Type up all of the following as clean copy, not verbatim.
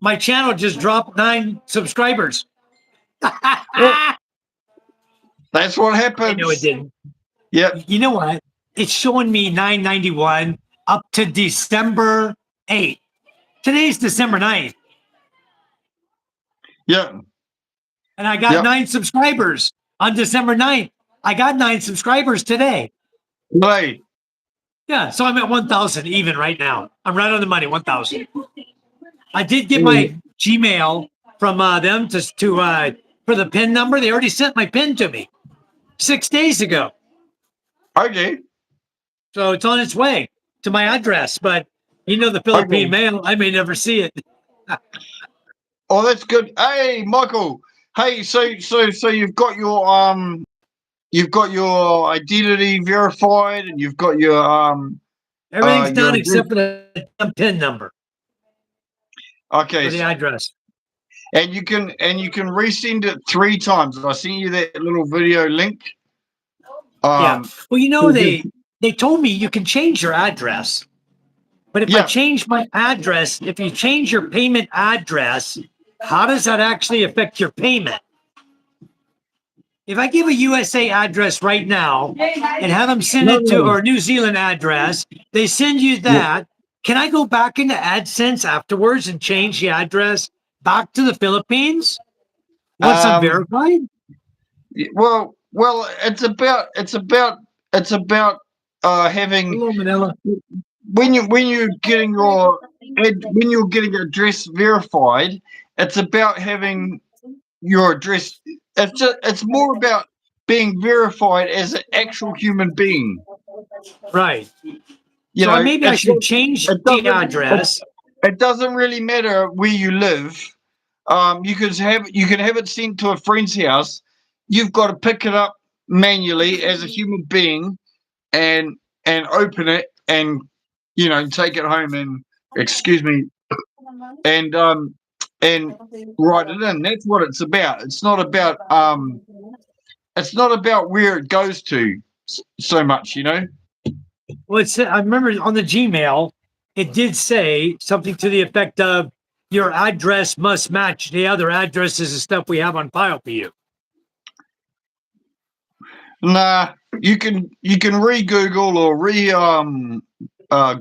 my channel just dropped 9 subscribers. That's what happens. I know it didn't. Yep. You know what? It's showing me 991 up to December 8th. Today's December 9th. Yeah. And I got 9 subscribers on December 9th. I got 9 subscribers today. Right. Yeah, so I'm at 1,000 even right now. I'm right on the money, 1,000. I did get my Gmail from them for the PIN number. They already sent my PIN to me 6 days ago. Okay. So it's on its way to my address, but you know the Philippine mail, I may never see it. Oh, that's good. Hey, Michael. Hey, so you've got your identity verified, and you've got your everything's done except for the PIN number. Okay. For the address. And you can resend it 3 times. I sent you that little video link. Yeah. Well, you know, they told me you can change your address. But if I change my address, if you change your payment address, how does that actually affect your payment? If I give a USA address right now and have them send it to, or a New Zealand address, they send you that. Can I go back into AdSense afterwards and change the address back to the Philippines once I'm verified? Well, it's about having. Hello, Manila. When you're getting your address verified, it's about having your address. It's more about being verified as an actual human being. Right. You know, maybe I should change the address. It doesn't really matter where you live. You can have it sent to a friend's house. You've got to pick it up manually as a human being, and open it, and take it home and and write it in. That's what it's about. It's not about where it goes to so much, Well, I remember on the Gmail, it did say something to the effect of your address must match the other addresses and stuff we have on file for you. Nah, you can re-Google or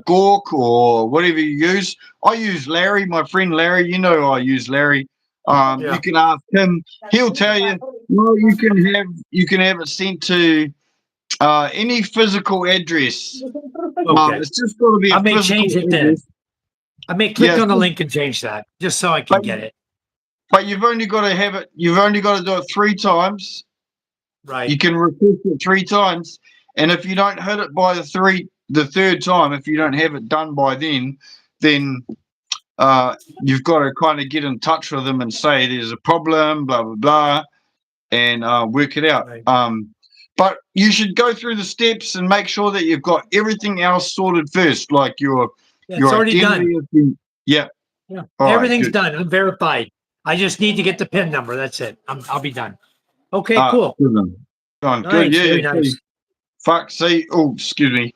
Gawk or whatever you use. I use Larry, my friend Larry. I use Larry. You can ask him; he'll tell you. No, you can have it sent to any physical address. Okay. It's just got to be. I may change it then. I may click on the link and change that just so I can get it. But you've only got to have it. You've only got to do it 3 times. Right. You can request it 3 times, and if you don't hit it by the 3rd time, if you don't have it done by then you've got to kind of get in touch with them and say there's a problem, blah blah blah, and work it out. Right. But you should go through the steps and make sure that you've got everything else sorted first, like your it's already done. Yeah. Everything's done. I'm verified. I just need to get the PIN number. That's it. I'll be done. Okay, cool. Good. Nice, Yeah. Nice. Fuck. See. Oh, excuse me.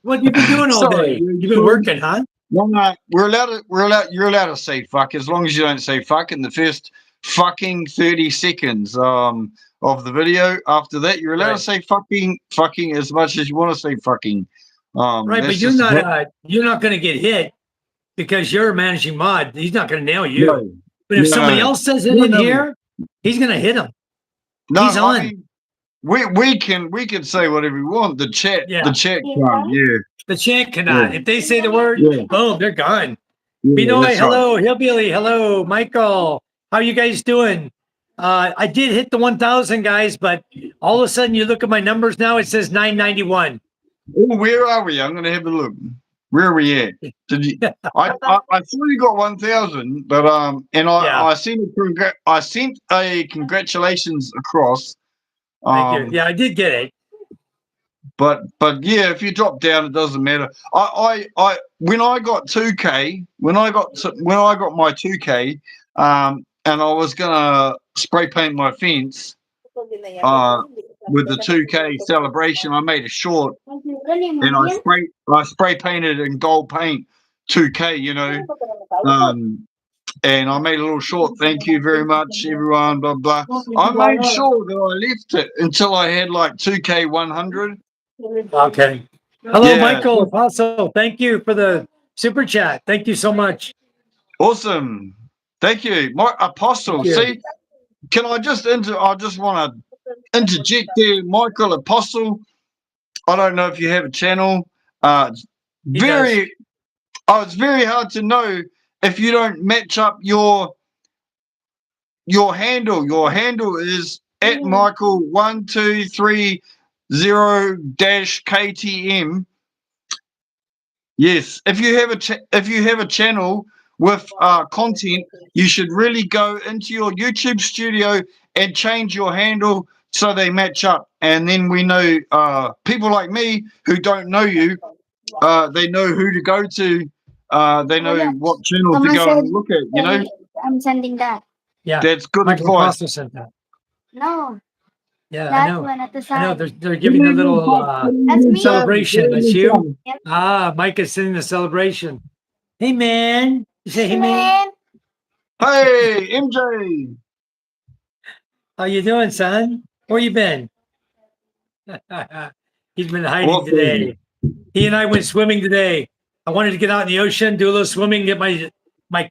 What you been doing all day? You've been working, huh? No, you're allowed to say fuck as long as you don't say fuck in the first fucking 30 seconds of the video. After that, you're allowed to say fucking as much as you want to say fucking. Right, but you're not going to get hit because you're a managing mod. He's not going to nail you. No, but if somebody else says it in here, he's going to hit him. No, he's on. I mean, we can say whatever we want. The chat can't. The chat cannot. If they say the word, boom, they're gone. Yeah, Binoy, hello. Right. Hillbilly, hello. Michael, how you guys doing? I did hit the 1,000 guys, but all of a sudden you look at my numbers now, it says 991. Oh, where are we? I'm going to have a look. Where are we at? I saw you got 1,000, but I sent a congratulations across. Thank you. Yeah, I did get it. But yeah, if you drop down, it doesn't matter. I when I got 2K, when I got my 2K, and I was gonna spray paint my fence with the 2K celebration, I made a short and I spray painted in gold paint 2K, And I made a little short thank you very much, everyone, blah, blah. I made sure that I left it until I had like 2K 100. Okay. Hello, Yeah. Michael Apostle. Thank you for the super chat. Thank you so much. Awesome. Thank you. My Apostle. See, can I just I just want to interject there, Michael Apostle. I don't know if you have a channel. It's it's very hard to know if you don't match up your handle. Your handle is at Michael1230-KTM. Yes, if you have a channel with content, you should really go into your YouTube studio and change your handle so they match up. And then we know people like me who don't know you, they know who to go to. They know what channel to go and look at. You know, I'm sending that. Yeah, that's good Michael advice. Apostle sent that. No, Yeah, that I know. one at the I know side. they're giving a little That's me. celebration. That's you. Yep. Mike is sending the celebration. Hey man, you say hey man. Hey, MJ. How you doing, son? Where you been? He's been hiding today. He and I went swimming today. I wanted to get out in the ocean, do a little swimming, get my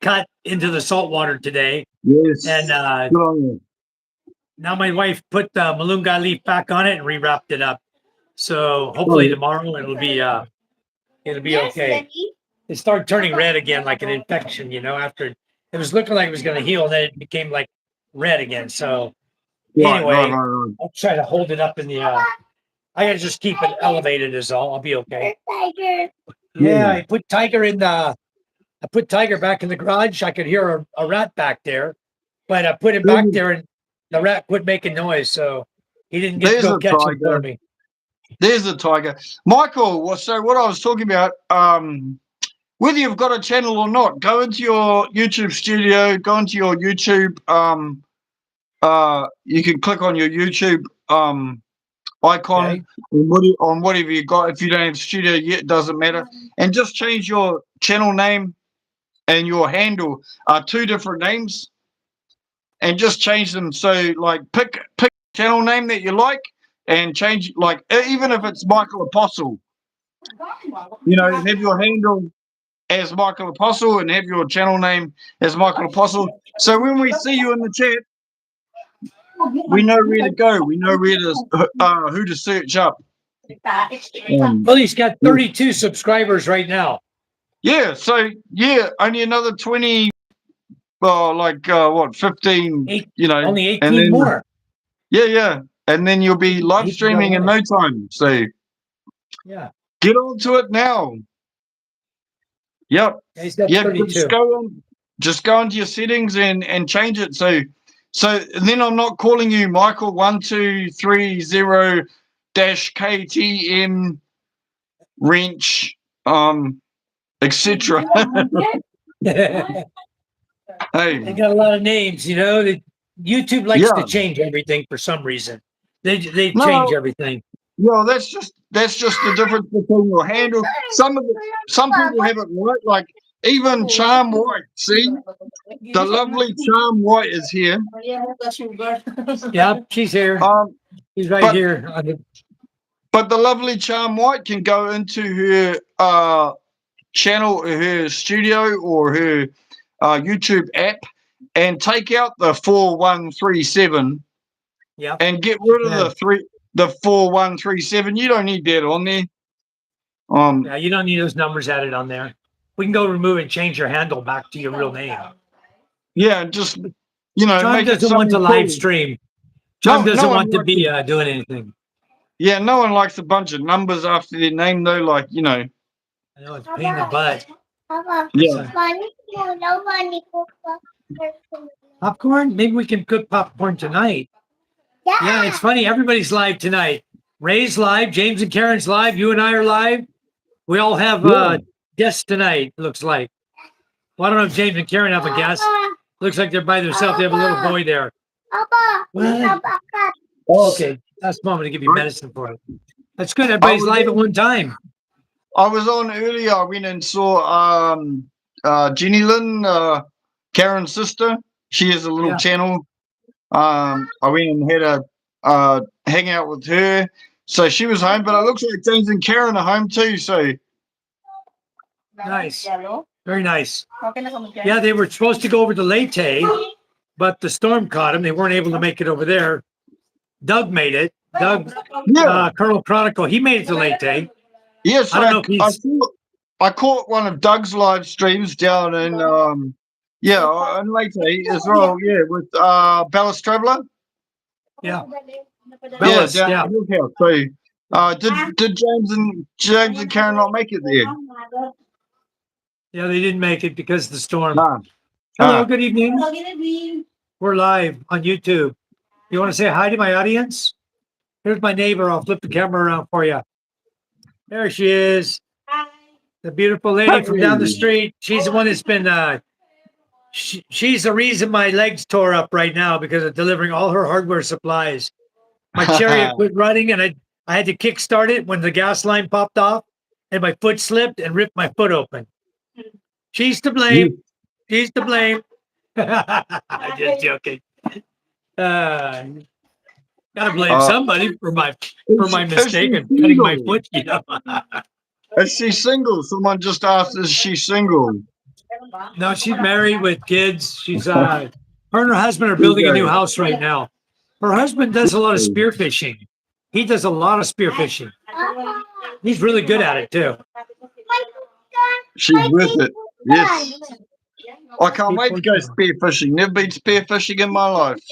cut into the salt water today. Yes. And now my wife put the malunga leaf back on it and rewrapped it up. So hopefully tomorrow it'll be okay. It started turning red again, like an infection, you know, after it was looking like it was going to heal, and then it became like red again. So anyway, I'll try to hold it up in the I gotta just keep it elevated is all. I'll be okay. Yeah, I put Tiger back in the garage. I could hear a rat back there, but I put him back there and the rat quit making noise, so he didn't get to go catch him for me. There's a tiger. Michael, so what I was talking about, whether you've got a channel or not, go into your YouTube studio, go into your YouTube, you can click on your YouTube icon on whatever you got. If you don't have studio yet, it doesn't matter. And just change your channel name and your handle are two different names. And just change them. So like pick a channel name that you like and change, like even if it's Michael Apostle, you know, have your handle as Michael Apostle and have your channel name as Michael Apostle. So when we see you in the chat, we know where to go. We know where to who to search up. Well, he's got 32 subscribers right now. Yeah. So only another 20. What 15? You know, only 18 and then, more. Yeah. And then you'll be live streaming in no time. So yeah, get on to it now. Yep. He's got 32. Just go into your settings and change it. So then I'm not calling you Michael 1230-KTM wrench, etc. Hey, they got a lot of names, you know. YouTube likes to change everything for some reason. They change everything. Yeah, that's just the difference between your handle. Some people have it right, like even Charm White. See, the lovely Charm White is here. Yeah, she's here. She's right here. But the lovely Charm White can go into her channel, her studio, or her YouTube app, and take out the 4137. Yeah. And get rid of the 4137. You don't need that on there. Yeah, you don't need those numbers added on there. We can go remove and change your handle back to your real name. Yeah, just John doesn't want to live stream. John doesn't want to be doing anything. Yeah, no one likes a bunch of numbers after their name though. Like I know it's a pain in the butt. Yeah. Popcorn? Maybe we can cook popcorn tonight. Yeah, it's funny. Everybody's live tonight. Ray's live. James and Karen's live. You and I are live. We all have guests tonight, looks like. Well, I don't know if James and Karen have a guest. Looks like they're by themselves. They have a little boy there. What? Oh, okay. That's Mom to give you medicine for it. That's good. Everybody's live at one time. I was on earlier. I went and saw Jenny Lynn, Karen's sister. She has a little Yeah. channel. I went and had a hang out with her. So she was home, but it looks like James and Karen are home too. So Nice. Very nice. Yeah, they were supposed to go over to Leyte, but the storm caught them. They weren't able to make it over there. Doug made it. Doug, yeah, Colonel Chronicle, he made it to Leyte. yeah. So I don't know if he's. I caught one of Doug's live streams down in in Leyte as well. Yeah, with Ballas Traveller. Yeah. Yeah, Bellis, down yeah. at his house. So did James and Karen not make it there? Yeah, they didn't make it because of the storm. Ah, Hello, ah. good evening. We're live on YouTube. You want to say hi to my audience? Here's my neighbor. I'll flip the camera around for you. There she is. The beautiful lady from down the street. She's the one that's been she's the reason my legs tore up right now because of delivering all her hardware supplies. My chariot quit running and I had to kickstart it when the gas line popped off and my foot slipped and ripped my foot open. She's to blame. She's to blame. Just joking. Gotta blame somebody for my mistake and cutting my foot. You know. Is she single? Someone just asked, is she single? No, she's married with kids. She's her and her husband are building a new house right now. Her husband does a lot of spearfishing. He does a lot of spearfishing. He's really good at it too. She's with it. Yes. I can't wait to go spearfishing. Never been spearfishing in my life.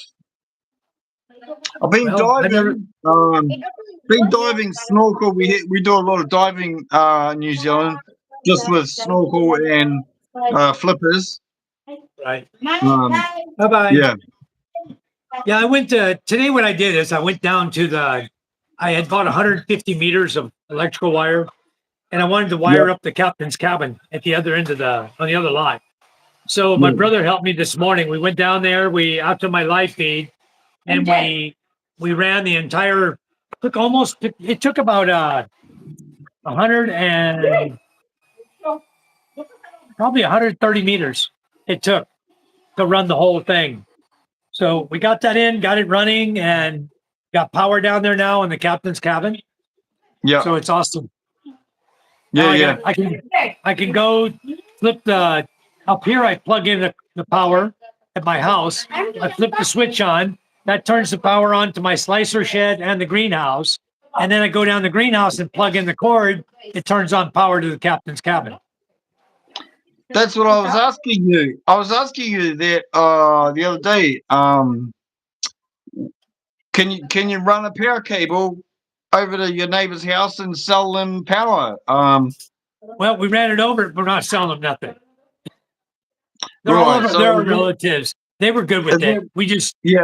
I've been diving. Been diving, snorkel. We do a lot of diving in New Zealand, just with snorkel and flippers. Right. Bye bye. Yeah. Yeah, I went today. What I did is I went down to I had bought 150 meters of electrical wire, and I wanted to wire up the captain's cabin at the other end of on the other lot. So my brother helped me this morning. We went down there. After my live feed, and we ran the entire. It took about 100 and probably 130 meters. It took to run the whole thing. So we got that in, got it running, and got power down there now in the captain's cabin. Yeah. So it's awesome. Yeah, I can go flip up here. I plug in the power at my house. I flip the switch on. That turns the power on to my slicer shed and the greenhouse. And then I go down the greenhouse and plug in the cord. It turns on power to the captain's cabin. That's what I was asking you. I was asking you that the other day. Can you run a power cable over to your neighbor's house and sell them power? Well, we ran it over. We're not selling them nothing. They're right. they're our relatives. They were good with it. We just Is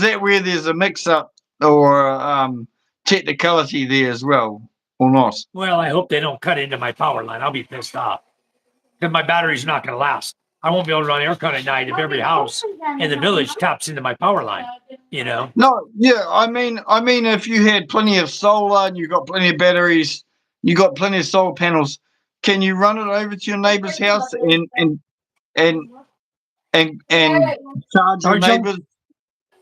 that where there's a mix-up or technicality there as well, or not? Well, I hope they don't cut into my power line. I'll be pissed off because my battery's not going to last. I won't be able to run aircon at night if every house in the village taps into my power line. You know? No, yeah. I mean, if you had plenty of solar and you got plenty of batteries, you got plenty of solar panels, can you run it over to your neighbor's house and charge your neighbors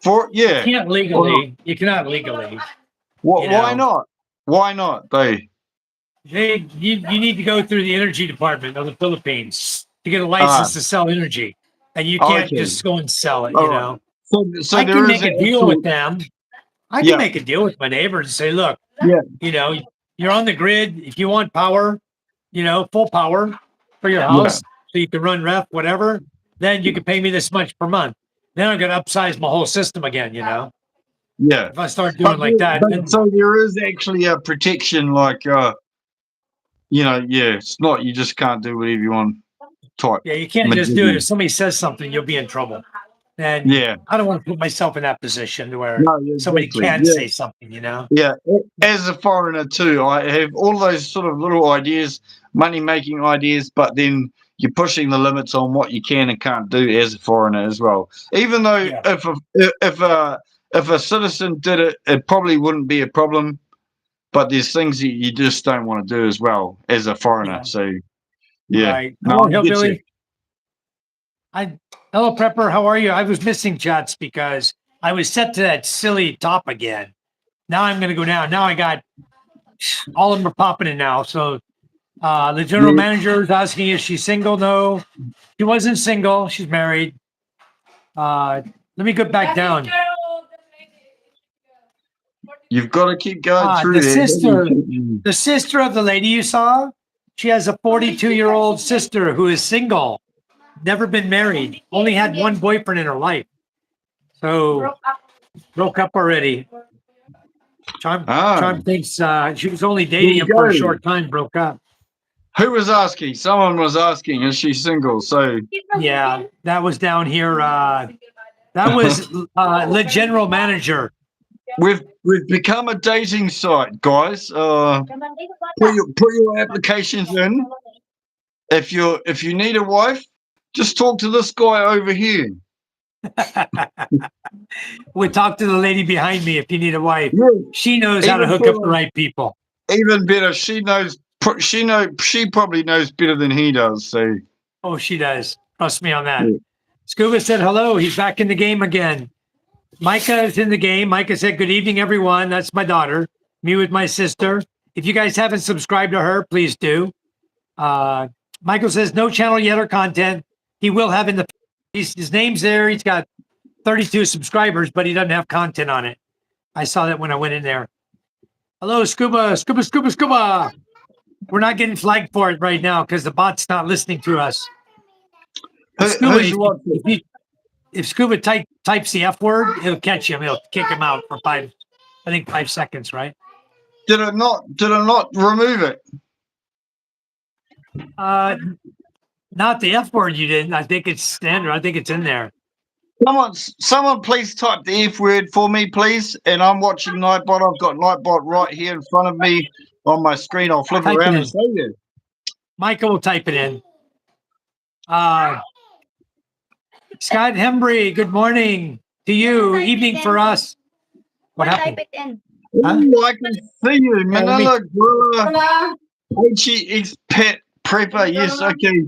for it? Yeah. You can't legally. You cannot legally. Why not? Why not? You need to go through the energy department of the Philippines to get a license to sell energy, and you can't just go and sell it. You know. So I can make a deal with them. I can make a deal with my neighbors and say, look, you know, you're on the grid. If you want power, you know, full power for your house, so you can run ref, whatever, then you can pay me this much per month. Then I'm going to upsize my whole system again, you know? Yeah. If I start doing like that. So there is actually a protection, like, you know, it's not, you just can't do whatever you want type. Yeah, you can't just do it. If somebody says something, you'll be in trouble. And I don't want to put myself in that position where somebody can say something, you know? Yeah. As a foreigner too, I have all those sort of little ideas, money-making ideas, but then you're pushing the limits on what you can and can't do as a foreigner as well. Even though if a citizen did it, it probably wouldn't be a problem. But there's things that you just don't want to do as well as a foreigner. So, Yeah. Right. No, Hello, I get you. Hillbilly. Hello, Prepper. How are you? I was missing chats because I was set to that silly top again. Now I'm going to go down. Now I got all of them are popping in now. So the general manager is asking if she's single. No, she wasn't single. She's married. Let me go back down. You've got to keep going through the sister of the lady you saw, she has a 42-year-old sister who is single, never been married, only had one boyfriend in her life. So broke up already. Charm thinks she was only dating him for a short time, broke up. Who was asking? Someone was asking, is she single? So yeah, that was down here. That was the general manager. We've become a dating site, guys. Put your applications in. If you need a wife, just talk to this guy over here. We'll talk to the lady behind me if you need a wife. Yeah. She knows how to hook up the right people. Even better, she probably knows better than he does. So oh, she does. Trust me on that. Yeah. Scuba said hello. He's back in the game again. Micah is in the game. Micah said, good evening, everyone. That's my daughter. Me with my sister. If you guys haven't subscribed to her, please do. Michael says, no channel yet or content. He will have in the... His name's there. He's got 32 subscribers, but he doesn't have content on it. I saw that when I went in there. Hello, Scuba. Scuba, Scuba, Scuba. We're not getting flagged for it right now because the bot's not listening to us. Scuba, if Scuba types the F word, it'll catch him. It'll kick him out for 5 seconds, right? Did it not remove it? Not the F word you didn't. I think it's standard. I think it's in there. Someone please type the F word for me, please. And I'm watching Nightbot. I've got Nightbot right here in front of me on my screen. I'll flip around and say it. Michael will type it in. Scott Hembry, good morning to you. Evening for us. What happened? Type it in. Oh, I can see you. Manila Gorilla. Expat Prepper. Yes, okay.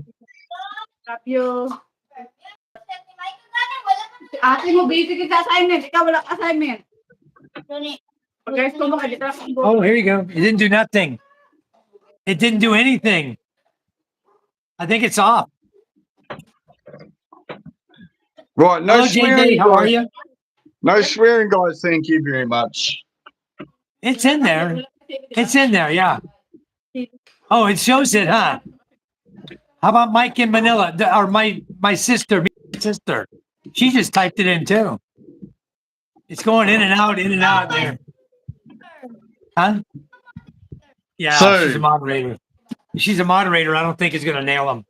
Ate mo, busy ka sa assignment. Ikaw wala ka assignment. Oh, here you go. It didn't do nothing. It didn't do anything. I think it's off. Right, no hello, swearing. JJ, how are you? No swearing, guys. Thank you very much. It's in there. It's in there, yeah. Oh, it shows it, huh? How about Mike in Manila? Or my sister. She just typed it in too. It's going in and out there. Huh? Yeah, so, she's a moderator. She's a moderator. I don't think it's going to nail them.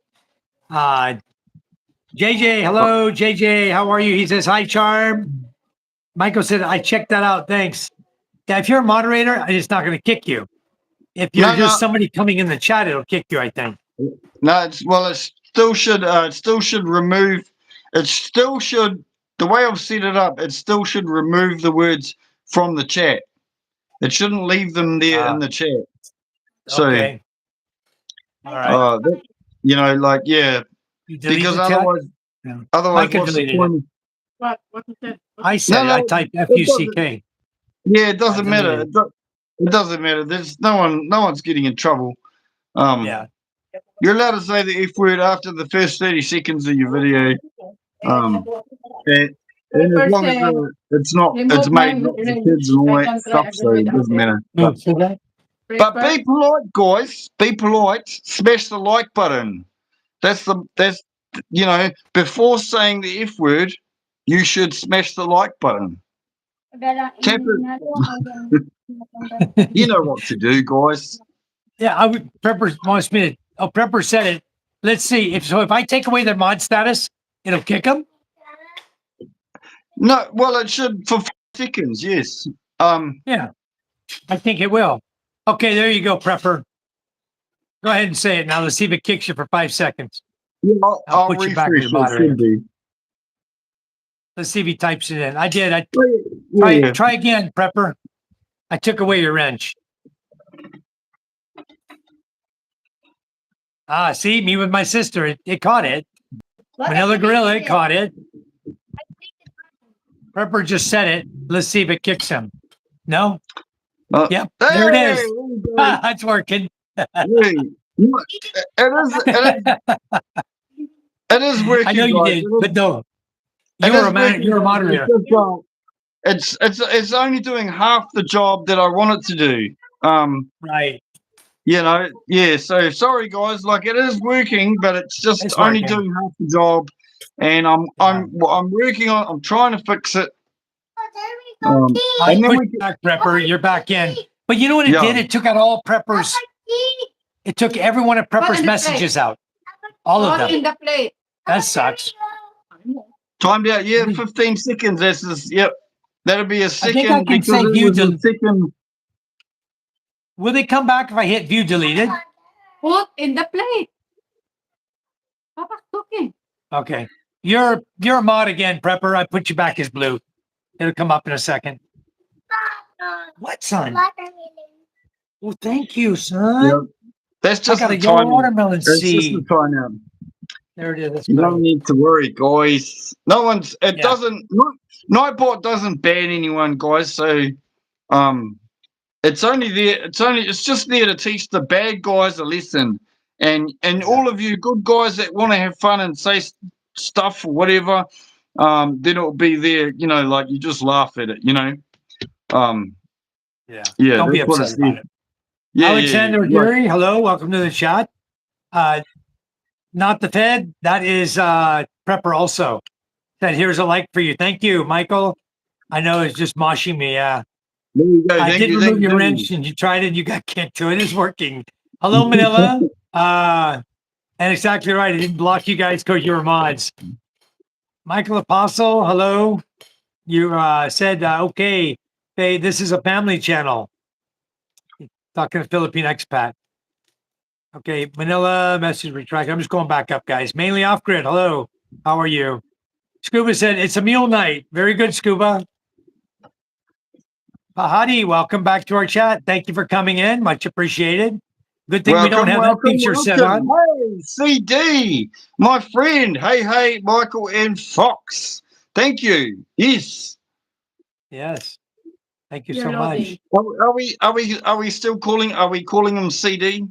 JJ, hello, JJ. How are you? He says, hi, Charm. Michael said, I checked that out. Thanks. Yeah, if you're a moderator, it's not going to kick you. If you're somebody coming in the chat, it'll kick you, I think. No, it still should remove. It still should. The way I've set it up, it still should remove the words from the chat. It shouldn't leave them there in the chat. So, okay. All right. because otherwise, what's the point? What is it? I said I typed FUCK. Yeah, it doesn't matter. It doesn't matter. There's no one's getting in trouble. Yeah. You're allowed to say the F word after the first 30 seconds of your video. And as long as it's made not for kids and all that stuff, so it doesn't matter. But be polite, guys. Be polite. Smash the like button. That's before saying the F word, you should smash the like button. Tap it. You know what to do, guys. Yeah, Prepper wants me to. Oh, Prepper said it. Let's see. If I take away their mod status, it'll kick them. No, well, it should for 5 seconds. Yes. Yeah, I think it will. Okay, there you go, Prepper. Go ahead and say it now. Let's see if it kicks you for 5 seconds. Yeah, I'll put you back as moderator. Let's see if he types it in. I did. Try again, Prepper. I took away your wrench. Ah, see, me with my sister, it caught it. Manila Gorilla, it caught it. Prepper just said it. Let's see if it kicks him. No? Yep, there it is. It's working. It is working. I know you guys. did, but no. It You're is a man. working, You're a guys. moderator. It's only doing half the job that I want it to do. Right. You know, yeah. So sorry, guys. Like it is working, but it's just It's only working. doing half the job. And I'm working on. I'm trying to fix it. And then Push we back, Prepper. You're back in. But you know what it did? It took out all Prepper's. It took every one of Prepper's messages out. All of them. In the plate. That sucks. timed out. Yeah, 15 seconds. This is yep. That'll be a I second think I can because say it view was a second. Will they come back if I hit view deleted? Put in the plate. Papa's cooking. Okay. You're a mod again, Prepper. I put you back as blue. It'll come up in a second. What, son? Well, thank you, son. Yep. That's just I got the a yellow timing. watermelon It's just the seed. timeout. There it is. That's You don't good. need to worry, guys. No one's. It Yeah. doesn't. Nightbot doesn't ban anyone, guys. So, it's only there. It's just there to teach the bad guys a lesson, and all of you good guys that want to have fun and say stuff or whatever, then it'll be there. You know, like you just laugh at it. You know. Yeah. Yeah. Don't be that's what upset it's about there. it. Yeah. Alexander yeah. Dury, hello. Welcome to the chat. Not the Fed. That is Prepper also. Said, here's a like for you. Thank you, Michael. I know it's just moshing me. Yeah. There you go. I Thank did you. remove Thank your you. wrench and you tried it and you got kicked to it. It's working. Hello, Manila. And exactly right. I didn't block you guys because you were mods. Michael Apostle, hello. You said, okay, hey, this is a family channel. Talking to Philippine expat. Okay, Manila message retract. I'm just going back up, guys. Mainly off grid. Hello. How are you? Scuba said, it's a mule night. Very good, Scuba. Pahadi, welcome back to our chat. Thank you for coming in. Much appreciated. Good thing we don't have that feature set on. Hey, CD, my friend. Hey, Michael and Fox. Thank you. Yes. Yes. Thank you You're so loading. much. Are we still calling? Are we calling him CD?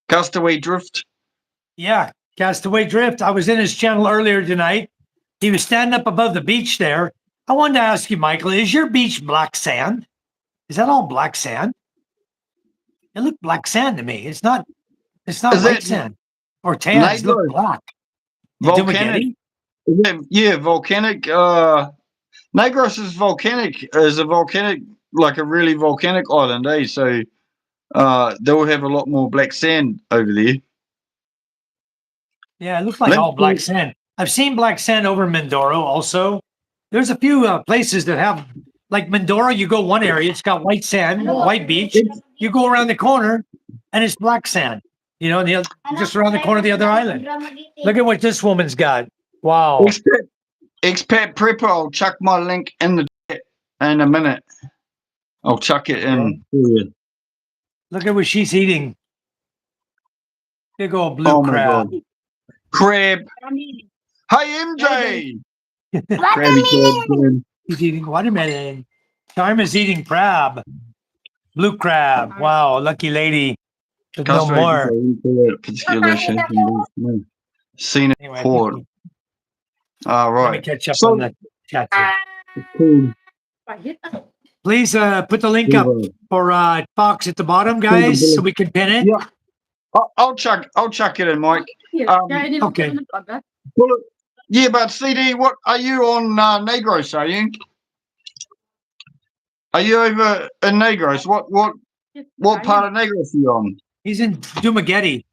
Castaway Drift. Yeah, Castaway Drift. I was in his channel earlier tonight. He was standing up above the beach there. I wanted to ask you, Michael, is your beach black sand? Is that all black sand? It looked black sand to me. It's not white sand or tan. It looked black. Volcanic. Yeah, volcanic. Negros is volcanic. Is a volcanic, like a really volcanic island, eh? So, they'll have a lot more black sand over there. Yeah, it looks like all black sand. I've seen black sand over Mindoro also. There's a few places that have, like Mindoro, you go one area, it's got white sand, white beach. You go around the corner and it's black sand. You know, just around the corner of the other island. Look at what this woman's got. Wow. Expat Prepper, I'll chuck my link in the chat in a minute. I'll chuck it in. Yeah. Look at what she's eating. Big old blue crab. God. Crab. Hey, MJ. Watermelon. He's eating watermelon. Charma's eating crab. Blue crab. Wow, lucky lady. There's no more. Seen it before. All right. Let me catch up on the chat. Please put the link up for Fox at the bottom, guys, so we can pin it. Yeah. I'll chuck it in, Mike. Okay. Yeah, but CD, what are you on Negros? Are you? Are you over in Negros? What part of Negros are you on? He's in Dumaguete.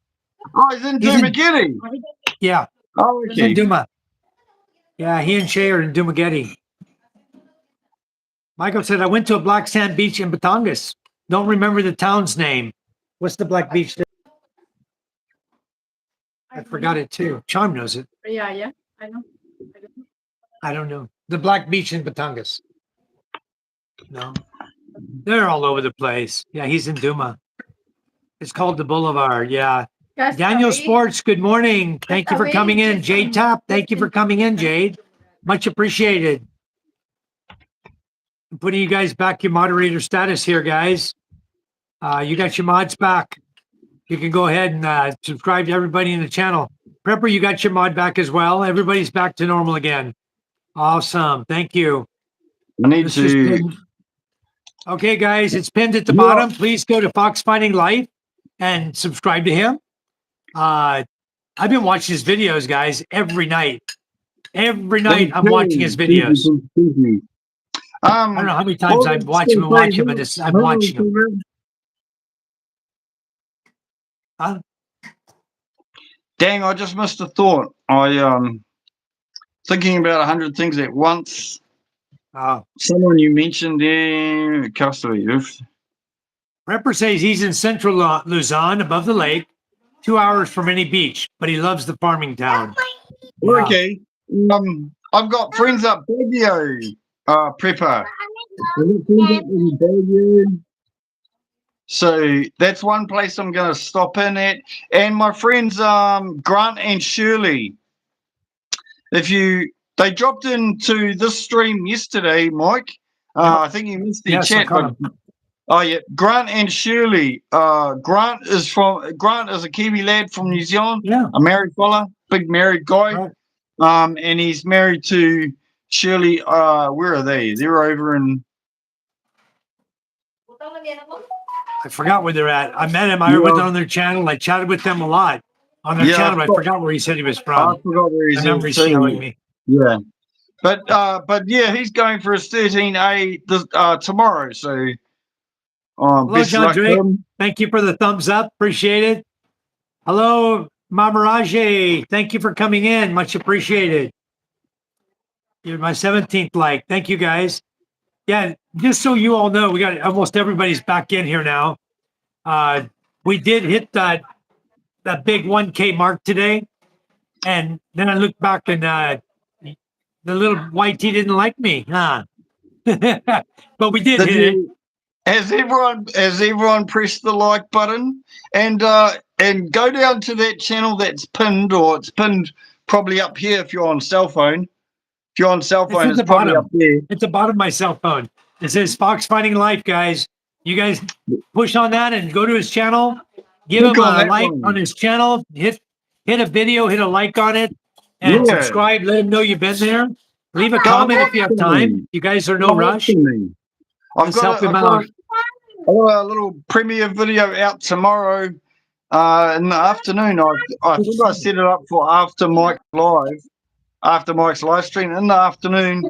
Oh, he's in Dumaguete. Yeah. Oh, okay. He's in Duma. Yeah, he and Shay are in Dumaguete. Michael said, I went to a black sand beach in Batangas. Don't remember the town's name. What's the black beach there? I forgot it too. Charm knows it. Yeah, I know. I don't know. The black beach in Batangas. No. They're all over the place. Yeah, he's in Duma. It's called the Boulevard. Yeah. Daniel Sports, good morning. Thank you for coming in. Jade Top, thank you for coming in, Jade. Much appreciated. I'm putting you guys back your moderator status here, guys. You got your mods back. You can go ahead and subscribe to everybody in the channel. Prepper, you got your mod back as well. Everybody's back to normal again. Awesome. Thank you. I need to. Okay, guys, it's pinned at the bottom. Please go to Fox Finding Life and subscribe to him. I've been watching his videos, guys, every night. Every night I'm watching his videos. I don't know how many times I've watched him and watch him, but I'm watching him. Huh? Dang, I just missed a thought. Thinking about 100 things at once. Someone you mentioned there, custody. Prepper says he's in central Luzon, above the lake, 2 hours from any beach, but he loves the farming town. Okay. I've got friends up Baguio, Prepper. So that's one place I'm going to stop in at. And my friends, Grant and Shirley, they dropped into this stream yesterday, Mike. I think you missed their chat, but oh yeah, Grant and Shirley. Grant is a Kiwi lad from New Zealand. Yeah, a married fella, big married guy. Right. And he's married to Shirley. Where are they? They're over in. I forgot where they're at. I met him. I went on their channel. I chatted with them a lot on their channel. I forgot where he said he was from. I forgot where he's from. Showing me. Yeah, but yeah, he's going for his 13A tomorrow. So, hello, John Drake. Thank you for the thumbs up. Appreciate it. Hello, Mama Rajay. Thank you for coming in. Much appreciated. You're my 17th like. Thank you, guys. Yeah, just so you all know, we got almost everybody's back in here now. We did hit that big 1K mark today. And then I looked back and the little white tee didn't like me, huh? But we did hit it. Has everyone pressed the like button? And go down to that channel that's pinned, or it's pinned probably up here if you're on cell phone. If you're on cell phone, it's probably up there. It's the bottom of my cell phone. It says Fox Finding Life, guys. You guys push on that and go to his channel. Give him a like on his channel. Hit a video, hit a like on it, and subscribe. Let him know you've been there. Leave a comment if you have time. You guys are no rush. I've got a little premiere video out tomorrow in the afternoon. I think I set it up for after Mike's live stream in the afternoon.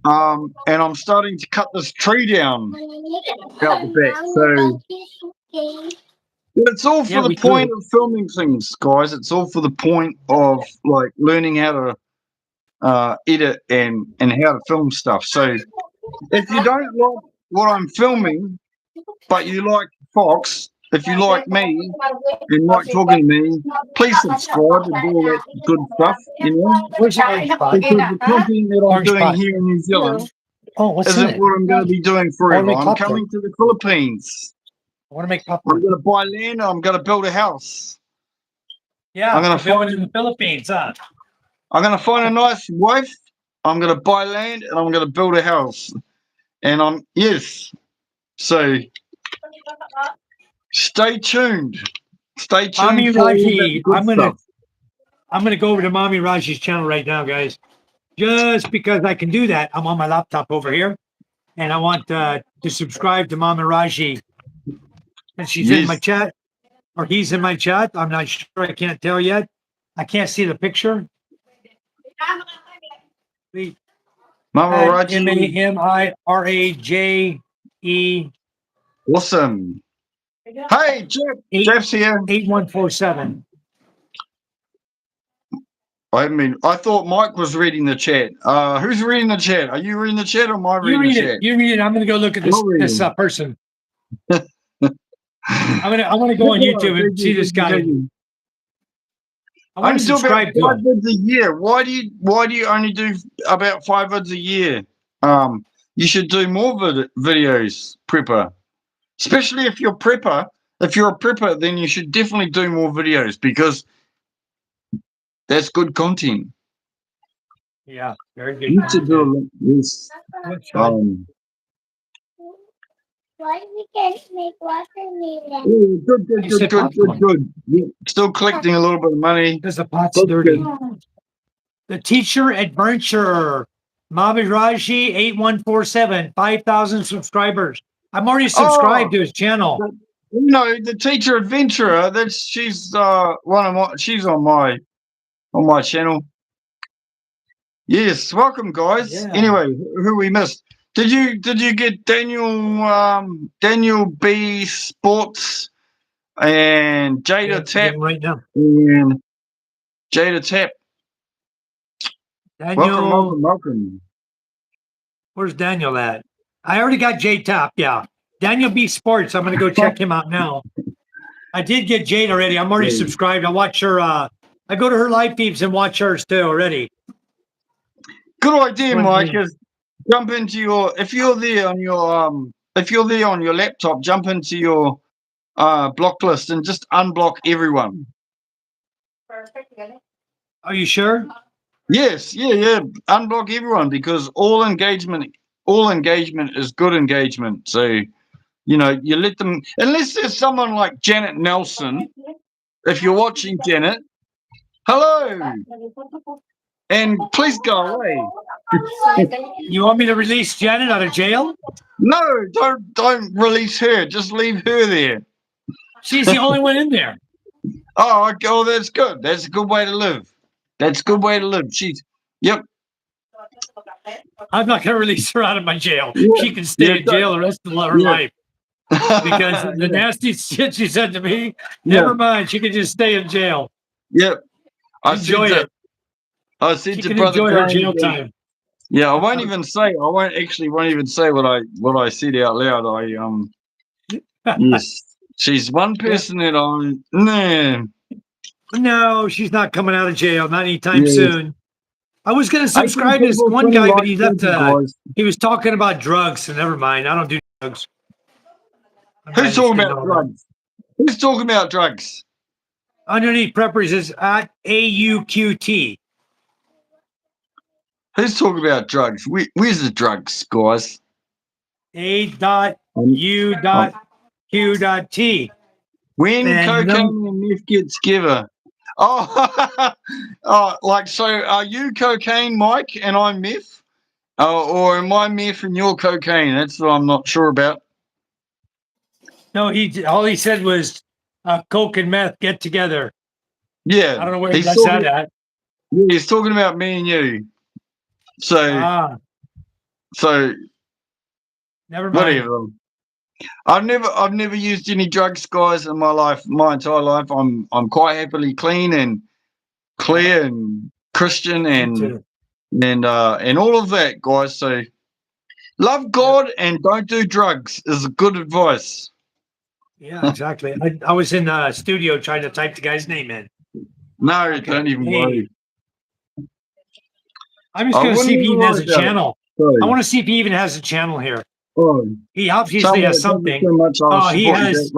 And I'm starting to cut this tree down out the back. So it's all for the point of filming things, guys. It's all for the point of like learning how to edit and how to film stuff. So if you don't like what I'm filming, but you like Fox, if you like me and like talking to me, please subscribe and do all that good stuff, you know? Because the content that I'm doing here in New Zealand isn't what I'm going to be doing forever. I'm coming to the Philippines. I want to make popcorn. I'm going to buy land. I'm going to build a house. Yeah, I'm going to build in the Philippines, huh? I'm going to find a nice wife. I'm going to buy land and I'm going to build a house. And so stay tuned. Stay tuned. Mommy Raji, I'm gonna go over to Mommy Raji's channel right now, guys. Just because I can do that, I'm on my laptop over here, and I want to subscribe to Mommy Raji. And she's in my chat, or he's in my chat. I'm not sure. I can't tell yet. I can't see the picture. Mama Raji. MAMIRAJE. Awesome. Hey, Jeff's here. 8147. I thought Mike was reading the chat. Who's reading the chat? Are you reading the chat or am I reading the chat? You read it. I'm going to go look at this person. I want to go on YouTube and see this guy. I want to subscribe to 5 vids a year. Why do you only do about 5 vids a year? You should do more videos, Prepper. Especially if you're Prepper if you're a prepper, then you should definitely do more videos because that's good content. Yeah, very good. You should do a lot. Yes. Good, Sean. Why we can't make watermelon? You said popcorn. Good. Yeah, still collecting a little bit of money. Because the pot's That's dirty. good. The teacher adventurer, Mabiraji 8147, 5,000 subscribers. I'm already subscribed to his channel. You know, the teacher adventurer. She's she's on my channel. Yes, welcome guys. Yeah. Anyway, who we missed? Did you get Daniel B Sports and Jada Tap right now. and Jada Tap? Daniel, Welcome. where's Daniel at? I already got J Tap. Yeah, Daniel B Sports. I'm gonna go check him out now. I did get Jade already. I'm already subscribed. I watch her. I go to her live feeds and watch hers too already. Good idea, Mike. Is jump into your if you're there on your laptop, jump into your block list and just unblock everyone. Are you sure? Yes, yeah. Unblock everyone because all engagement is good engagement. So, you know, you let them unless there's someone like Janet Nelson. If you're watching Janet, hello. And please go away. You want me to release Janet out of jail? No, don't release her. Just leave her there. She's the only one in there. Oh, that's good. That's a good way to live. That's a good way to live. Yep. I'm not going to release her out of my jail. Yeah. She can stay in jail the rest of her life. Because the nasty shit she said to me, never mind. She can just stay in jail. Yep. Enjoy it. I said she to can brother enjoy her James, jail time. Yeah, I won't even say what I said out loud. Yes. She's one person that No, she's not coming out of jail, not anytime soon. I was going to subscribe to this people, one guy, but he 20 left. He was talking about drugs, so never mind. I don't do drugs. Who's talking about drugs? Who's talking about drugs? Underneath preppers is at AUQT. Who's talking about drugs? Where's the drugs, guys? A.U.Q.T. When cocaine and meth get together. Oh, so are you cocaine, Mike, and I'm meth? Or am I meth and you're cocaine? That's what I'm not sure about. No, all he said was coke and meth get together. Yeah. I don't know where he got that at. Yeah, he's talking about me and you. So never mind. Whatever. I've never used any drugs, guys, in my entire life. I'm quite happily clean and clear and Christian and all of that, guys. So love God and don't do drugs is good advice. Yeah, exactly. I was in the studio trying to type the guy's name in. No, don't even worry. I'm just going to see if he even has a channel. I want to see if he even has a channel here. Oh, he obviously has something. He has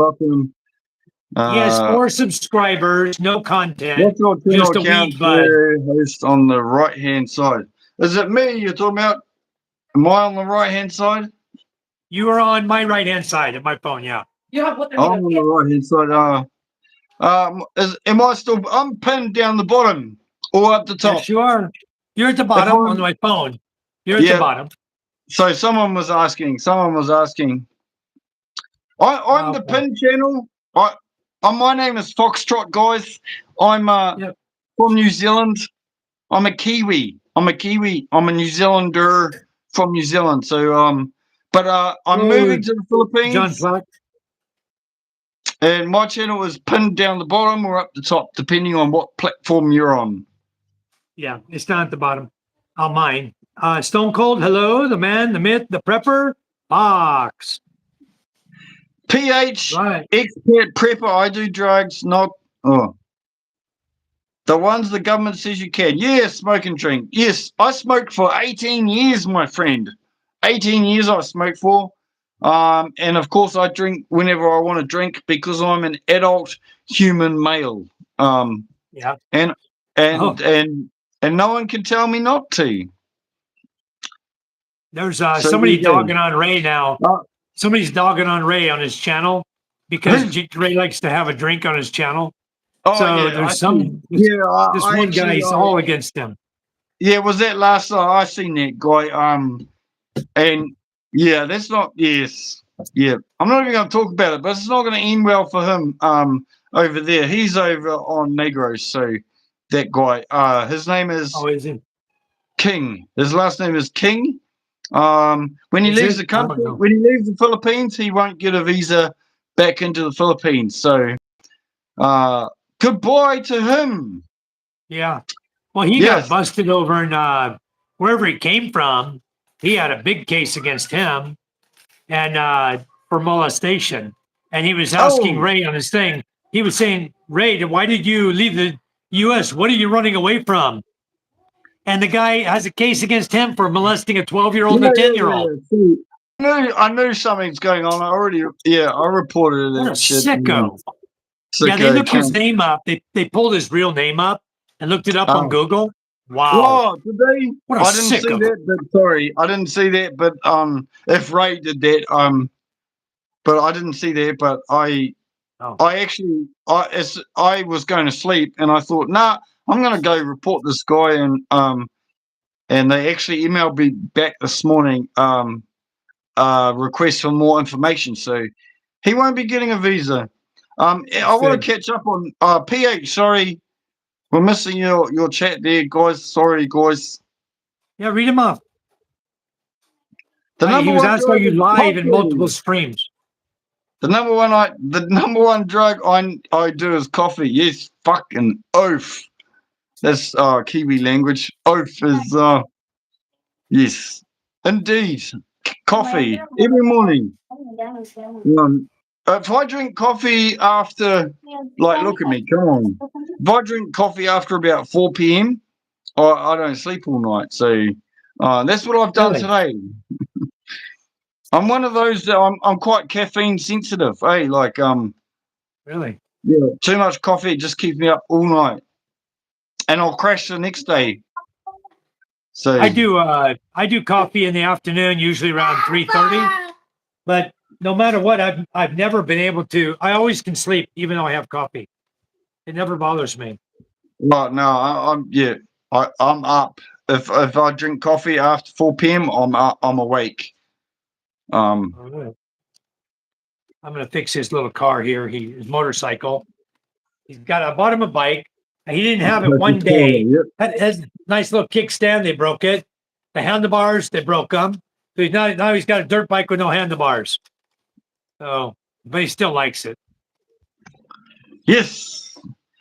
4 subscribers, no content, just a weed bud. Host on the right-hand side. Is it me you're talking about? Am I on the right-hand side? You are on my right-hand side of my phone, yeah. I'm on the right-hand side. Am I still? I'm pinned down the bottom or up the top. Yes, you are. You're at the bottom on my phone. You're at the bottom. So someone was asking. I'm the pin channel. My name is Foxtrot, guys. I'm from New Zealand. I'm a Kiwi. I'm a New Zealander from New Zealand. So I'm moving to the Philippines. John Clark. And my channel is pinned down the bottom or up the top, depending on what platform you're on. Yeah, it's down at the bottom on mine. Stone Cold, hello, the man, the myth, the prepper, Box. PH, expat prepper, I do drugs, not... Oh. The ones the government says you can. Yes, smoke and drink. Yes, I smoked for 18 years, my friend. 18 years I smoked for. And of course, I drink whenever I want to drink because I'm an adult human male. Yeah. And Oh, and no one can tell me not to. there's So there somebody you go. dogging on Ray now. Somebody's dogging on Ray on his channel because Who's- Ray likes to have a drink on his channel. Oh So yeah, I there's see. Yeah, this I one actually, guy's all against him. yeah, was that last night? I seen that guy. And yeah, that's not. Yes, yeah. I'm not even going to talk about it, but it's not going to end well for him. Over there, he's over on Negros. So that guy. His name is Oh, is it? King. His last name is King. When he Is leaves it? the I don't country, know. when he leaves the Philippines, he won't get a visa back into the Philippines. So, goodbye to him. Yeah. Well, he got Yes. busted over in wherever he came from. He had a big case against him and for molestation. And he was asking Oh, Ray on his thing. He was saying, Ray, why did you leave the U.S.? What are you running away from? And the guy has a case against him for molesting a 12-year-old and a 10-year-old. See, I knew something's going on. I already, I reported What a that shit. sicko. Yeah, they Sicko looked his cunt. name up. They pulled his real name up and looked it up on Oh. Google. Wow. Oh, did they? What a I didn't see sicko. that, but sorry, I didn't see that. But if Ray did that, but I didn't see that. But Oh, I actually, I was going to sleep, and I thought, nah, I'm going to go report this guy, and they actually emailed me back this morning, request for more information. So he won't be getting a visa. I want good. to catch up on PH. Sorry, we're missing your chat there, guys. Sorry, guys. Yeah, read him off. The He number was one asking drug you is live in multiple coffee. streams. The number one drug I do is coffee. Yes, fucking oath. That's Kiwi language. Oath is yes, indeed. Coffee every morning. If I drink coffee after, like, look at me, come on. If I drink coffee after about 4 p.m., I don't sleep all night. So that's what I've done Really? today. I'm one of those that I'm quite caffeine sensitive. Hey, like Really? yeah, too much coffee just keeps me up all night, and I'll crash the next day. So I do coffee in the afternoon, usually around 3:30. But no matter what, I've never been able to. I always can sleep even though I have coffee. It never bothers me. but no, I'm up. If I drink coffee after 4 p.m., I'm up, I'm awake. All right. I'm gonna fix his little car here. His motorcycle. I bought him a bike. He didn't have it one day. Yep. It has a nice little kickstand. They broke it. The handlebars, they broke them. So now he's got a dirt bike with no handlebars. So, but he still likes it. Yes,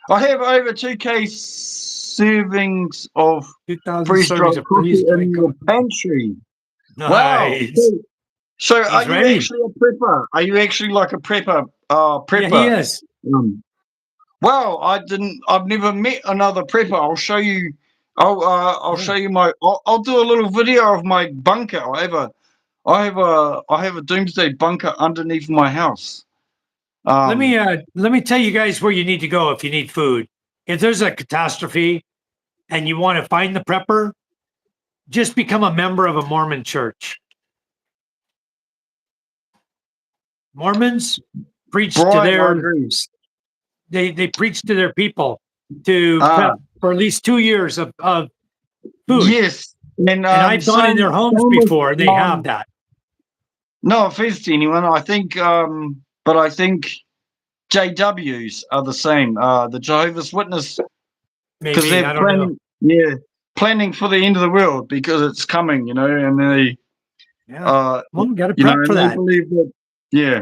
I have over 2K servings of 2,000 freeze-dried servings of coffee freeze-dried in your coffee. pantry. Wow. Nice. So are He's you ready. actually a prepper? Are you actually like a prepper? Yeah, he Prepper. is. Well, I've never met another prepper. I'll show you. I'll show you my. I'll do a little video of my bunker. I have a doomsday bunker underneath my house. Let me tell you guys where you need to go if you need food. If there's a catastrophe and you want to find the prepper, just become a member of a Mormon church. Mormons preach to Brian, I their agree. they preach to their people to prep for at least 2 years of food. Yes, and I've gone in their homes before. They have that. No offense to anyone. I think, but I think JWs are the same. The Jehovah's Witness, because Maybe I they're don't know. planning, planning for the end of the world because it's coming, and they, Yeah. Well, got to you know, prep for and they that. believe that, yeah.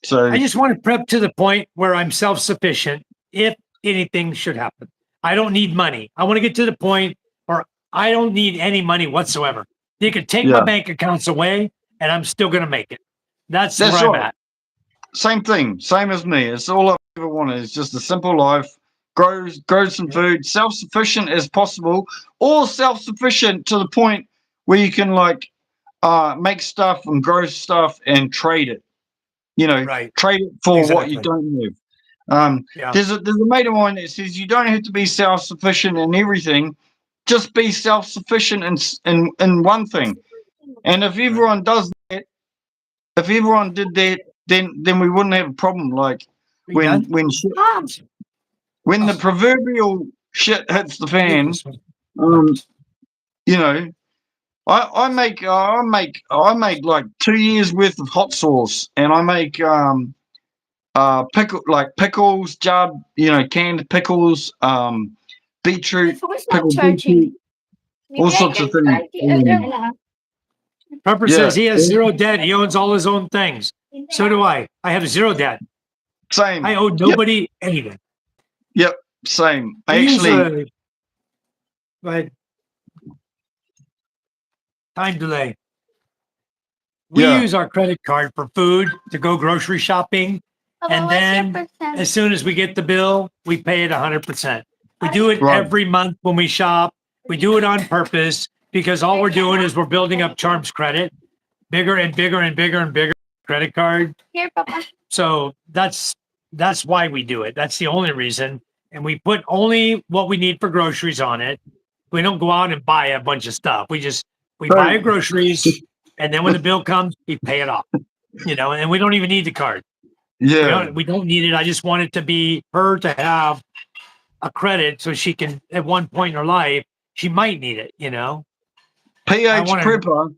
So I just want to prep to the point where I'm self-sufficient if anything should happen. I don't need money. I want to get to the point where I don't need any money whatsoever. You can take my bank accounts away and I'm still going to make it. That's where I'm at. Same thing, same as me. It's all I ever wanted. It's just a simple life. Grow some food, self-sufficient as possible, or self-sufficient to the point where you can, like, make stuff and grow stuff and trade it. You know, Right. trade it for what you Exactly. don't have. Yeah. There's a mate of mine that says you don't have to be self-sufficient in everything. Just be self-sufficient in one thing. And if everyone does that, if everyone did that, then we wouldn't have a problem. Like You done? when the proverbial shit hits the Leave fan, this one. you know, I make like 2 years worth of hot sauce, and I make pickles, jarred, canned pickles, beetroot, Who's not pickled charging? beetroot, all sorts of things. Pepper Yeah, says he has zero debt. He owns all his own things. So do I. I have zero debt. same. I owe nobody anything. Yep, same. We use but time delay. We Yeah. use our credit card for food to go grocery shopping. And then as soon as we get the bill, we pay it 100%. We do it Right. every month when we shop. We do it on purpose because all we're doing is we're building up Charm's credit, bigger and bigger and bigger and bigger credit card. Here, Papa. So that's why we do it. That's the only reason. And we put only what we need for groceries on it. We don't go out and buy a bunch of stuff. We buy our groceries, and then when the bill comes, we pay it off. And we don't even need the card. Yeah. We don't need it. I just want it to be her to have a credit so she can, at one point in her life, she might need it, PH Prepper,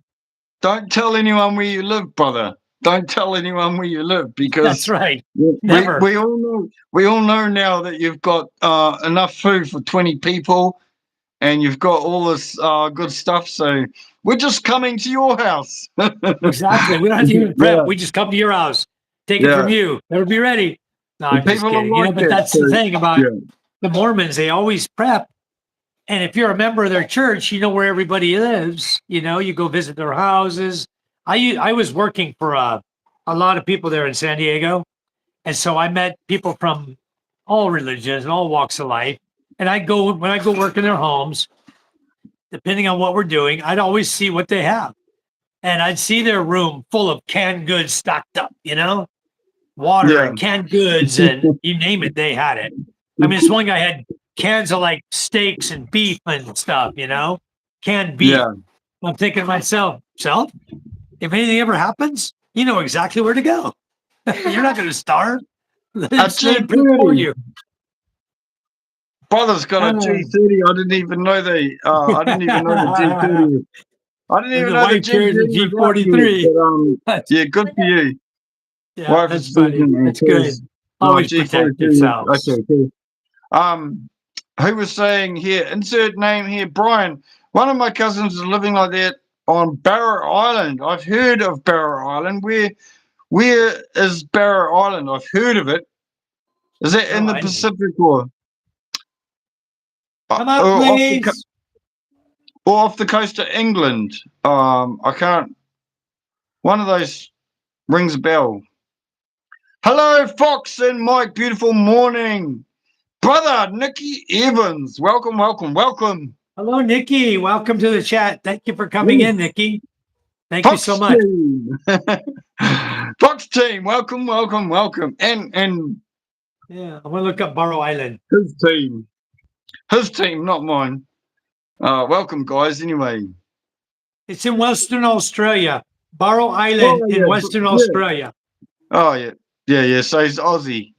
don't tell anyone where you live, brother. Don't tell anyone where you live, because that's right. Never. We all know now that you've got enough food for 20 people, and you've got all this good stuff. So we're just coming to your house. Exactly. We don't have to even prep. Yeah. We just come to your house, take it from you. It'll be ready. No, I'm just people kidding. like But that, that's so, the thing about yeah. the Mormons. They always prep. And if you're a member of their church, you know where everybody lives. You go visit their houses. I was working for a lot of people there in San Diego. And so I met people from all religions and all walks of life. And when I go work in their homes, depending on what we're doing, I'd always see what they have. And I'd see their room full of canned goods stocked up, water and canned goods, and you name it, they had it. I mean, this one guy had cans of like steaks and beef and stuff, canned beef. Yeah. I'm thinking to myself, if anything ever happens, you know exactly where to go. You're not going to starve. It's named for you. Brother's got a G30. I didn't even know the G30. I didn't even know the G30 was G43. But, yeah, good for you. Yeah, wife that's funny. That's good. Always protect yourselves. Okay, cool. Who was saying here? Insert name here, Brian. One of my cousins is living like that on Barrow Island. I've heard of Barrow Island. Where is Barrow Island? I've heard of it. Is that in the Pacific or? Come up, please. Or off the coast of England. I can't. One of those rings a bell. Hello, Fox and Mike. Beautiful morning. Brother Nikki Evans. Welcome, welcome, welcome. Hello, Nikki. Welcome to the chat. Thank you for coming in, Nikki. Thank you so much. Fox team, welcome, welcome, welcome. And yeah, I'm gonna look up Barrow Island. His team, not mine. Welcome, guys. Anyway, it's in Western Australia. Barrow Island in Western Australia. Oh yeah. So he's Aussie.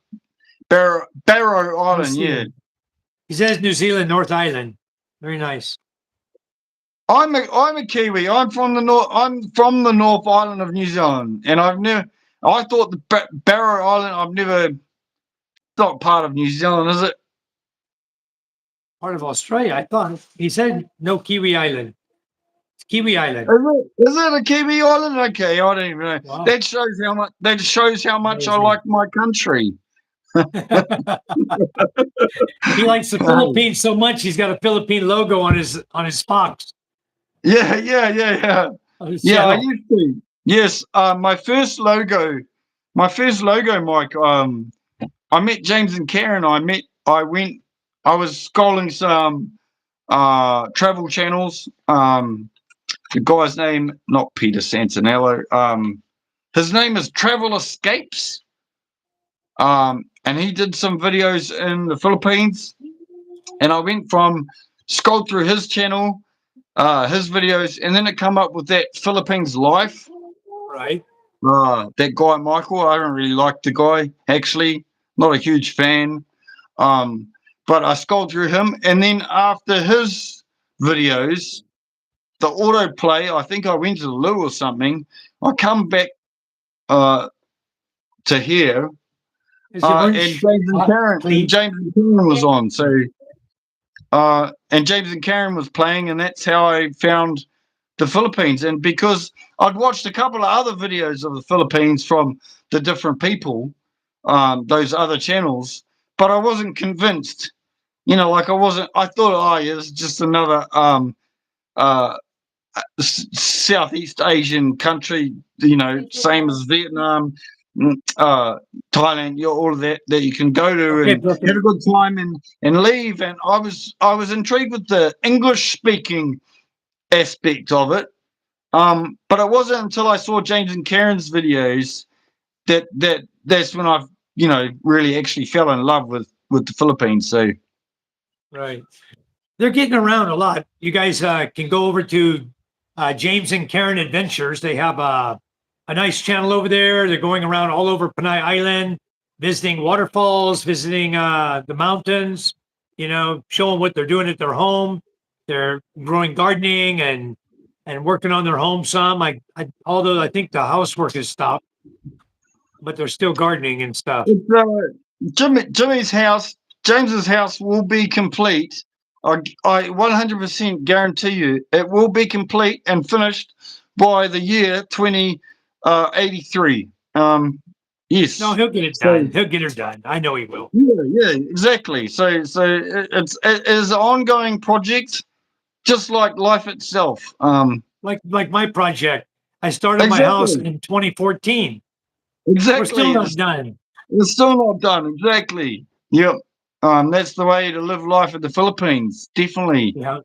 Barrow Island, yeah. He says New Zealand, North Island. Very nice. I'm a Kiwi. I'm from the North Island of New Zealand, and I thought the Barrow Island. It's not part of New Zealand, is it? Part of Australia. I thought he said no Kiwi Island. It's Kiwi Island. Is it a Kiwi Island? Okay, I don't even know. Wow. That shows how much I like my country. He likes the Philippines so much he's got a Philippine logo on his box. Yeah. Yeah, I used to. Yes, my first logo, Mike. I met James and Karen. I was scrolling some travel channels, the guy's name, not Peter Santinello. His name is Travel Escapes. And he did some videos in the Philippines. And I went scrolled through his channel, his videos, and then it come up with that Philippines life. Right. That guy Michael, I don't really like the guy, actually. Not a huge fan. But I scrolled through him, and then after his videos, the autoplay, I think I went to the loo or something. I come back to here, and James and Karen was on. So and James and Karen was playing, and that's how I found the Philippines. And because I'd watched a couple of other videos of the Philippines from the different people, those other channels, but I wasn't convinced. You know, like I thought, oh, yeah, it's just another Southeast Asian country, you know, same as Vietnam, Thailand, all of that you can go to and have a good time and leave. And I was intrigued with the English speaking aspect of it. But it wasn't until I saw James and Karen's videos that's when I, you know, really actually fell in love with the Philippines. So right. They're getting around a lot. You guys can go over to James and Karen Adventures. They have a nice channel over there. They're going around all over Panay Island, visiting waterfalls, visiting the mountains, you know, showing what they're doing at their home. They're growing gardening and working on their home some. Although I think the housework is stopped, but they're still gardening and stuff. Jimmy's house, James's house will be complete. I 100% guarantee you it will be complete and finished by the year 2083. Yes. No, he'll get it done. He'll get it done. I know he will. Yeah, exactly. So it is an ongoing project, just like life itself. Like my project. I started my house in 2014. Exactly. We're still not done. It's still not done. Exactly. Yep. That's the way to live life in the Philippines. Definitely. Yeah.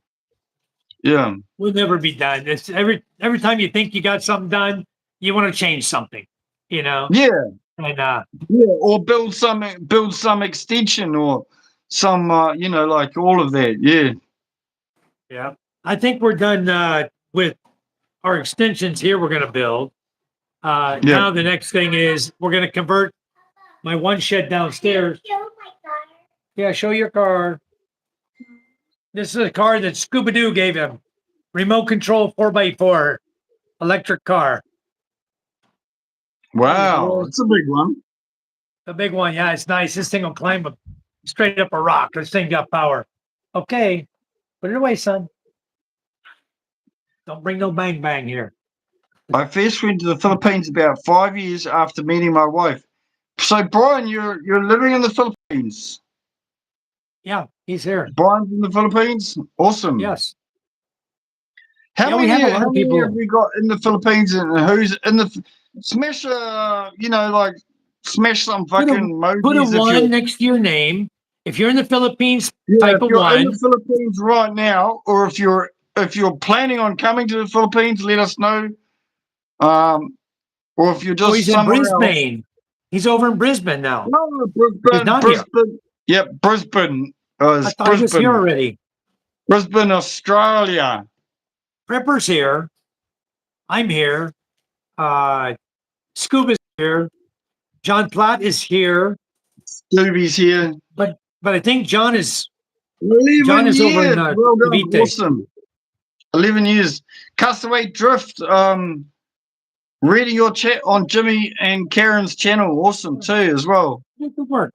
Yeah. We'll never be done. It's every time you think you got something done, you want to change something, you know? Yeah. And or build some extension or some you know, like all of that. Yeah. Yeah. I think we're done with our extensions here we're gonna build. Now the next thing is we're gonna convert my one shed downstairs. Yeah, show your car. This is a car that Scooby-Doo gave him. Remote control 4x4 electric car. Wow, it's a big one. A big one, yeah, it's nice. This thing will climb straight up a rock. This thing got power. Okay, put it away, son. Don't bring no bang bang here. I first went to the Philippines about 5 years after meeting my wife. So Brian, you're living in the Philippines. Yeah, he's here. Brian's in the Philippines. Awesome. Yes. How many have we got in the Philippines, and who's in the smash? You know, like smash some fucking emojis. Put a one next to your name. If you're in the Philippines, type a one. If you're in the Philippines right now, or if you're planning on coming to the Philippines, let us know. Or if you're just he's in Brisbane. Else. He's over in Brisbane now. No, Brisbane. Brisbane. Yep, Brisbane. I thought he was here already. Brisbane, Australia. Prepper's here. I'm here. Scuba's here. John Platt is here. Scooby's here. But I think John is 11 years. over in well done. Awesome. 11 years. Castaway Drift. Reading your chat on Jimmy and Karen's channel. Awesome too as well. Good work.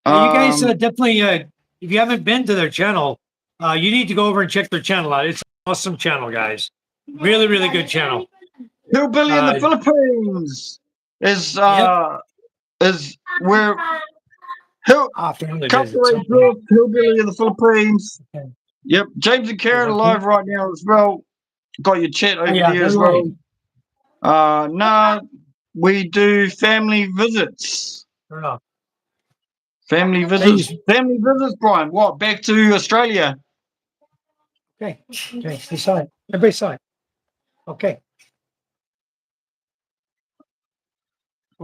You guys definitely, if you haven't been to their channel, you need to go over and check their channel out. It's an awesome channel, guys. Really, really good channel. Hillbilly in the Philippines is where Hillbilly in the Philippines. Okay. Yep. James and Karen are live right now as well. Got your chat over there as well. We do family visits. Family visits, Brian. What? Back to Australia? Okay. Okay. You saw it. Everybody saw it. Okay. Are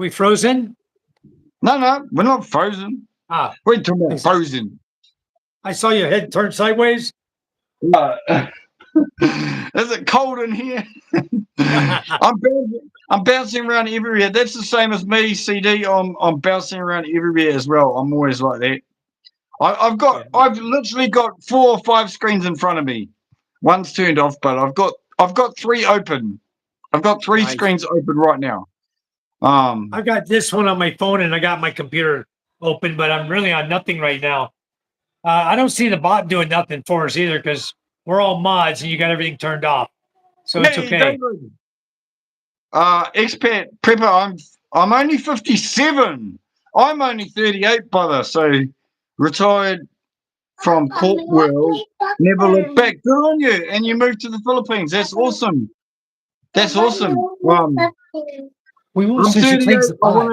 we frozen? No, we're not frozen. Ah, We're talking about Thanks. frozen. I saw your head turn sideways. Is it cold in here? I'm bouncing around everywhere. That's the same as me, CD. I'm bouncing around everywhere as well. I'm always like that. I've literally got 4 or 5 screens in front of me. One's turned off, but I've got 3 open. I've got 3 Nice. screens open right now. I've got this one on my phone and I got my computer open, but I'm really on nothing right now. I don't see the bot doing nothing for us either because we're all mods and you got everything turned off. So it's Hey, okay. David. Expat Prepper, I'm only 57. I'm only 38, brother. So retired from corp world, never looked back. Good on you. And you moved to the Philippines. That's awesome. That's awesome. We won't I'm since she 38. claims the I bot.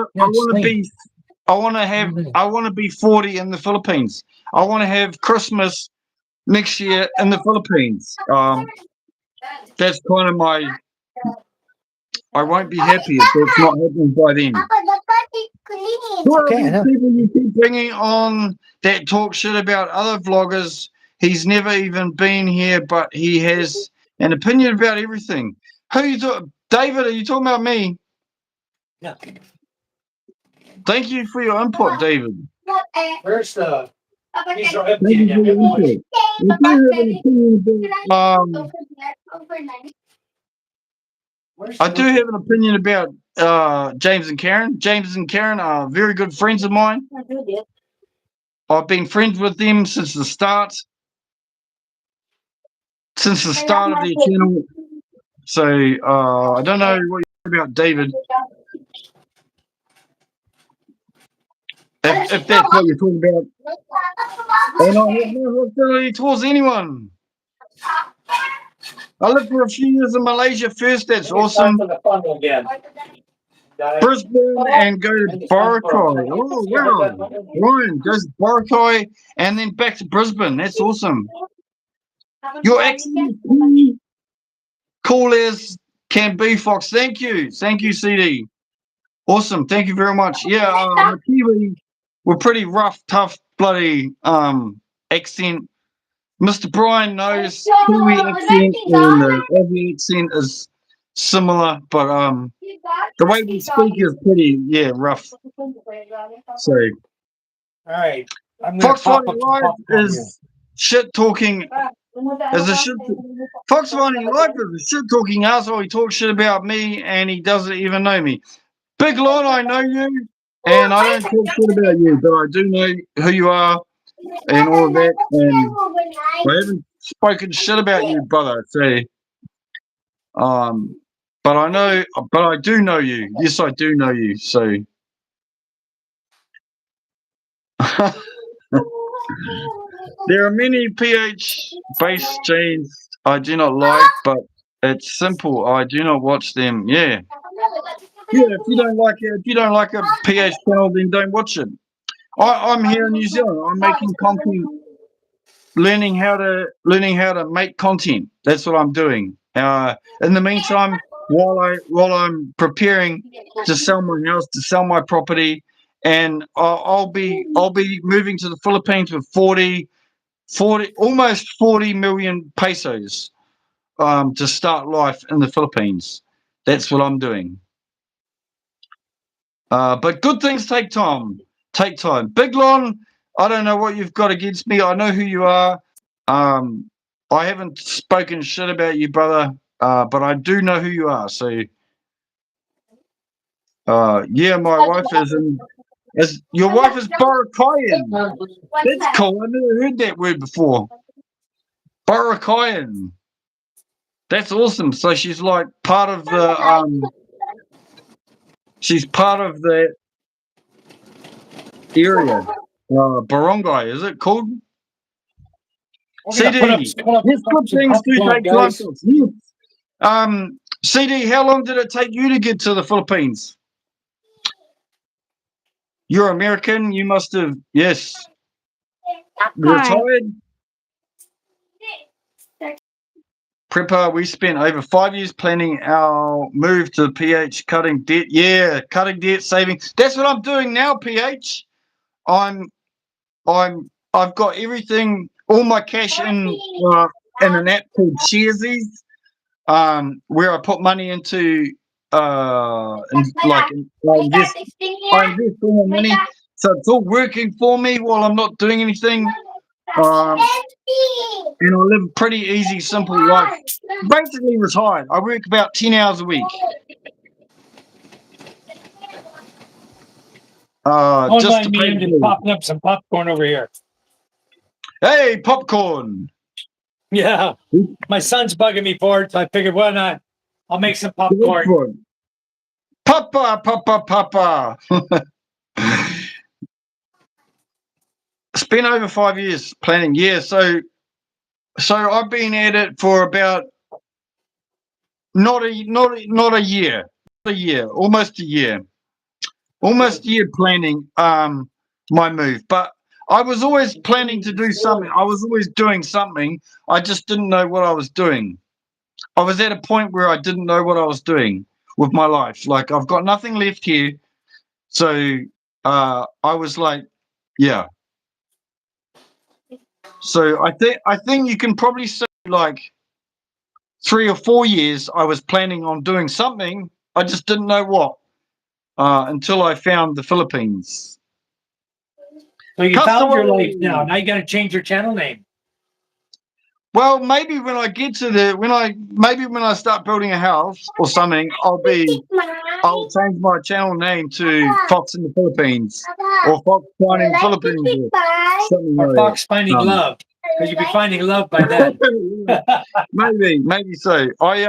want to be 40 in the Philippines. I want to have Christmas next year in the Philippines. That's kind of my. I won't be happy if that's not happening by then. Who are Okay, I these know. people you keep bringing on that talk shit about other vloggers? He's never even been here, but he has an opinion about everything. Who you talking, David? Are you talking about me? Yeah. Thank you for your input, David. Where's the? These are Thank empty you for again. your input. I do have an opinion about, I do have an opinion about James and Karen. James and Karen are very good friends of mine. I've been friends with them since the start. Since the start of their channel. So I don't know what you think about David. If that's what you're talking about. And I have no hostility towards anyone. I lived for a few years in Malaysia first. That's awesome. The funnel again. Brisbane and go to Boracay. Oh wow. Ryan goes to Boracay and then back to Brisbane. That's awesome. Your accent is cool as can be, Fox. Thank you. Thank you, CD. Awesome. Thank you very much. Yeah, the Kiwi were pretty rough, tough, bloody accent. Mr. Brian knows Kiwi accent and the Aussie accent is similar, but the way we speak is pretty rough. So All right. I'm gonna Fox pop Fighting up some Live popcorn here. is shit talking. Is a shit. Fox Fighting Live is a shit talking asshole. He talks shit about me and he doesn't even know me. Big Lon, I know you, and I don't talk shit about you, but I do know who you are and all of that. And I haven't spoken shit about you, brother. So, but I do know you. Yes, I do know you. So, there are many pH-based genes I do not like, but it's simple. I do not watch them. Yeah. If you don't like it, if you don't like a pH channel, then don't watch it. I'm here in New Zealand. I'm making content, learning how to make content. That's what I'm doing. In the meantime, while I'm preparing to sell my house, to sell my property, and I'll be moving to the Philippines with 40 almost 40 million pesos to start life in the Philippines. That's what I'm doing. But good things take time. Take time. Big Lon, I don't know what you've got against me. I know who you are. I haven't spoken shit about you, brother, but I do know who you are. So, my wife is your wife is Borakayan. That's cool. I never heard that word before. Borakayan. That's awesome. So she's like part of the she's part of the area. Barangay, is it called? CD. Yes, good things do take time. Yes. CD, how long did it take you to get to the Philippines? You're American. You must have, yes, retired. Prepper, we spent over 5 years planning our move to PH, cutting debt. Yeah, cutting debt, saving. That's what I'm doing now, PH. I've got everything, all my cash in an app called Sharesies, where I put money into I invest all my money. So it's all working for me while I'm not doing anything. And I live a pretty easy, simple life. Basically retired. I work about 10 hours a week. Don't Just to mind me. pay I'm the just bills. popping up some popcorn over here. Hey, popcorn. Yeah. My son's bugging me for it, so I figured, why not? I'll make some popcorn. Popcorn. Papa. It's been over 5 years planning. Yeah, so I've been at it for about not a year, almost a year planning my move. But I was always planning to do something. I was always doing something. I just didn't know what I was doing. I was at a point where I didn't know what I was doing with my life. Like, I've got nothing left here. So I was like, yeah. So I think you can probably say like 3 or 4 years I was planning on doing something. I just didn't know what until I found the Philippines. So you found your life now. Now you got to change your channel name. Well, maybe when I get to when I start building a house or something, I'll change my channel name to Fox in the Philippines or Fox Finding the Philippines or something Or like Fox that. Finding Love. Because you'll be finding love by then. maybe so. I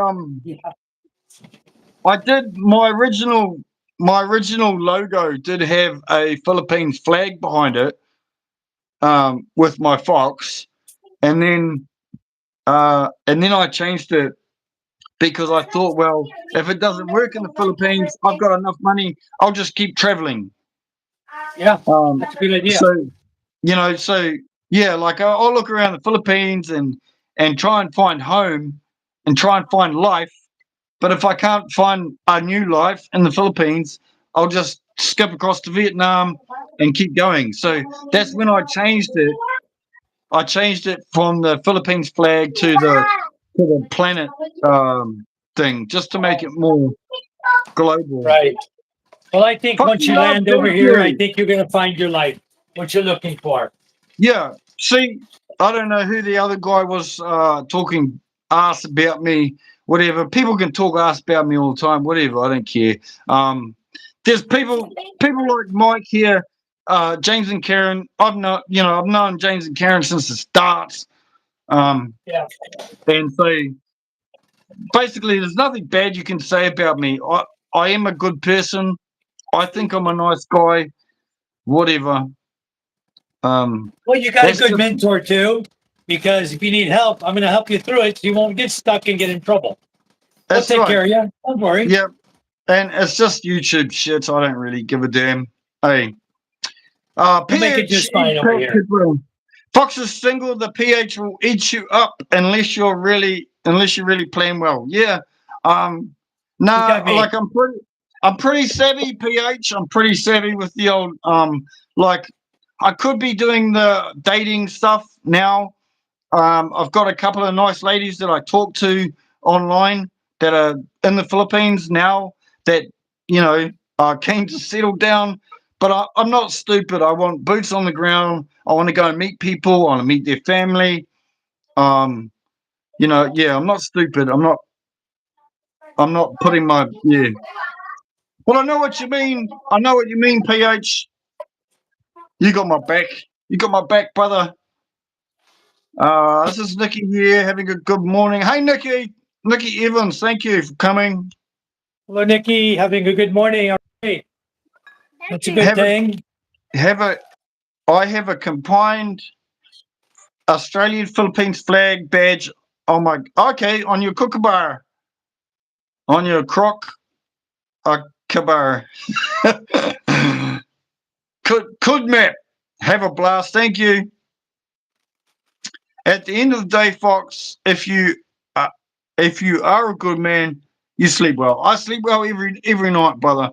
did my original logo did have a Philippines flag behind it, with my fox, and then I changed it because I thought, well, if it doesn't work in the Philippines, I've got enough money. I'll just keep traveling. Yeah, that's a good idea. So yeah, like I'll look around the Philippines and try and find home and try and find life. But if I can't find a new life in the Philippines, I'll just skip across to Vietnam and keep going. So that's when I changed it. I changed it from the Philippines flag to the planet thing, just to make it more global. Right. Well, I think Fucking once you love, land over thank here, I you. think you're going to find your life, what you're looking for. Yeah. See, I don't know who the other guy was talking ass about me, whatever. People can talk ass about me all the time, whatever. I don't care. There's people like Mike here, James and Karen. I've known James and Karen since the start. Yeah. And so basically, there's nothing bad you can say about me. I am a good person. I think I'm a nice guy. Whatever. Well, you got a That's good just, mentor too, because if you need help, I'm going to help you through it so you won't get stuck and get in trouble. We'll that's take right. care of you. Don't worry. Yeah. And it's just YouTube shit. I don't really give a damn. Hey. We'll make it PH just fine over here. Fox is single. The PH will eat you up unless you're really playing well. Yeah. got me. Like I'm pretty savvy, PH. I'm pretty savvy with the old like I could be doing the dating stuff now. I've got a couple of nice ladies that I talk to online that are in the Philippines now that, are keen to settle down. But I'm not stupid. I want boots on the ground. I want to go and meet people. I want to meet their family. I'm not stupid. I'm not putting my, yeah. Well, I know what you mean. I know what you mean, PH. You got my back. You got my back, brother. This is Nikki here, having a good morning. Hey, Nikki Evans, thank you for coming. Hello, Nikki. Having a good morning. All right. That's a good thing. I have a combined Australian Philippines flag badge. On your kookaburra, on your croc, kabar. Could Matt have a blast? Thank you. At the end of the day, Fox, if you If you are a good man, you sleep well. I sleep well every night, brother.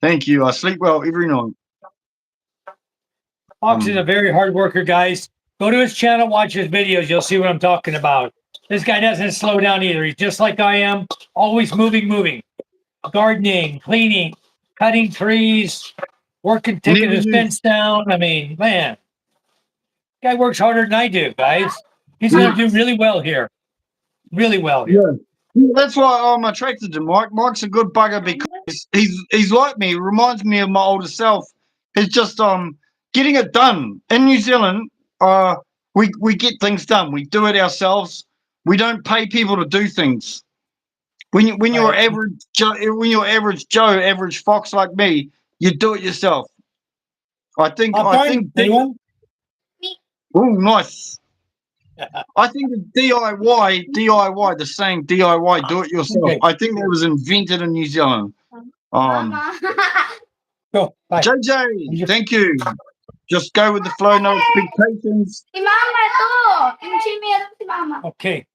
Thank you. I sleep well every night. Fox is a very hard worker, guys. Go to his channel, watch his videos. You'll see what I'm talking about. This guy doesn't slow down either. He's just like I am, always moving. Gardening, cleaning, cutting trees, working, taking Never his knew. fence down. I mean, man, guy works harder than I do, guys. He's going to do really well here. Really well here. Yeah, that's why I'm attracted to Mike. Mike's a good bugger because he's like me. He reminds me of my older self. He's just getting it done in New Zealand. We get things done. We do it ourselves. We don't pay people to do things. When you're Right. average Joe, average fox like me, you do it yourself. I think. Anyone? Oh, nice. I think the DIY, the saying DIY, do it yourself. Okay. I think that was invented in New Zealand. Mama. Go. Bye. JJ, thank you. Just go with the flow, no expectations. Si Mama to. Yung si meron si Mama. Okay.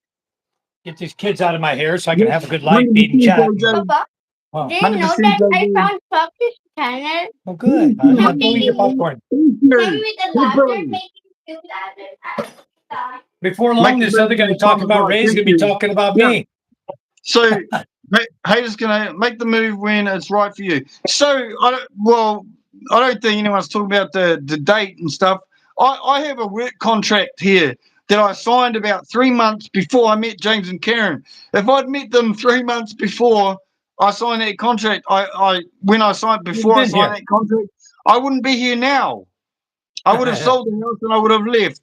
Get these kids out of my hair so I can have a good life 100% feed and chat. JJ. Papa, Wow. do you know 100% that I JJ. found Fox's channel? Oh, good. I'm not going to popcorn. Thank Him you. with the ladder, making two ladders. Before long, this other guy talking about Ray's going to be talking about me. So, haters gonna make the move when it's right for you. So, I don't think anyone's talking about the date and stuff. I have a work contract here that I signed about 3 months before I met James and Karen. If I'd met them 3 months before I signed that contract, when I signed that contract, I wouldn't be here now. I would have sold the house and I would have left.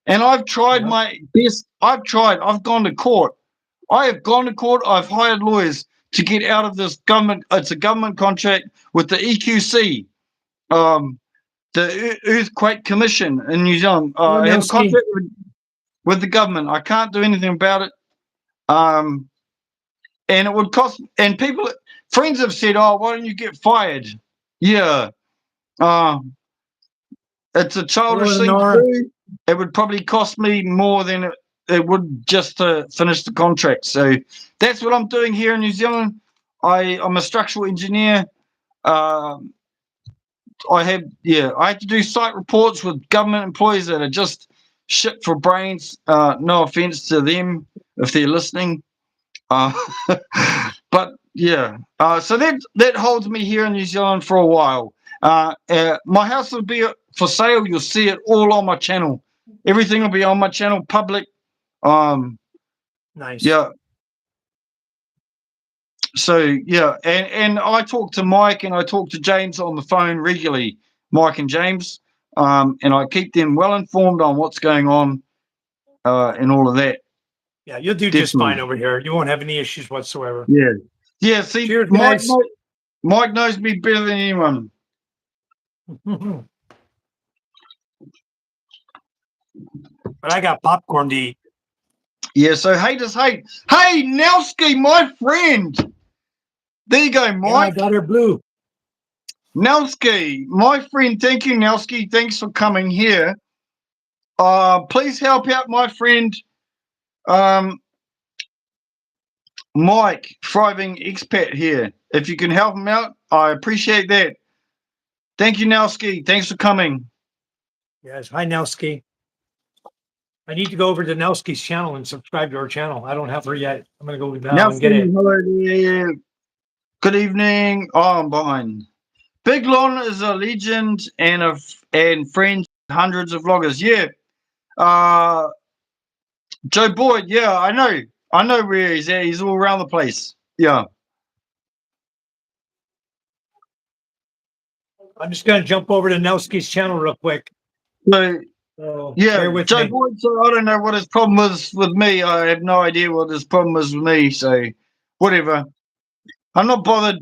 And I've tried my best. I've gone to court. I have gone to court. I've hired lawyers to get out of this government. It's a government contract with the EQC, the Earthquake Commission in New Zealand. I have a contract with the government. I can't do anything about it. And it would cost. And friends have said, "Oh, why don't you get fired?" Yeah. It's a childish thing to do. It would probably cost me more than it would just to finish the contract. So that's what I'm doing here in New Zealand. I'm a structural engineer. I have to do site reports with government employees that are just shit for brains. No offense to them if they're listening. But yeah, so that holds me here in New Zealand for a while. My house will be for sale. You'll see it all on my channel. Everything will be on my channel, public. Nice. Yeah. So yeah, and I talk to Mike and I talk to James on the phone regularly, Mike and James, and I keep them well informed on what's going on, and all of that. Yeah, you'll do just fine over here. You won't have any issues whatsoever. Yeah. See, cheers, Mike knows me better than anyone. But I got popcorn to eat. Yeah, so haters hate. Hey, Nelski, my friend. There you go, Mike. Yeah, I got her blue. Nelski, my friend. Thank you, Nelski. Thanks for coming here. Please help out my friend, Mike, thriving expat here. If you can help him out, I appreciate that. Thank you, Nelski. Thanks for coming. Yes. Hi, Nelski. I need to go over to Nelski's channel and subscribe to her channel. I don't have her yet. I'm going to go now and get it. Hello there. Good evening. Oh, I'm behind. Big Lon is a legend and friend, hundreds of vloggers. Yeah. Joe Boyd. Yeah, I know. I know where he's at. He's all around the place. Yeah. I'm just going to jump over to Nelski's channel real quick. So, yeah, Joe Boyd, so I don't know what his problem is with me. I have no idea what his problem is with me. So, whatever. I'm not bothered.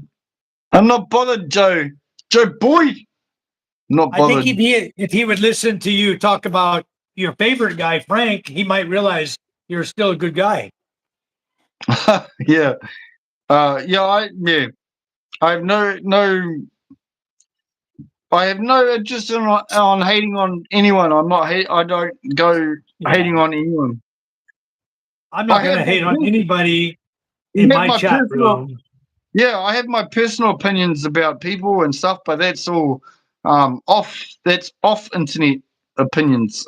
Joe. Joe Boyd. Not bothered. I think if he would listen to you talk about your favorite guy, Frank, he might realize you're still a good guy. Yeah. I have no interest on hating on anyone. I don't go hating on anyone. I'm not I going to have hate my on pers- anybody I in have my my chat personal, room. yeah, I have my personal opinions about people and stuff, but that's all off. That's off internet opinions.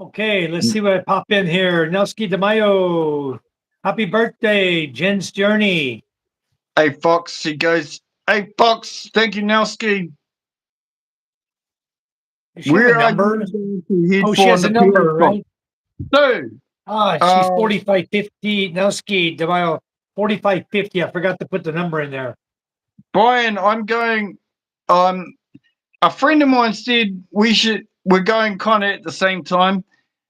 Okay, let's see what I pop in here. Nelski DeMayo, happy birthday, Jen's Journey. Hey Fox, he goes. Hey Fox, thank you, Nelsky. Does she have a Where are number? you going to head Oh, she for on has the a number, PS Box? right? No. She's Uh, 4550. Nelski DeMayo, 4550. I forgot to put the number in there. Brian, I'm going. A friend of mine said we're going kind of at the same time,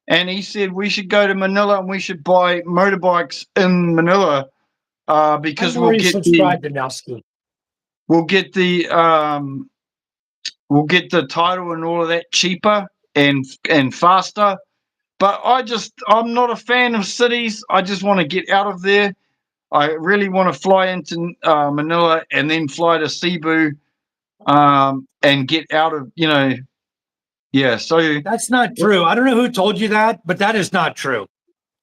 and he said we should go to Manila and we should buy motorbikes in Manila, I'm because already subscribed to Nelski. we'll get the we'll get the title and all of that cheaper and faster. But I'm not a fan of cities. I just want to get out of there. I really want to fly into Manila and then fly to Cebu, and get out of, yeah. So That's not true. I don't know who told you that, but that is not true.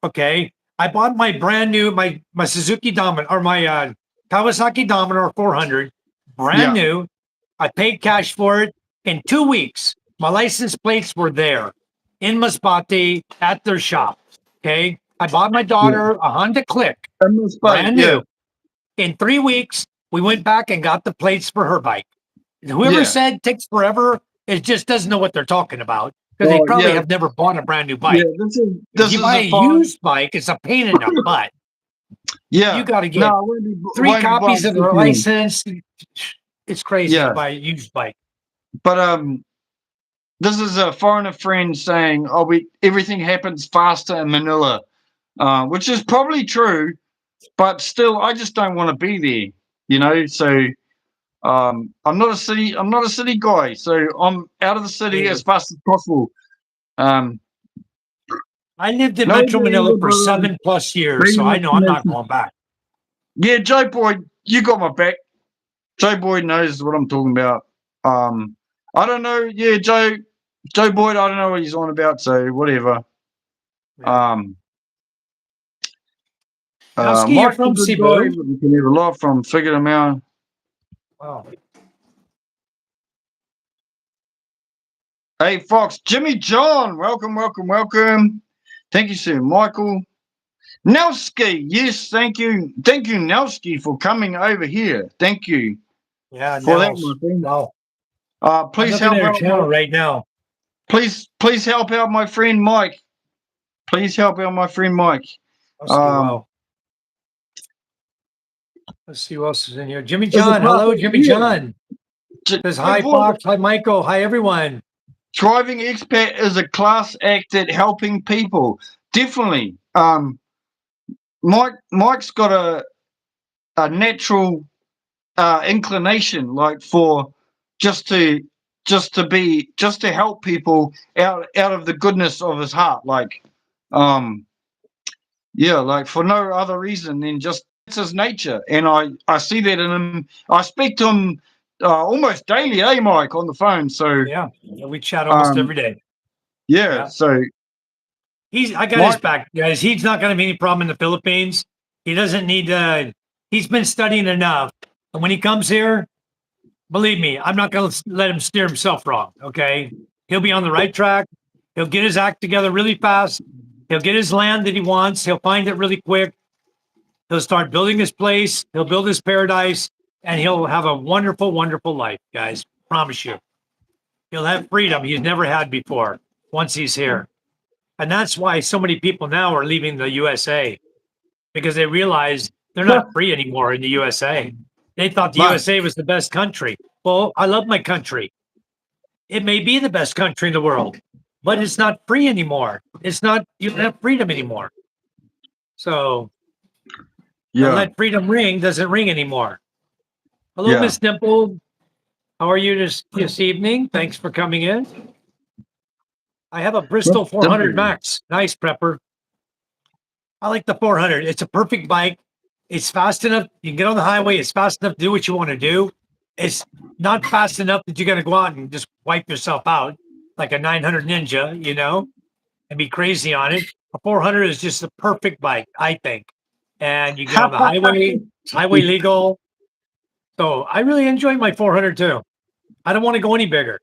Okay. I bought my brand new, my Suzuki Dominator or my Kawasaki Dominator 400, brand yeah, new. I paid cash for it in 2 weeks. My license plates were there in Masbate at their shop. Okay. I bought my yeah. daughter a Honda Click, And this bike, brand yeah, new. In 3 weeks, we went back and got the plates for her bike. Whoever yeah. said takes forever, it just doesn't know what they're talking about because they Oh probably yeah, have never bought a brand new yeah. bike. If This you is buy a a fine. used bike, it's a pain in the butt. You Yeah. got to No, get I three won't be buying copies of their secondhand. license. It's crazy to Yeah, buy a used bike. but this is a foreigner friend saying, "Oh, we everything happens faster in Manila," which is probably true, but still, I just don't want to be there. So I'm not a city guy, so I'm out of the city as Hey, fast as possible. Um, I lived in no Metro Manila danger, for but 7+ years, very so I much know I'm not connection. going back. Yeah, Joe Boyd, you got my back. Joe Boyd knows what I'm talking about. I don't know. Yeah, Joe Boyd, I don't know what he's on about. So whatever. Yeah. Um, Nowski, you're Mike's a from good guy. Cebu. We can have a lot from. Figured him out. Wow. Hey, Fox, Jimmy John, welcome, welcome, welcome. Thank you, sir. Michael Nelski, yes, thank you, Nelski, for coming over here. Thank you Yeah, for that, now. my friend. Wow. I'm Please looking help at her out my channel right now. please help out my friend Mike. Please help out my friend Mike. Nowski, Um, wow. Let's see who else is in here. Jimmy there's a John. class Hello, Jimmy here. John. Says Hey, hi, boy, Fox. Hi, Michael. Hi, everyone. Thriving Expat is a class act at helping people. Definitely. Mike's got a natural inclination, like for just to just to help people out of the goodness of his heart, like yeah, like for no other reason than just it's his nature, and I see that in him. I speak to him almost daily, Mike, on the phone. So Yeah, we chat almost um every day. yeah, Yeah. so I got his Mike, back, guys. He's not going to be any problem in the Philippines. He doesn't need to. He's been studying enough. And when he comes here, believe me, I'm not going to let him steer himself wrong. Okay. He'll be on the right track. He'll get his act together really fast. He'll get his land that he wants. He'll find it really quick. He'll start building his place. He'll build his paradise and he'll have a wonderful, wonderful life, guys. Promise you. He'll have freedom he's never had before once he's here. And that's why so many people now are leaving the USA because they realize they're not free anymore in the USA. They thought the Mike, USA was the best country. Well, I love my country. It may be the best country in the world, but it's not free anymore. It's not, you don't have freedom anymore. So the yeah, let freedom ring doesn't ring anymore. Hello, yeah, Miss Dimple. How are you this evening? Thanks for coming in. I have a that's Bristol 400 simple. Max. Nice, Prepper. I like the 400. It's a perfect bike. It's fast enough. You can get on the highway. It's fast enough to do what you want to do. It's not fast enough that you got to go out and just wipe yourself out like a 900 Ninja, you know? and be crazy on it. A 400 is just the perfect bike, I think. And you get on the highway, it's highway legal. So I really enjoy my 400 too. I don't want to go any bigger.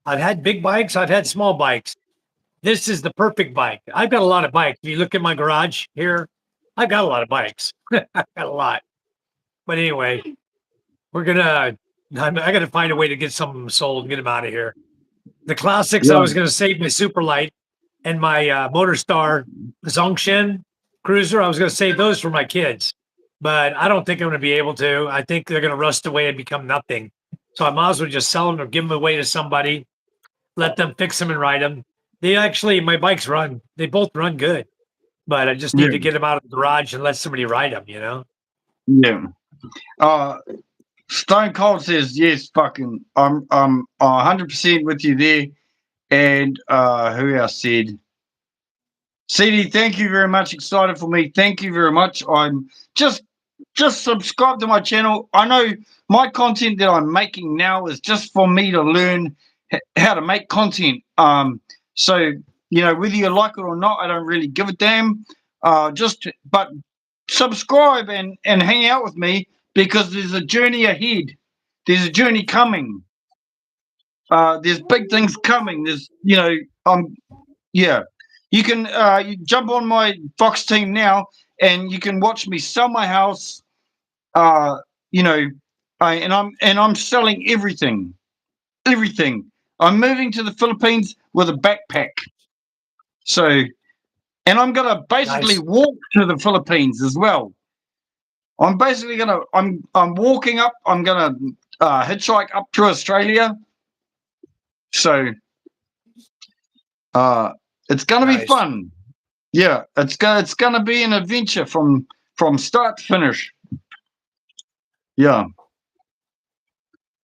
I've had big bikes, I've had small bikes. This is the perfect bike. I've got a lot of bikes. If you look at my garage here, I've got a lot of bikes. I've got a lot. But anyway, I got to find a way to get some of them sold and get them out of here. The classics, I was going to save my Superlight and my Motorstar Zongshin Cruiser. I was going to save those for my kids, but I don't think I'm going to be able to. I think they're going to rust away and become nothing. So I might as well just sell them or give them away to somebody, let them fix them and ride them. My bikes run. They both run good, but I just need to get them out of the garage and let somebody ride them, Yeah. Stone Cold says yes. Fucking, I'm 100% with you there. And who else said? CD, thank you very much. Excited for me. Thank you very much. I'm just subscribe to my channel. I know my content that I'm making now is just for me to learn how to make content. So whether you like it or not, I don't really give a damn. But subscribe and hang out with me because there's a journey ahead. There's a journey coming. There's big things coming. You can you jump on my Fox team now, and you can watch me sell my house. And I'm selling everything. I'm moving to the Philippines with a backpack. So, and I'm gonna basically walk to the Philippines as well. I'm basically I'm walking up. I'm gonna hitchhike up to Australia. So, it's gonna be fun. Yeah, it's gonna be an adventure from start to finish. Yeah.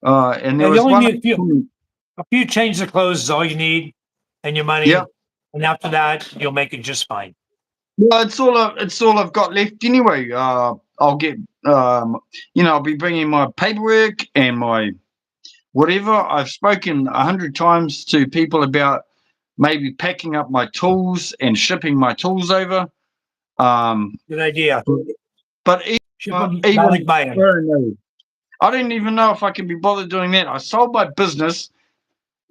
And there was you one. need a few changes of clothes is all you need, and your money. Yeah. And after that, you'll make it just fine. Well, it's all I've got left anyway. I'll get I'll be bringing my paperwork and my whatever. I've spoken 100 times to people about maybe packing up my tools and shipping my tools over. Good idea. But I didn't even know if I can be bothered doing that. I sold my business.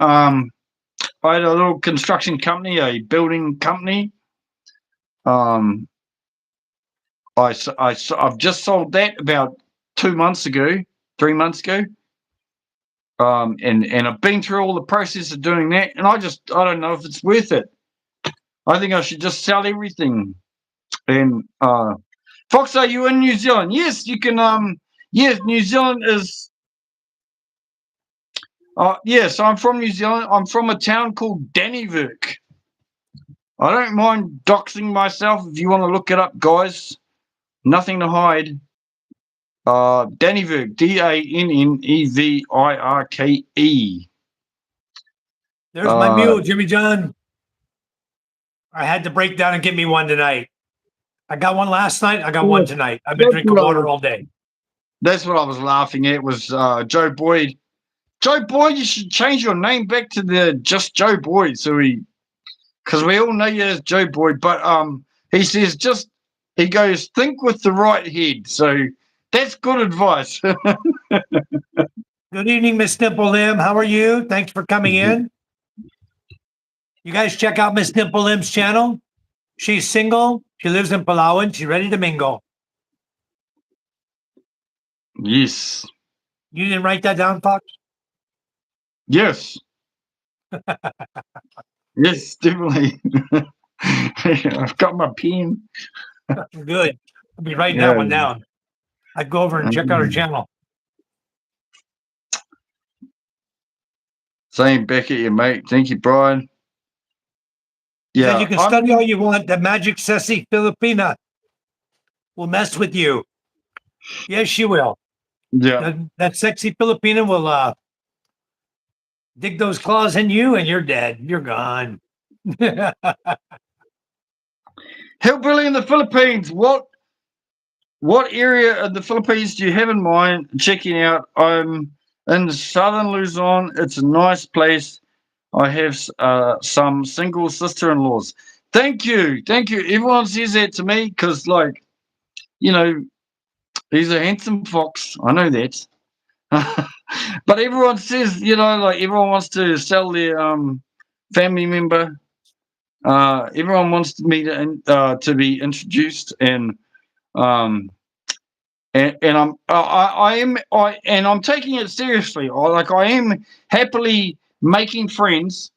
I had a little construction company, a building company. I've just sold that about 2 months ago, 3 months ago. And I've been through all the process of doing that, and I don't know if it's worth it. I think I should just sell everything. And Fox, are you in New Zealand? Yes, you can. Yes, New Zealand is. Yes, I'm from New Zealand. I'm from a town called Dannyvirk. I don't mind doxing myself if you want to look it up, guys. Nothing to hide. Dannyvirk, Dannevirke. There's my mule, Jimmy John. I had to break down and get me one tonight. I got one last night. I got one tonight. I've been drinking water all day. That's what I was laughing at was Joe Boyd. Joe Boyd, you should change your name back to the just Joe Boyd. Because we all know you as Joe Boyd. But he says he goes, think with the right head. So that's good advice. Good evening, Miss Dimple Lim. How are you? Thanks for coming in. You guys check out Miss Dimple Lim's channel. She's single. She lives in Palawan. She's ready to mingle. Yes. You didn't write that down, Fox? Yes. Yes, definitely. I've got my pen. Good. I'll be writing that one down. I'd go over and check out her channel. Same back at you, mate. Thank you, Brian. Yeah, you can study all you want. The magic sexy Filipina will mess with you. Yes, she will. Yeah. That sexy Filipina will dig those claws in you, and you're dead. You're gone. Hillbilly in the Philippines. What area of the Philippines do you have in mind checking out? I'm in southern Luzon. It's a nice place. I have some single sister-in-laws. Thank you. Everyone says that to me because, like, you know, he's a handsome fox. I know that. But everyone says, like everyone wants to sell their family member. Everyone wants me to be introduced, um, and I'm taking it seriously. I am happily making friends,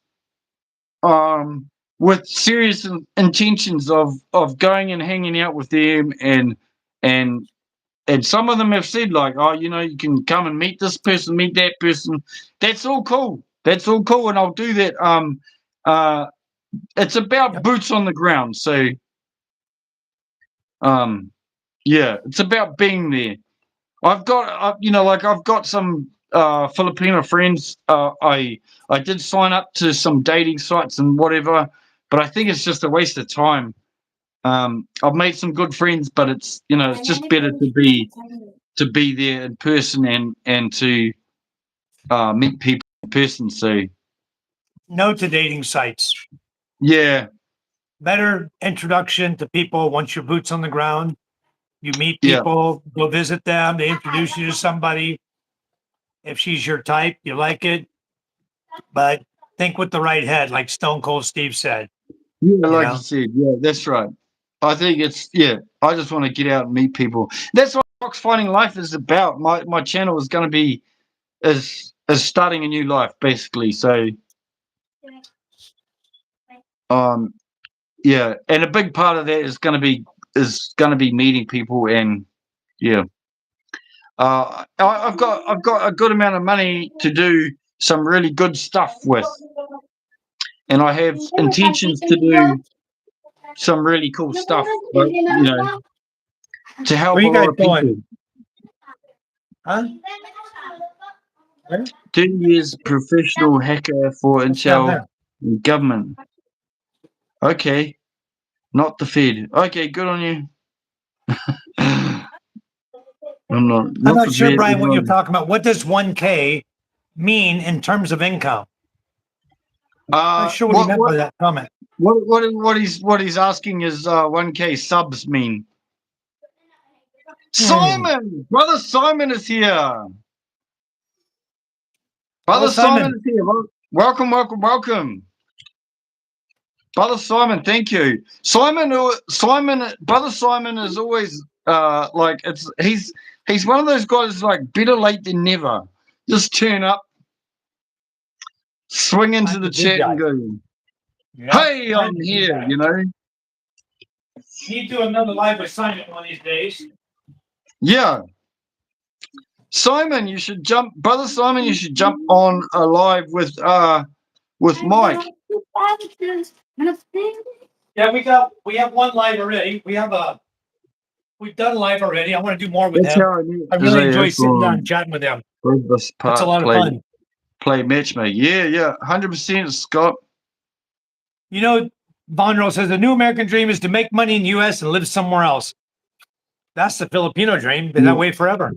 with serious intentions of going and hanging out with them, and some of them have said, like, oh, you can come and meet this person, meet that person. That's all cool. And I'll do that. It's about boots on the ground. So, yeah, it's about being there. I've got some Filipino friends. I did sign up to some dating sites and whatever, but I think it's just a waste of time. I've made some good friends, but it's just better to be there in person and to meet people in person. So No to dating sites. yeah, Better introduction to people once your boots on the ground. You meet yeah, people, go visit them, they introduce you to somebody. If she's your type, you like it, but think with the right head, like Stone Cold Steve said. yeah. Like you know? said, yeah, that's right. I think I just want to get out and meet people. That's what Fox Finding Life is about. My channel is going to be is starting a new life, basically. So um yeah, and a big part of that is going to be meeting people, and yeah. I've got a good amount of money to do some really good stuff with, and I have intentions to do some really cool stuff, like, to help Where a you lot guys of people. going? Huh? Where? 2 years professional hacker for What's down Intel there? government. Okay, not the Fed. Okay, good on you. I'm I'm not not the sure, Fed. Brian, what you're talking about. What does 1K mean in terms of income? I'm not sure what he meant by that comment. What he's asking is 1K subs mean. Simon, brother Simon is here. Brother Simon is here. Welcome. Brother Simon, thank you. Brother Simon is always he's one of those guys, like, better late than never. Just turn up, swing into I'm the the good chat and guy. go, Yeah, hey, I'm here, Need to do another live assignment one of these days. Yeah. Simon, you should jump, brother Simon, you should jump on a live with Mike. Yeah, we have one live already. We've done live already. I want to do more with That's him. how I knew I really enjoy sitting down and chatting with him. this part. That's a lot of fun. Play matchmake. Yeah, 100%, Scott. Vonro says the new American dream is to make money in the US and live somewhere else. That's the Filipino dream, been that way forever.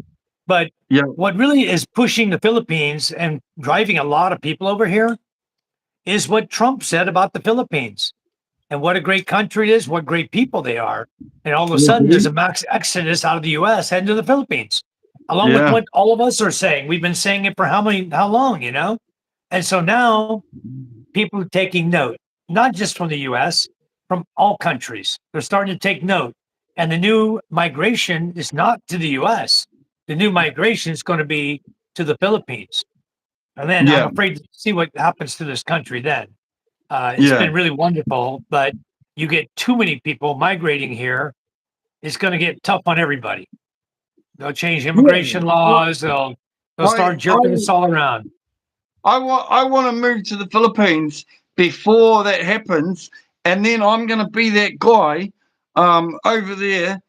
But what really is pushing the Philippines and driving a lot of people over here is what Trump said about the Philippines and what a great country it is, what great people they are. And all of a sudden, there's a max exodus out of the US heading to the Philippines, along with what all of us are saying. We've been saying it for how long, And so now people are taking note, not just from the US, from all countries. They're starting to take note. And the new migration is not to the US. The new migration is going to be to the Philippines. And then I'm afraid to see what happens to this country then. It's been really wonderful, but you get too many people migrating here, it's going to get tough on everybody. They'll change immigration laws. They'll start jerking us all around. I want to move to the Philippines before that happens, and then I'm going to be that guy over there,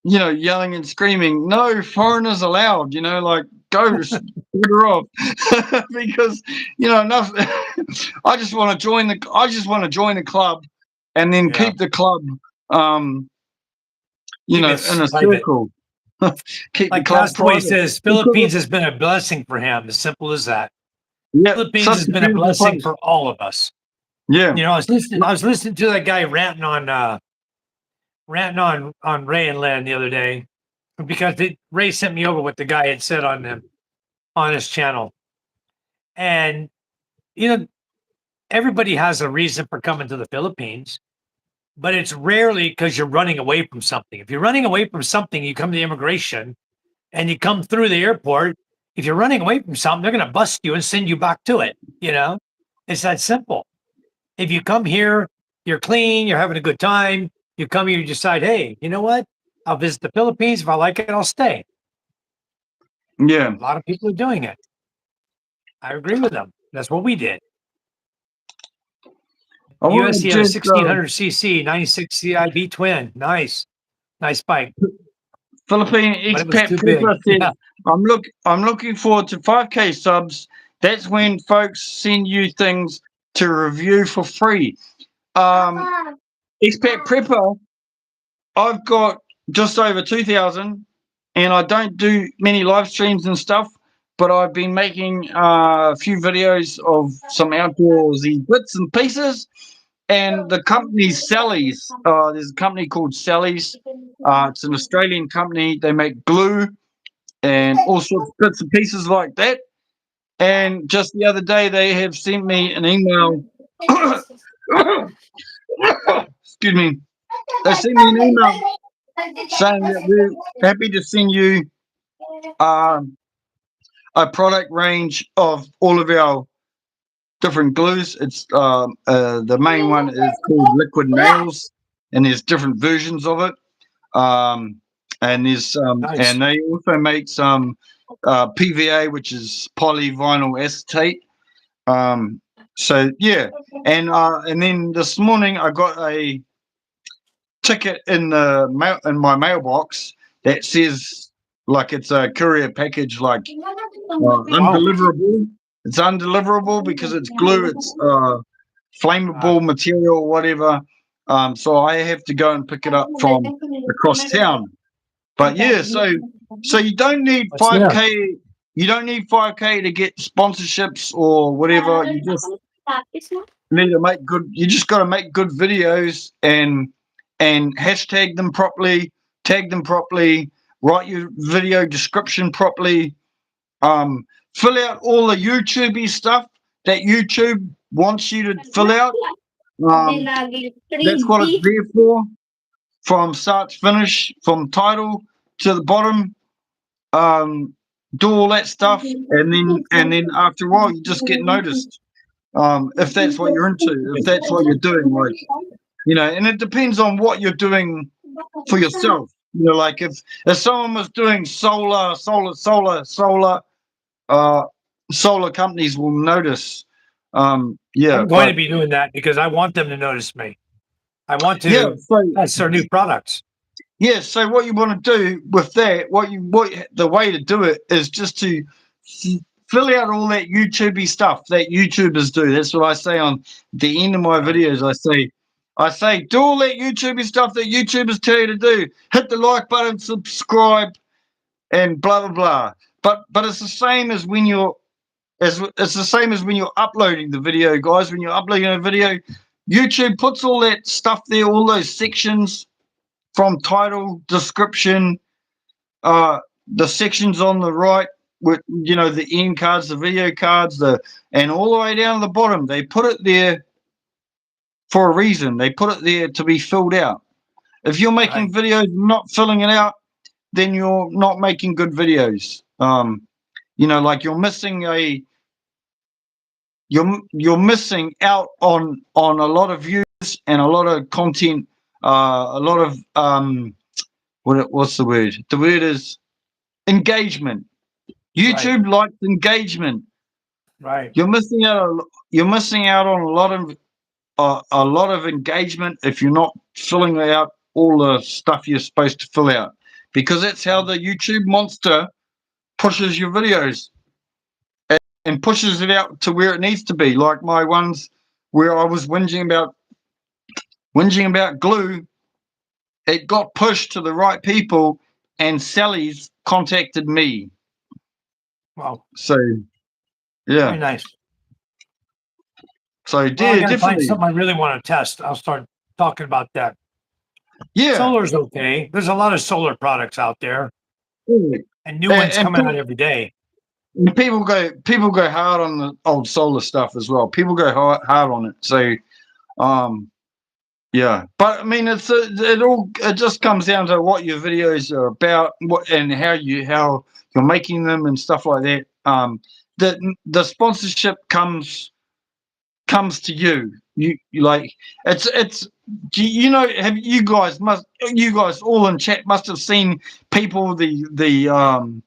yelling and screaming, "No foreigners allowed!" Like, go her off, because enough. I just want to join the club, and then keep the club, in a circle. Keep like the club Castaway private. says, Philippines has been a blessing for him. As simple as that. Yeah, Philippines has been a blessing for all of us. Yeah. You know, I was listening to that guy ranting on Ray and Len the other day because Ray sent me over what the guy had said on them on his channel. And you know, everybody has a reason for coming to the Philippines, but it's rarely because you're running away from something. If you're running away from something, you come to the immigration and you come through the airport. If you're running away from something, they're going to bust you and send you back to it. You know, it's that simple. If you come here, you're clean, you're having a good time. You come here, you decide, hey, you know what? I'll visit the Philippines. If I like it, I'll stay. Yeah. A lot of people are doing it. I agree with them. That's what we did. I want USC to had a just 1600cc 96 CIB twin. Nice bike, Philippine but it was expat too big. Pepper said, Yeah. I'm looking forward to 5K subs. That's when folks send you things to review for free. Expat Prepper, I've got just over 2,000, and I don't do many live streams and stuff, but I've been making a few videos of some outdoorsy bits and pieces. And the company Sally's, there's a company called Sally's. It's an Australian company. They make glue and all sorts of bits and pieces like that. And just the other day, they have sent me an email. Excuse me. They sent me an email saying that we're happy to send you um, a product range of all of our different glues. It's the main one is called Liquid Nails, and there's different versions of it. And there's Nice. and they also make some PVA, which is polyvinyl acetate. So yeah, and then this morning I got a ticket in the mail in my mailbox that says like it's a courier package, like undeliverable. It's undeliverable because it's glue. It's flammable material, whatever. So I have to go and pick it up from across town. But yeah, so you don't need What's there? 5K. You don't need 5K to get sponsorships or whatever. You just need to make good. You just got to make good videos and hashtag them properly, tag them properly, write your video description properly. Fill out all the YouTubey stuff that YouTube wants you to fill out. That's what it's there for. From start to finish, from title to the bottom. Do all that stuff, and then after a while, you just get noticed. If that's what you're into, if that's what you're doing, like and it depends on what you're doing for yourself. Like if someone was doing solar, solar companies will notice. Yeah, I'm going to be doing that because I want them to notice me. I want to. Yeah, so That's their new products. yeah. So what you want to do with that, what the way to do it is just to fill out all that YouTubey stuff that YouTubers do. That's what I say on the end of my videos. I say do all that YouTubey stuff that YouTubers tell you to do. Hit the like button, subscribe, and blah blah blah. But it's the same as when you're it's the same as when you're uploading the video, guys. When you're uploading a video, YouTube puts all that stuff there, all those sections from title, description, the sections on the right with the end cards, the video cards, and all the way down to the bottom. They put it there for a reason. They put it there to be filled out. If you're making videos not filling it out, then you're not making good videos. Like you're missing out on a lot of views and a lot of content, a lot of what's the word? The word is engagement. YouTube likes engagement. Right. You're missing out. You're missing out on a lot of engagement if you're not filling out all the stuff you're supposed to fill out, because that's how the YouTube monster pushes your videos and pushes it out to where it needs to be. Like my ones where I was whinging about glue, it got pushed to the right people, and Sally's contacted me. Wow. So, yeah. Very nice. So Well, I gotta find definitely, something I really want to test. I'll start talking about that. yeah. Solar's okay. There's a lot of solar products out there, And, and new ones and coming out every day. people go hard on the old solar stuff as well. People go hard on it. So yeah, but I mean, it just comes down to what your videos are about, and how you're making them and stuff like that. The sponsorship comes to you. You like it's have you guys all in chat must have seen people, the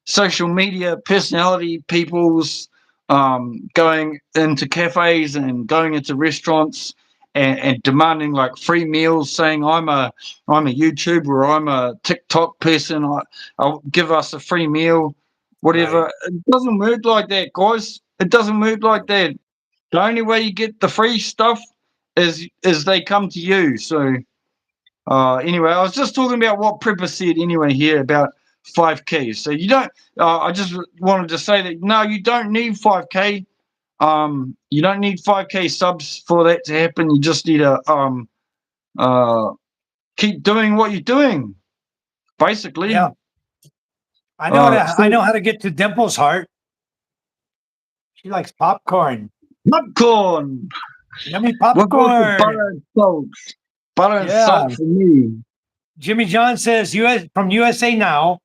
social media personality people's going into cafes and going into restaurants and demanding like free meals, saying I'm a YouTuber or I'm a TikTok person, I'll give us a free meal, whatever. Right. It doesn't work like that, guys. It doesn't work like that. The only way you get the free stuff is they come to you. So anyway, I was just talking about what Prepper said anyway here about 5K. So you don't. I just wanted to say that no, you don't need 5K. You don't need 5K subs for that to happen. You just need to keep doing what you're doing, basically. Yeah. I know So I know how to get to Dimple's heart. She likes popcorn. popcorn. Yummy What about the popcorn. butter and salt? Butter and Yeah. salt for me. Jimmy John says, from USA Now,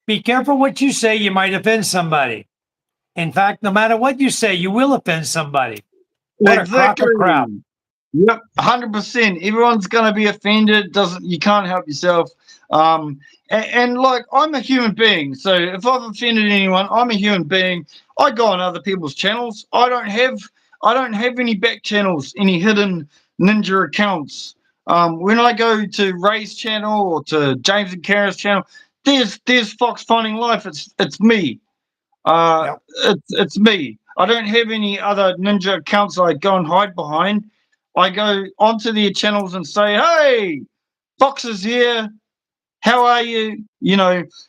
be careful what you say. You might offend somebody. In fact, no matter what you say, you will offend somebody. What a crock of crap. Yep, 100%. Everyone's going to be offended. You can't help yourself. And like, I'm a human being. So if I've offended anyone, I'm a human being. I go on other people's channels. I don't have any back channels, any hidden ninja accounts. When I go to Ray's channel or to James and Kara's channel, there's Fox Finding Life. It's me. Yep. It's me. I don't have any other ninja accounts I go and hide behind. I go onto their channels and say, "Hey, Fox is here. How are you?"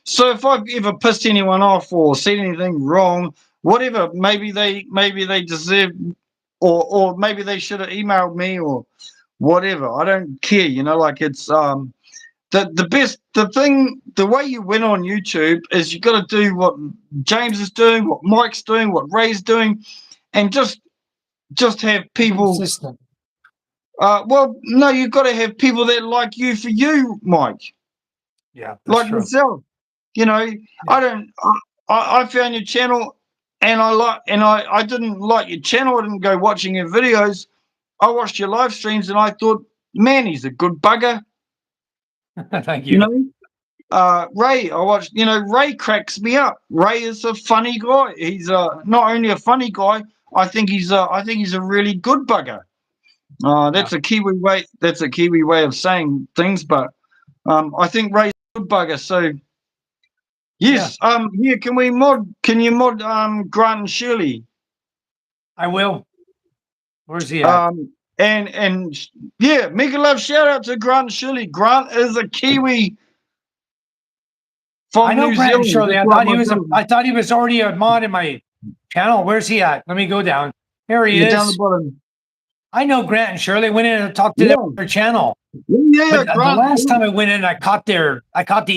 So if I've ever pissed anyone off or said anything wrong, whatever, maybe they deserve, or maybe they should have emailed me or whatever. I don't care. Like it's the way you win on YouTube is you got to do what James is doing, what Mike's doing, what Ray's doing, and just have people. Consistent. Well, no, you've got to have people that like you for you, Mike. Yeah, that's Like true. myself. I don't. I found your channel, and I didn't like your channel. I didn't go watching your videos. I watched your live streams, and I thought, man, he's a good bugger. Thank you. Ray, I watched. Ray cracks me up. Ray is a funny guy. He's not only a funny guy. I think he's a really good bugger. That's a Kiwi way. That's a Kiwi way of saying things, but I think Ray's a good bugger. So yes, here can you mod Grant and Shirley? I will. Where's he at? And yeah, mega love shout out to Grant and Shirley. Grant is a Kiwi from I know New Grant Zealand. Shirley. That's I like thought he my was brother. I thought he was already a mod in my channel. Where's he at? Let me go down. Here he Yeah, is. down the bottom. I know Grant and Shirley. Went in and talked to their channel. Yeah, But the Grant. last time I went in, I caught the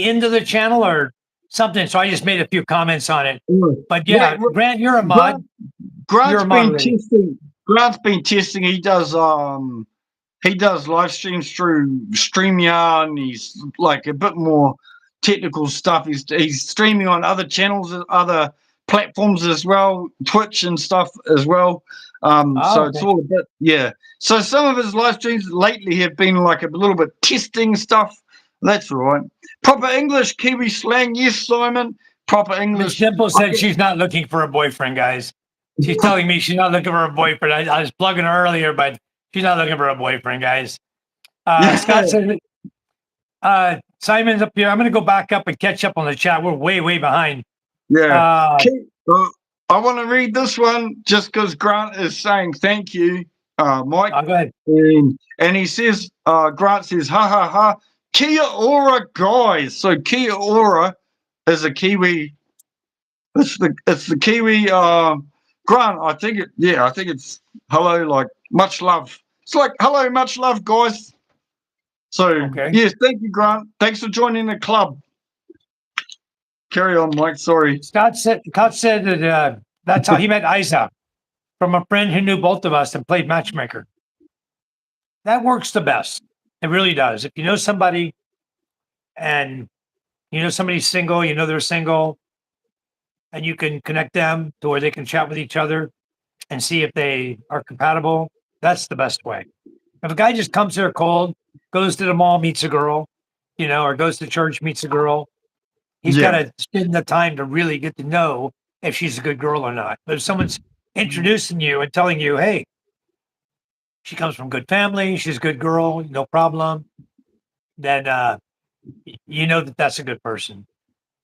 end of the channel or something. So I just made a few comments on it. But yeah, Grant, you're a mod. Grant's You're a been mod. testing. Grant's been testing. He does live streams through StreamYard, and he's like a bit more technical stuff. He's streaming on other channels, other platforms as well, Twitch and stuff as well. So it's all a bit, So some of his live streams lately have been like a little bit testing stuff. That's all right. Proper English, Kiwi slang, yes, Simon. Proper English. Miss Dimple said she's not looking for a boyfriend, guys. She's telling me she's not looking for a boyfriend. I was plugging her earlier, but she's not looking for a boyfriend, guys. Scott said, Simon's up here. I'm going to go back up and catch up on the chat. We're way, way behind. Yeah. I want to read this one just because Grant is saying thank you, Mike. Go ahead. And he says, Grant says, ha ha ha, Kia ora, guys. So Kia ora is a Kiwi. It's the Kiwi Grant, I think it's hello, like much love. It's like hello, much love, guys. So Okay. yes, thank you, Grant. Thanks for joining the club. Carry on, Mike. Sorry. Scott said that that's how he met Isa, from a friend who knew both of us and played matchmaker. That works the best. It really does. If you know somebody and you know somebody's single, you know they're single, and you can connect them to where they can chat with each other and see if they are compatible, that's the best way. If a guy just comes here cold, goes to the mall, meets a girl, or goes to church, meets a girl, he's got Yeah. to spend the time to really get to know if she's a good girl or not. But if someone's introducing you and telling you, hey, she comes from good family, she's a good girl, no problem, then you know that that's a good person.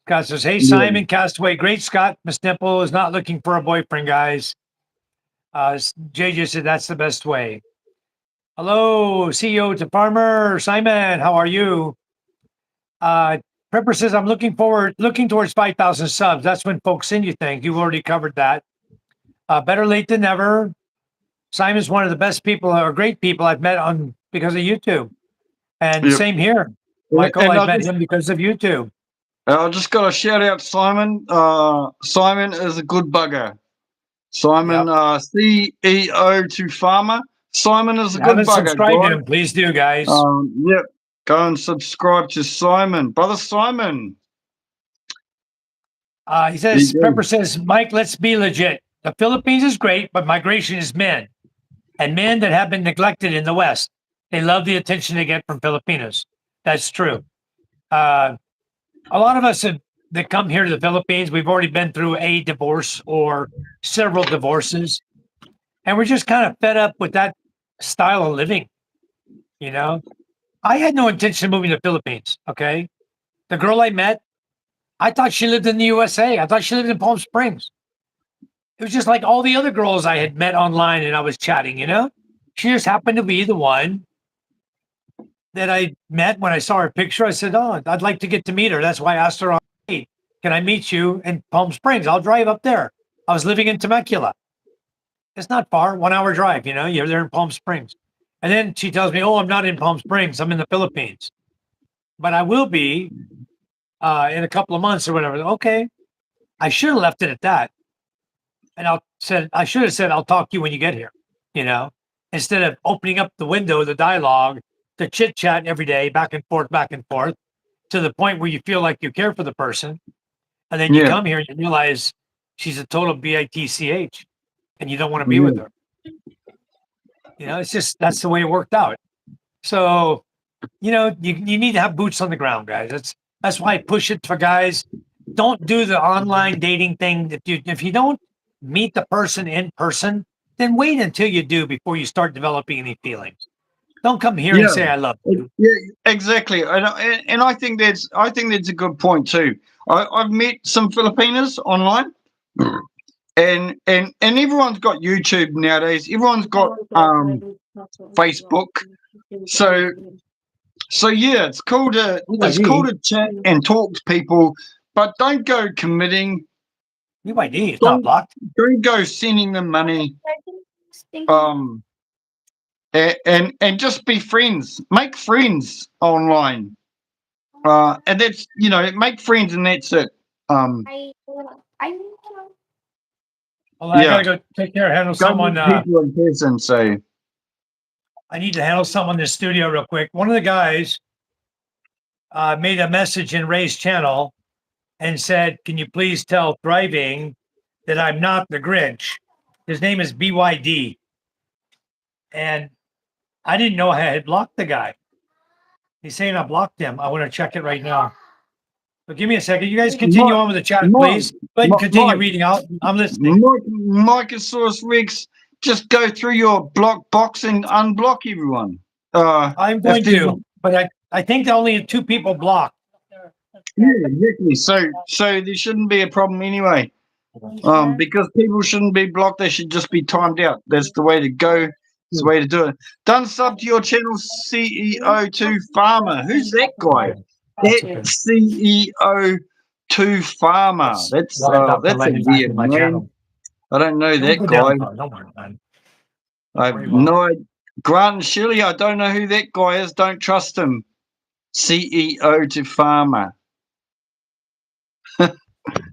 Scott says, hey, Yeah. Simon, Castaway, great Scott. Miss Dimple is not looking for a boyfriend, guys. JJ said that's the best way. Hello, CEO to Farmer. Simon, how are you? Prepper says, I'm looking towards 5,000 subs. That's when folks send you things. You've already covered that. Better late than never. Simon's one of the best people or great people I've met on because of YouTube. And Yep. same here. Michael, And I met him because of YouTube. I just got to shout out Simon. Simon is a good bugger. Simon, CEO to Farmer. Simon is a good Haven't bugger, subscribed to guys. him. Please do, guys. Yep. Go and subscribe to Simon. Brother Simon. He says, Prepper says, Mike, let's be legit. The Philippines is great, but migration is men. And men that have been neglected in the West. They love the attention they get from Filipinos. That's true. A lot of us that come here to the Philippines, we've already been through a divorce or several divorces. And we're just kind of fed up with that style of living. I had no intention of moving to the Philippines. Okay. The girl I met, I thought she lived in the USA. I thought she lived in Palm Springs. It was just like all the other girls I had met online and I was chatting, She just happened to be the one that I met when I saw her picture. I said, oh, I'd like to get to meet her. That's why I asked her, hey, can I meet you in Palm Springs? I'll drive up there. I was living in Temecula. It's not far, 1 hour drive, you're there in Palm Springs. And then she tells me, oh, I'm not in Palm Springs. I'm in the Philippines. But I will be in a couple of months or whatever. Okay. I should have left it at that. And I should have said, I'll talk to you when you get here, instead of opening up the window, the dialogue, the chit chat every day, back and forth, to the point where you feel like you care for the person. And then you come here and you realize she's a total bitch and you don't want to be with her. It's just, that's the way it worked out. So, you need to have boots on the ground, guys. That's why I push it for guys. Don't do the online dating thing. If you don't meet the person in person, then wait until you do before you start developing any feelings. Don't come here and say I love you. Yeah, exactly. And I think that's a good point too. I've met some Filipinos online, and everyone's got YouTube nowadays. Everyone's got Facebook. So yeah, it's cool to chat and talk to people, but don't go committing. UID, it's not blocked. Don't go sending them money. And just be friends. Make friends online. And that's make friends and that's it. I gotta go take care of handle someone. People in person, so I need to handle someone in the studio real quick. One of the guys made a message in Ray's channel and said, can you please tell Thriving that I'm not the Grinch? His name is BYD. And I didn't know I had blocked the guy. He's saying I blocked him. I want to check it right now. But give me a second. You guys continue on with the chat, please. Go ahead and continue reading out. I'm listening. Microsaurus Rex, just go through your block box and unblock everyone. I'm going to, but I think only 2 people blocked. Yeah, exactly. So there shouldn't be a problem anyway. Because people shouldn't be blocked, they should just be timed out. That's the way to go. That's the way to do it. Done sub to your channel, CEO to Farmer. Who's that guy? CEO to Farmer. That's a weird name. I don't know that Go guy. down. Don't worry about it. I've Worry about Grant and Shirley, I don't know who that guy is. Don't trust him. CEO to farmer.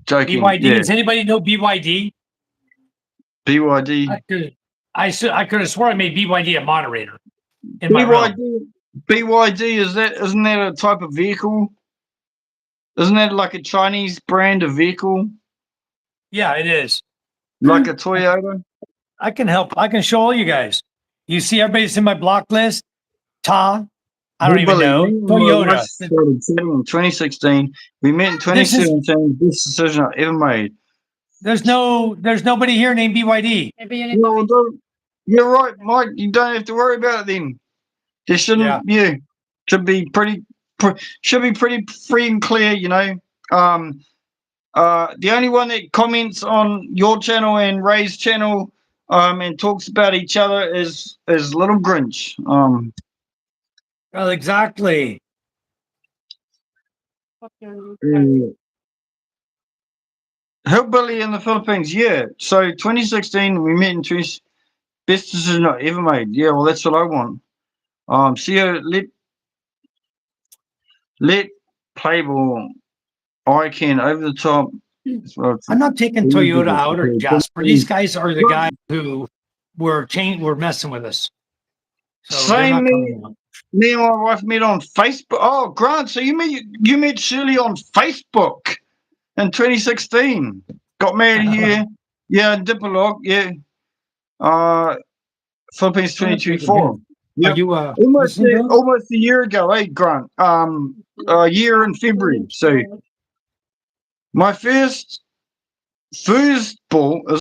Joking. BYD. Yeah. Does anybody know BYD? BYD. I could have sworn I made BYD a moderator in my realm. BYD isn't that a type of vehicle? Isn't that like a Chinese brand of vehicle? Yeah, it is. Like a Toyota? I can help. I can show all you guys. You see everybody's in my block list. I don't even know. Toyota. Started chatting in 2016. We met in 2017. Best decision I ever made. There's nobody here named BYD. Maybe you need to Well, you're right, Mike. You don't have to worry about it then. There shouldn't. Yeah, should be pretty free and clear. You know. The only one that comments on your channel and Ray's channel, and talks about each other is Little Grinch. Well, exactly. Hillbilly in the Philippines. Yeah. So 2016, we met in 20. Best decision I ever made. Yeah. Well, that's what I want. See you. Let Playboy. I can over the top. I'm not taking Toyota out or Jasper. These guys are the guys who were messing with us. So Same me and my wife met on Facebook. Oh, Grant, so you met Shirley on Facebook in 2016. Got married here. Yeah, in Dipolog, yeah. Philippines 2024. Are you almost a year ago, Grant? A year in February. So my first foosball is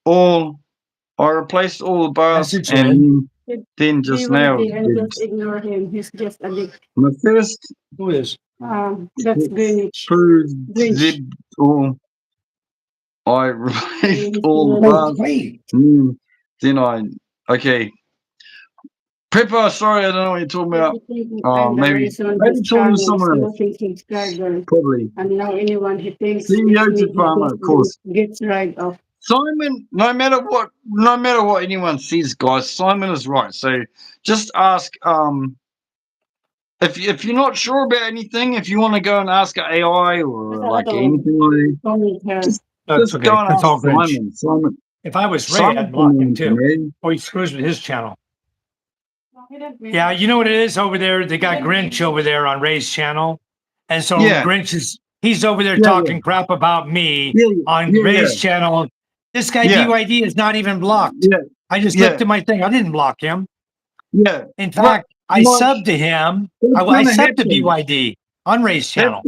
all. I replaced all the bars and then just now. just ignore him. He's just a dick. My first. Who is? That's Greenwich. All. I replaced all the bars. Then okay. Prepper, sorry, I don't know what you're talking about. Maybe talking to someone else. Probably. And now anyone who thinks CEO to farmer, of course. Gets right off. Simon, no matter what anyone says, guys, Simon is right. So just ask. If you're not sure about anything, if you want to go and ask an AI or like anything like that, just go and ask Simon. If I was Ray, I'd block him too. Or he screws with his channel. Yeah, you know what it is over there? They got Grinch over there on Ray's channel. And so Grinch he's over there talking crap about me on Ray's channel. This guy BYD is not even blocked. I just looked at my thing. I didn't block him. Yeah. In fact, I subbed to him. I subbed to BYD on Ray's channel.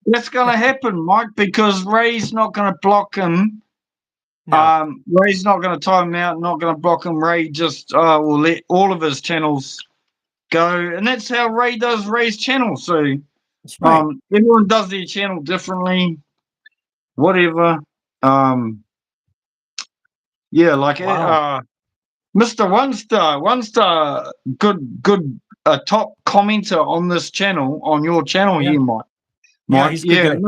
That's going to happen, Mike, because Ray's not going to block him. No. Ray's not going to time him out, not going to block him. Ray just will let all of his channels go. And that's how Ray does Ray's channel. So everyone does their channel differently. Whatever. Yeah, like Mr. One Star, good top commenter on this channel, on your channel here, Mike. He's good.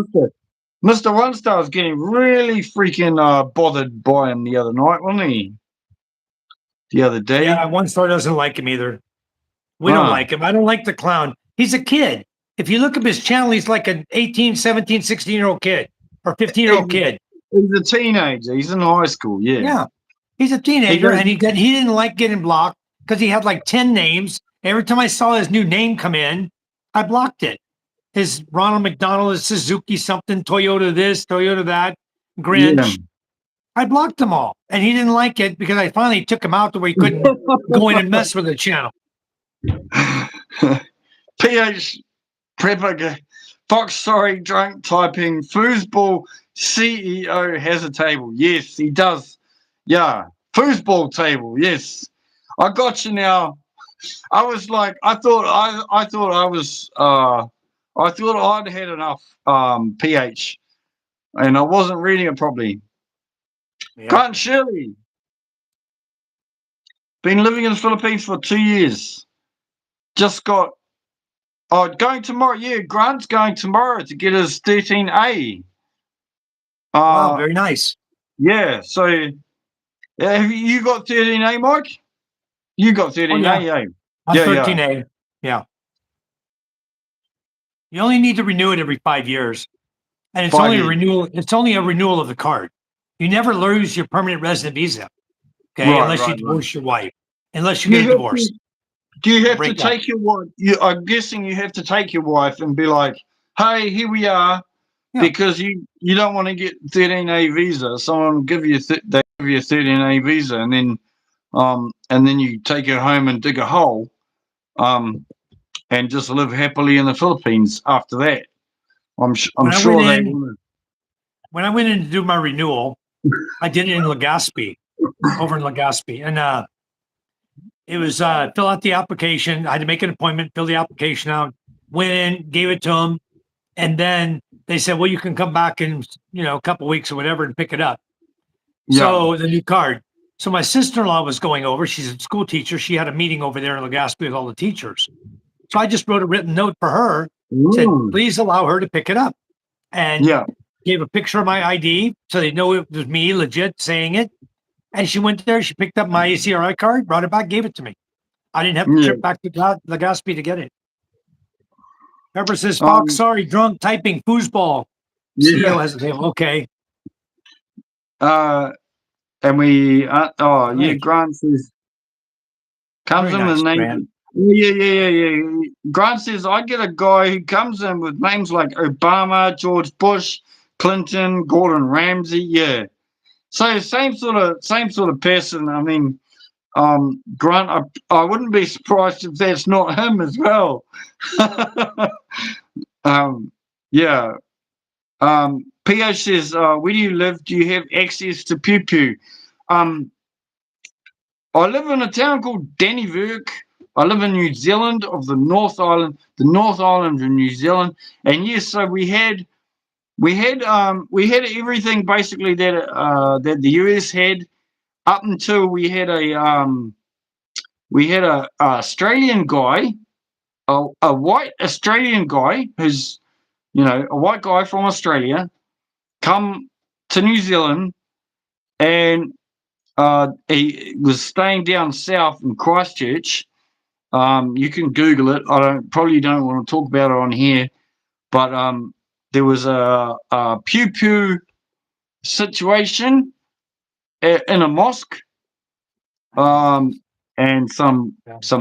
Mr. One Star was getting really freaking bothered by him the other night, wasn't he? The other day. Yeah, One Star doesn't like him either. We don't like him. I don't like the clown. He's a kid. If you look at his channel, he's like an 18, 17, 16-year-old kid or 15-year-old kid. He's a teenager. He's in high school. Yeah. Yeah. He's a teenager, and he didn't like getting blocked because he had like 10 names. Every time I saw his new name come in, I blocked it. His Ronald McDonald, his Suzuki something, Toyota this, Toyota that, Grinch. Yeah. I blocked them all, and he didn't like it because I finally took him out the way he couldn't go in and mess with the channel. PH Prepper Fox, sorry, drunk typing. Foosball CEO has a table. Yes, he does. Yeah, foosball table. Yes, I got you now. I was like, I thought I'd had enough PH, and I wasn't reading it properly. Yeah. Grant Shirley, been living in the Philippines for 2 years. Just got going tomorrow. Yeah, Grant's going tomorrow to get his 13A. Wow, very nice. Yeah, so Have you got 13A, Mike? You got 13A, yeah. eh? I'm Yeah, 13A. Yeah. You only need to renew it every 5 years. And it's 5 only a years. renewal. It's only a renewal of the card. You never lose your permanent resident visa. Okay. Right, Unless you right, right. divorce your wife. Unless you Do get a you have divorce. to, do you have to Break up. take your wife? I'm guessing you have to take your wife and be like, hey, here we are. Yeah. Because you don't want to get 13A visa. Someone will give you they give you a 13A visa, and then you take her home and dig a hole, and just live happily in the Philippines after that. I'm When I went sure they in, want when I went in to do my renewal, I did it in Legazpi, over in Legazpi. And it was fill out the application. I had to make an appointment, fill the application out, went in, gave it to them. And then they said, well, you can come back in, a couple weeks or whatever and pick it up. So the new card. So my sister-in-law was going over. She's a school teacher. She had a meeting over there in Legazpi with all the teachers. So I just wrote a written note for her, said, please allow her to pick it up. And gave a picture of my ID so they know it was me legit saying it. And she went there, she picked up my ACRI card, brought it back, gave it to me. I didn't have to trip back to Legazpi to get it. Pepper says, Fox, sorry, drunk, typing, foosball. CEO has a table. Okay. And we Grant says comes Very in with nice, names. Grant. Yeah. Grant says I get a guy who comes in with names like Obama, George Bush, Clinton, Gordon Ramsay. Yeah. So same sort of person. I mean, Grant, I wouldn't be surprised if that's not him as well. Yeah. Pio says, where do you live? Do you have access to Pew Pew? I live in a town called Dannyverk. I live in New Zealand of the North Island of New Zealand. And yes, so we had everything basically that the US had up until we had a Australian guy, a white Australian guy who's a white guy from Australia come to New Zealand, and he was staying down south in Christchurch. You can Google it. I probably don't want to talk about it on here, but there was a pew pew situation in a mosque, and some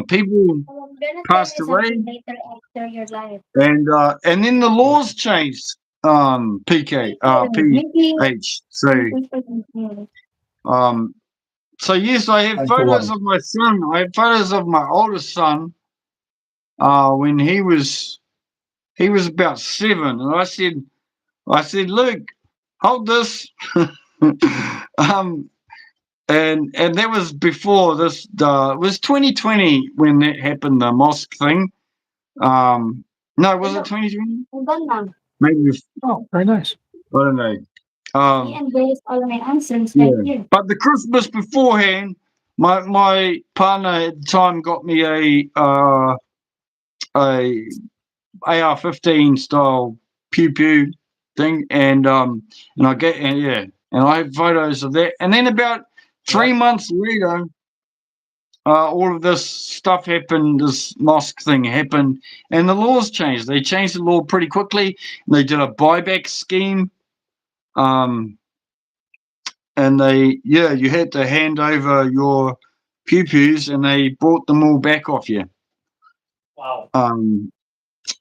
people I'm gonna tell passed you away, something later after your life. and then the laws changed. PK Maybe PH. Um, so yes, I have Time for photos one. of my son. I have photos of my oldest son. When he was about 7, and I said, Luke, hold this. And that was before this. It was 2020 when that happened, the mosque thing. No, was it 2020? Maybe. Oh, very nice. I don't know. He embraced all my answers Yeah. right here. But the Christmas beforehand, my partner at the time got me a AR-15 style pew pew thing, and I have photos of that. And then about 3 months later, all of this stuff happened. This mosque thing happened, and the laws changed. They changed the law pretty quickly. And they did a buyback scheme, and you had to hand over your pew pews, and they brought them all back off you. Wow.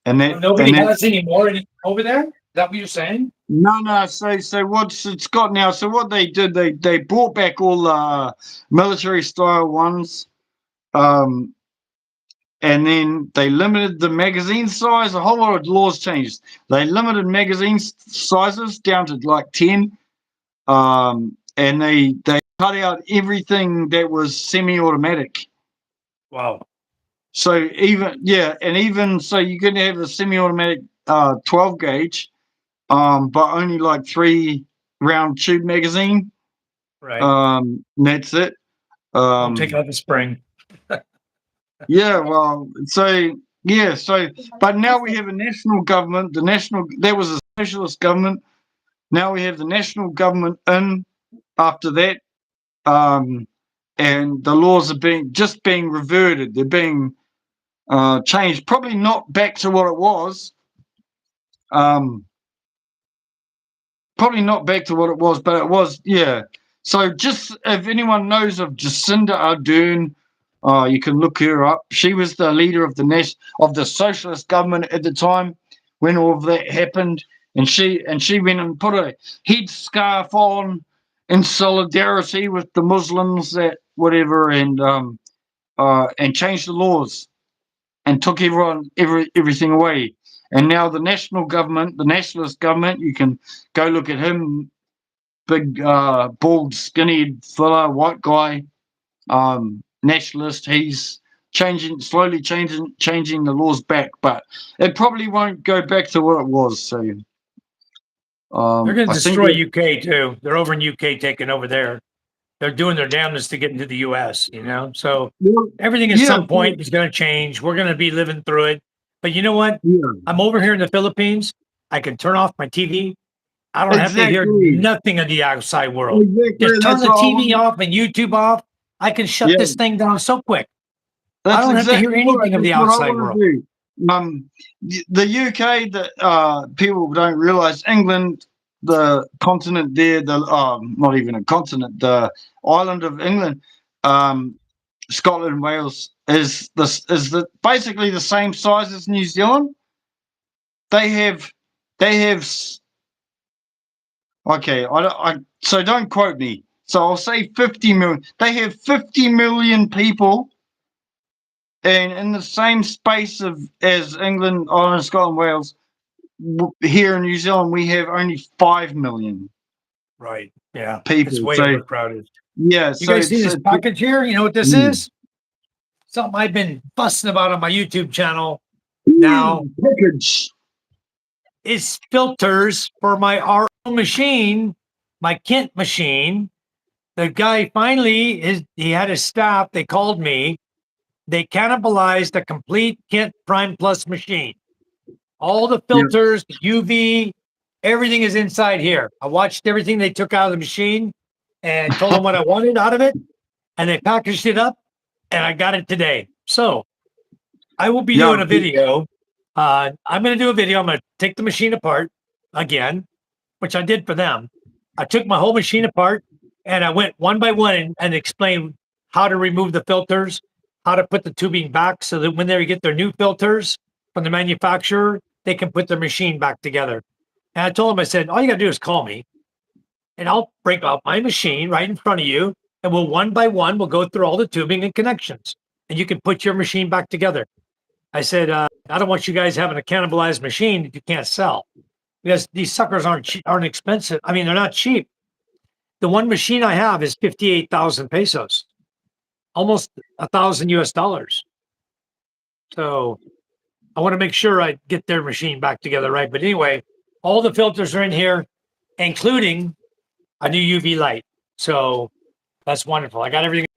And that Nobody and that, has any more over there? Is that what you're saying? No. So what's it's got now? So what they did, they brought back all the military style ones, and then they limited the magazine size. A whole lot of laws changed. They limited magazine sizes down to like 10, and they cut out everything that was semi-automatic. Wow. So even so, you can have a semi-automatic 12 gauge. But only like 3-round tube magazine. Right. And that's it. Don't take out the spring. Yeah, well, but now we have a national government. That was a socialist government. Now we have the national government in after that. and the laws are being reverted. They're being changed. Probably not back to what it was. Probably not back to what it was, but it was, yeah. So just if anyone knows of Jacinda Ardern, you can look her up. She was the leader of the socialist government at the time when all of that happened, and she went and put a headscarf on in solidarity with the Muslims, that whatever, and changed the laws and took everything away. And now the national government, the nationalist government, you can go look at him, big, bald, skinny fella, white guy, nationalist. He's slowly changing the laws back, but it probably won't go back to what it was. So they're going to I think destroy UK too. They're over in UK taking over there. They're doing their damnedest to get into the US, you know? So everything at some point is going to change. We're going to be living through it. But you know what? I'm over here in the Philippines. I can turn off my TV. I don't have to hear nothing of the outside world. Just turn the TV off and YouTube off. I can shut this thing down so quick. I don't have to hear anything of the outside world. The UK, that people don't realize, England, the continent there, not even a continent, the island of England, Scotland and Wales is basically the same size as New Zealand. They have okay, so don't quote me. So I'll say 50 million. They have 50 million people, and in the same space as England, Ireland, Scotland, Wales, here in New Zealand, we have only 5 million. Right. Yeah. People. It's way overcrowded. Yeah. You guys see this package here? You know what this is? Something I've been fussing about on my YouTube channel. Now, package is filters for my RO machine, my Kent machine. The guy finally, he had his staff, they called me. They cannibalized a complete Kent Prime Plus machine. All the filters, UV, everything is inside here. I watched everything they took out of the machine and told them what I wanted out of it. And they packaged it up and I got it today. So I will be doing a video. I'm going to do a video. I'm going to take the machine apart again, which I did for them. I took my whole machine apart and I went one by one and explained how to remove the filters, how to put the tubing back so that when they get their new filters from the manufacturer, they can put their machine back together. And I told them, I said, all you got to do is call me and I'll break out my machine right in front of you. And we'll one by one, we'll go through all the tubing and connections and you can put your machine back together. I said, I don't want you guys having a cannibalized machine that you can't sell because these suckers aren't expensive. I mean, they're not cheap. The one machine I have is 58,000 pesos, almost $1,000 US. So I want to make sure I get their machine back together, right? But anyway, all the filters are in here, including a new UV light. So that's wonderful. I got everything.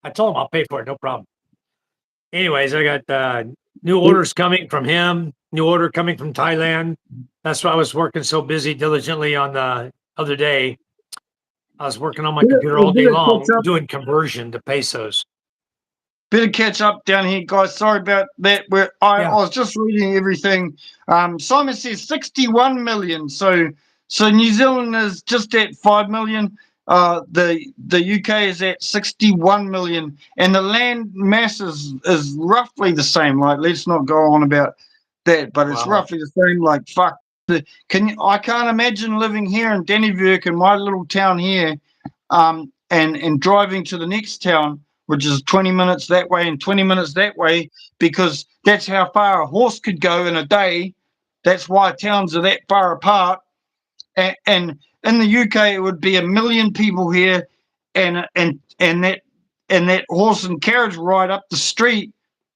I told him I'll pay for it, no problem. Anyways, I got new orders coming from him, new order coming from Thailand. That's why I was working so busy diligently on the other day. I was working on my computer all day long doing conversion to pesos. Bit of catch up down here, guys. Sorry about that. I was just reading everything. Simon says 61 million. So New Zealand is just at 5 million. The UK is at 61 million, and the land mass is roughly the same. Like, let's not go on about that, but it's roughly the same. Like, fuck. I can't imagine living here in Dannevirke, in my little town here, and driving to the next town, which is 20 minutes that way and 20 minutes that way, because that's how far a horse could go in a day. That's why towns are that far apart. And in the UK, it would be 1 million people here, and that horse and carriage ride up the street,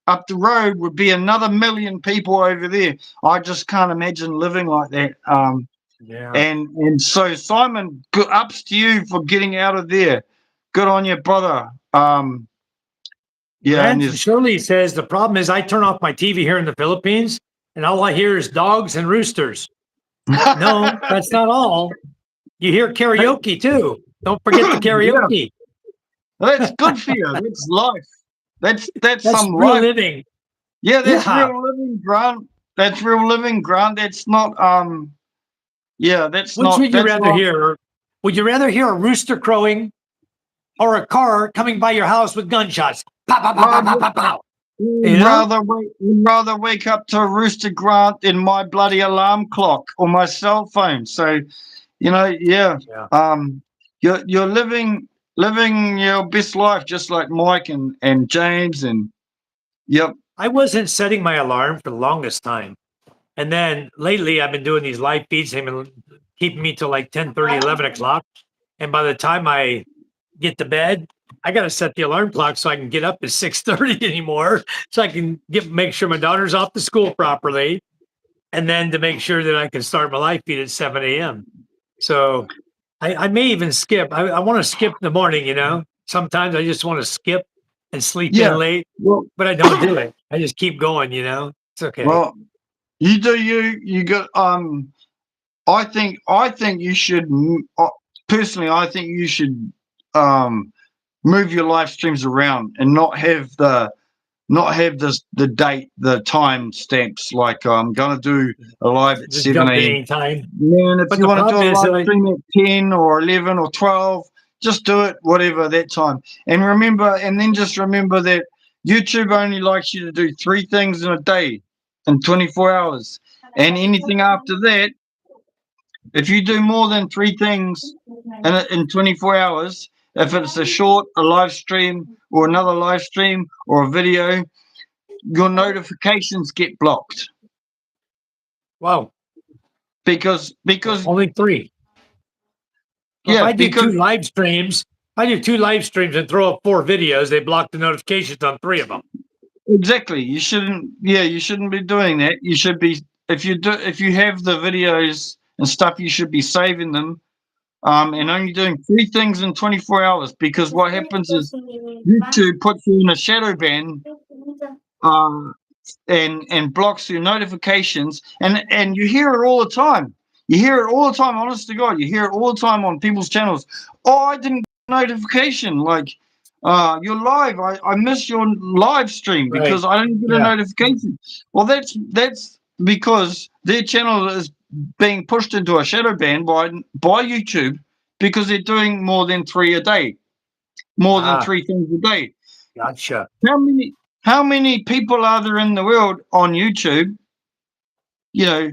up the road, would be another 1 million people over there. I just can't imagine living like that. And so Simon, ups to you for getting out of there. Good on you, brother. And Shirley says the problem is I turn off my TV here in the Philippines, and all I hear is dogs and roosters. No, that's not all. You hear karaoke too. Don't forget the karaoke. That's good for you. That's life. That's That's some real life. living. Yeah, that's Yeah. real living, Grant. That's real living, Grant. That's not yeah, that's Which not would you that's rather not hear? Would you rather hear a rooster crowing or a car coming by your house with gunshots? Pow, pow, pow, pow, pow, pow, pow. You know? would rather wake up to a rooster Grant than my bloody alarm clock or my cell phone. So, yeah. Yeah. You're living your best life just like Mike and James and yep. I wasn't setting my alarm for the longest time. And then lately I've been doing these live feeds. They've been keeping me till like 10:30, 11 o'clock. And by the time I get to bed, I got to set the alarm clock so I can get up at 6:30 anymore. So I can make sure my daughter's off to school properly. And then to make sure that I can start my live feed at 7 a.m. So I may even skip. I want to skip the morning, Sometimes I just want to skip and sleep Yeah. in late, Well, but I don't do it. I just keep going, It's okay. well, you do you got I think you should personally I think you should move your live streams around and not have the date, the time stamps like I'm gonna do a live at Just 7 jump in a.m. anytime. Man, if But you the want to do problem a is live that stream at 10 or 11 or 12, just do it whatever that time. And then just remember that YouTube only likes you to do 3 things in a day in 24 hours. And anything after that, if you do more than 3 things in 24 hours, if it's a short, a live stream, or another live stream, or a video, your notifications get blocked wow, because only 3. Well, if yeah, I do because 2 live streams, and throw up 4 videos, they block the notifications on 3 of them. exactly, you shouldn't be doing that. You should be if you have the videos and stuff, you should be saving them and only doing 3 things in 24 hours, because what happens is YouTube puts you in a shadow ban uh, and blocks your notifications, and you hear it all the time. You hear it all the time, honest to God. You hear it all the time on people's channels. Oh, I didn't get a notification. Like, you're live. I missed your live stream Right. because I didn't get a Yeah. notification. Well, that's because their channel is being pushed into a shadow ban by YouTube because they're doing more than 3 a day, more than 3 things a day. Gotcha. How many people are there in the world on YouTube? YouTube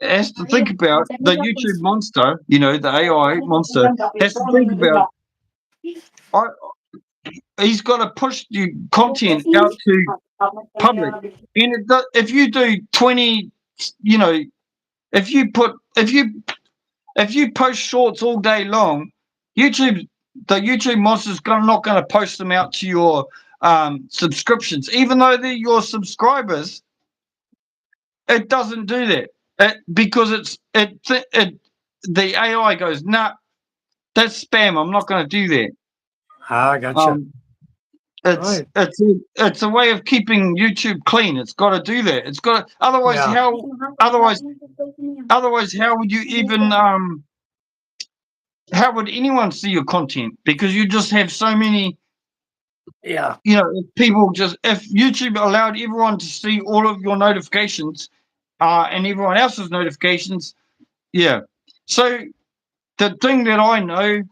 has to think about the YouTube monster. The AI monster has to think about. He's got to push the content out to public, and if you do 20, if you post shorts all day long, the YouTube monster's not going to post them out to your subscriptions, even though they're your subscribers. It doesn't do that because the AI goes, nah, that's spam. I'm not going to do that. Gotcha. It's a way of keeping YouTube clean. It's got to do that. It's got to, otherwise how would you even how would anyone see your content? Because you just have so many. Yeah. If YouTube allowed everyone to see all of your notifications and everyone else's notifications, yeah. So the thing that I know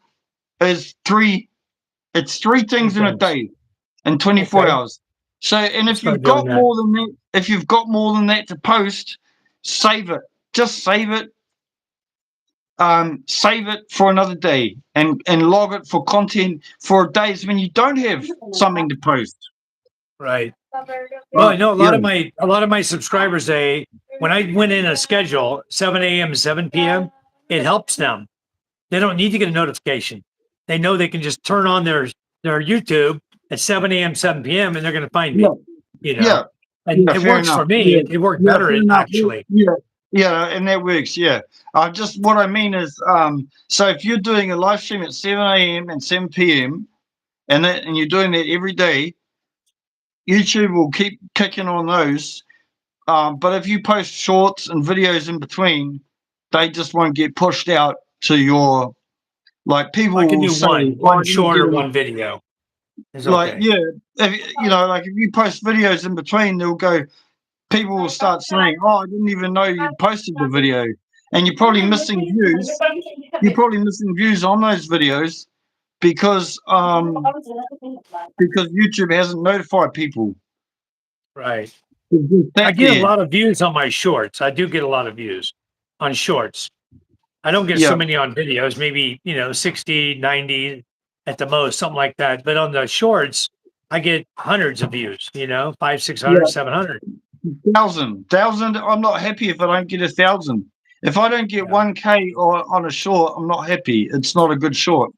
is it's 3 things in a day in 24 hours. So, and if you've got more than that to post, save it. Just save it. Save it for another day and log it for content for days when you don't have something to post. Right. Well, I know a lot of my subscribers say when I went in a schedule 7 a.m. to 7 p.m., it helps them. They don't need to get a notification. They know they can just turn on their YouTube at 7 a.m., 7 p.m. and they're going to find me. Yeah. And it works for me. It worked better actually. Yeah, and that works. Yeah. What I mean is, so if you're doing a live stream at 7 a.m. and 7 p.m. and you're doing that every day, YouTube will keep kicking on those. But if you post shorts and videos in between, they just won't get pushed out to your, like, people I can will do say, one I didn't short get or it. one video. It's Like, okay. yeah, if, like if you post videos in between, they'll go, people will start saying, oh, I didn't even know you posted the video. And you're probably missing views. You're probably missing views on those videos because YouTube hasn't notified people. Right. It's just I that get a there. lot of views on my shorts. I do get a lot of views on shorts. I don't get Yeah. so many on videos, maybe, 60, 90 at the most, something like that. But on the shorts, I get hundreds of views, 500, 600, Yeah. 700. 1,000. I'm not happy if I don't get 1,000. If I don't get Yeah. 1K or on a short, I'm not happy. It's not a good short.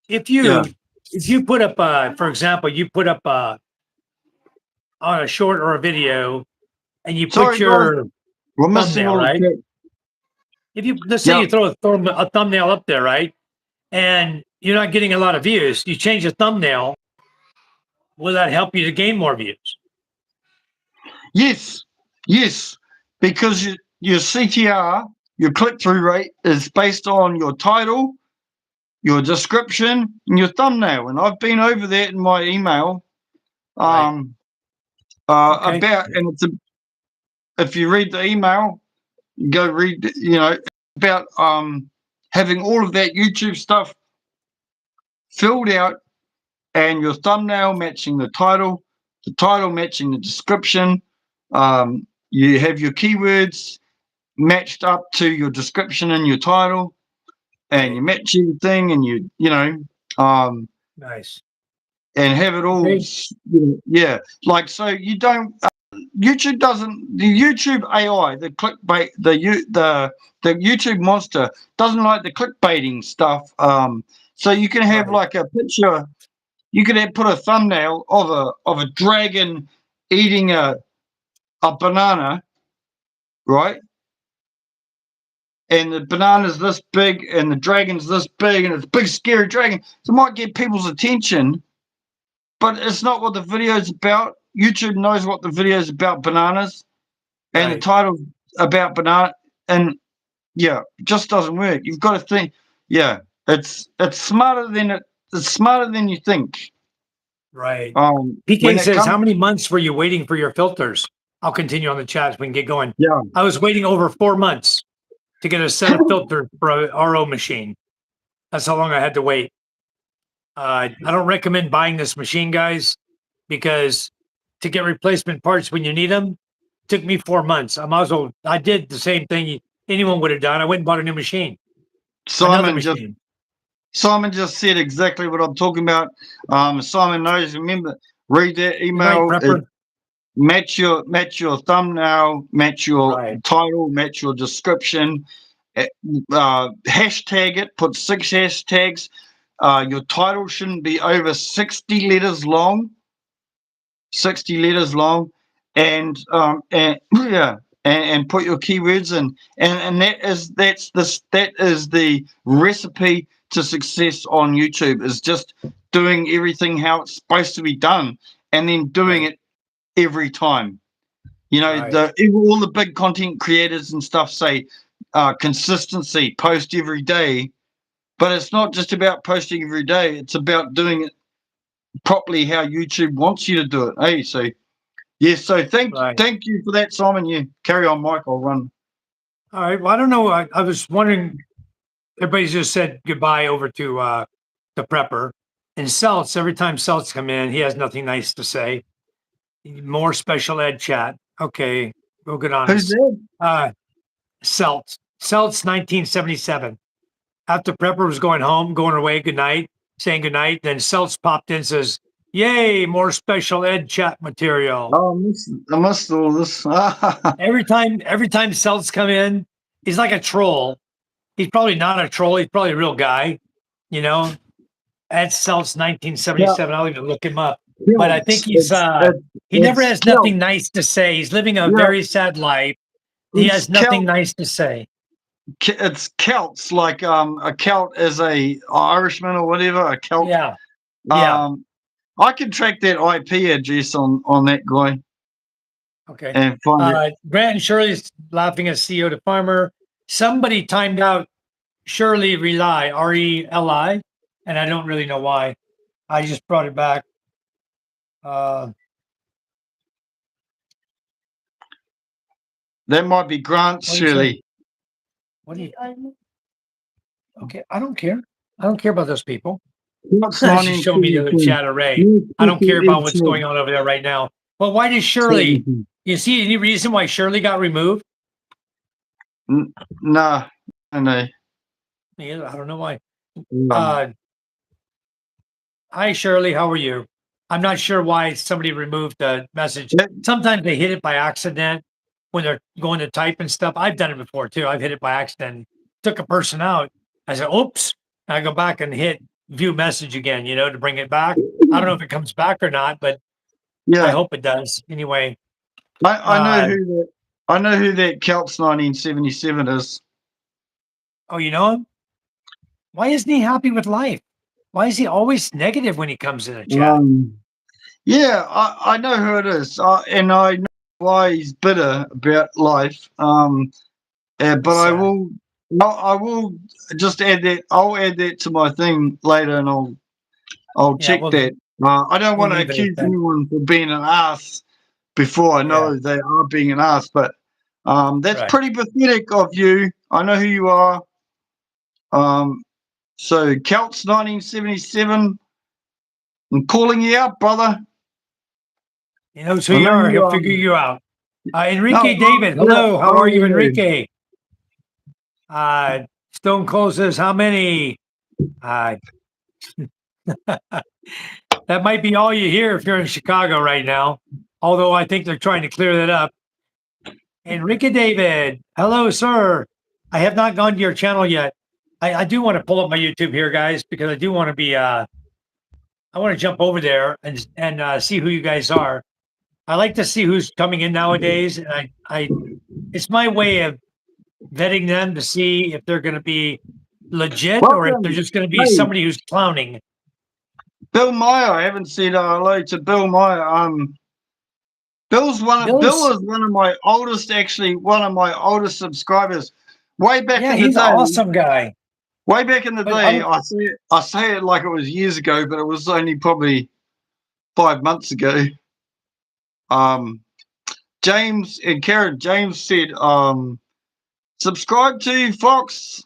If Yeah. you put up, for example, you put up on a short or a video and you put Sorry, guys. your We're missing thumbnail, all the right? chat. If you, let's say Yeah. you throw a thumbnail up there, right? And you're not getting a lot of views, you change the thumbnail. Will that help you to gain more views? Yes, because your CTR, your click-through rate is based on your title, your description, and your thumbnail. And I've been over that in my email. Right. Okay. About, and if you read the email, go read, about having all of that YouTube stuff filled out, and your thumbnail matching the title matching the description. You have your keywords matched up to your description and your title, and Okay. you match everything, and Nice. and have it all. Okay. Yeah, like, so you don't. YouTube doesn't. The YouTube AI, the clickbait, the YouTube monster doesn't like the clickbaiting stuff. So you can have Right. like a picture. You could put a thumbnail of a dragon eating a banana, right? And the banana's this big, and the dragon's this big, and it's a big scary dragon. So it might get people's attention, but it's not what the video's about. YouTube knows what the video's about, bananas, and the Right. title's about banana, and yeah, it just doesn't work. You've got to think. Yeah, it's smarter than it's smarter than you think. Right. When PK it says, how comes, many months were you waiting for your filters? I'll continue on the chat so we can get going. yeah, I was waiting over 4 months to get a set of filters for a RO machine. That's how long I had to wait. I don't recommend buying this machine, guys, because to get replacement parts when you need them took me 4 months. I did the same thing anyone would have done. I went and bought a new machine, another machine. Simon just said exactly what I'm talking about. Simon knows. Remember, read that Good night, email. prepper. Match your thumbnail, match your Right. title, match your description. Hashtag it. Put 6 hashtags. Your title shouldn't be over 60 letters long. 60 letters long, and yeah, and put your keywords in, and that is the recipe to success on YouTube, is just doing everything how it's supposed to be done, and then doing it every time. Right. All the big content creators and stuff say consistency, post every day, but it's not just about posting every day. It's about doing it properly how YouTube wants you to do it. Hey, so yes, so thank you for that, Simon. You carry on, Mike. I'll run. All right. Well, I don't know. I was wondering. Everybody's just said goodbye over to the prepper and Seltz. Every time Seltz come in, he has nothing nice to say. More special ed chat. Okay, we'll get on. Who's that? Seltz. Seltz, 1977. After prepper was going home, going away, good night, saying good night. Then Seltz popped in and says, "Yay, more special ed chat material." Oh, I missed all this. Every time Seltz come in, he's like a troll. He's probably not a troll. He's probably a real guy, you know. That's Seltz 1977. I'll even look him up. But I think he's he never has nothing nice to say. He's living a very sad life. He has nothing nice to say. It's Celts, like a Celt is a Irishman or whatever. A Celt. Yeah. I can track that IP address on that guy. Okay. And find it. Grant and Shirley's laughing at CEO to farmer. somebody timed out Shirley Rely, Reli, and I don't really know why. I just brought it back. That might be Grant, What do you Shirley. What do you? Okay, I don't care. I don't care about those people. What's She's showing me the other chat array. I don't care about what's going on over there right now. But why does Shirley? You see any reason why Shirley got removed? No, no. Yeah, I don't know why. No. Hi, Shirley. How are you? I'm not sure why somebody removed the message. Sometimes they hit it by accident when they're going to type and stuff. I've done it before too. I've hit it by accident, took a person out. I said, oops. And I go back and hit view message again, to bring it back. I don't know if it comes back or not, but I hope it does. Anyway. I know who that Celts 1977 is. Oh, you know him? Why isn't he happy with life? Why is he always negative when he comes in a chat? Yeah, I know who it is, and I know why he's bitter about life. But I will just add that. I'll add that to my thing later, and I'll check that. I don't want to accuse anyone for being an ass before I know they are being an ass, but that's pretty pathetic of you. I know who you are. So Celts 1977, I'm calling you out, brother. He knows who you are. He'll figure you out. Enrique David, hello. How are you, Enrique? Stone Cold says, how many? That might be all you hear if you're in Chicago right now, although I think they're trying to clear that up. Enrique David, hello, sir. I have not gone to your channel yet. I do want to pull up my YouTube here, guys, because I do want to be, I want to jump over there and see who you guys are. I like to see who's coming in nowadays. And it's my way of vetting them to see if they're going to be legit or if they're just going to be somebody who's clowning. Bill Meyer, I haven't said hello to Bill Meyer. Bill is one of my oldest subscribers. Way back in the day. He's an awesome guy. Way back in the day, I say it like it was years ago, but it was only probably 5 months ago. James and Karen, James said, subscribe to Fox.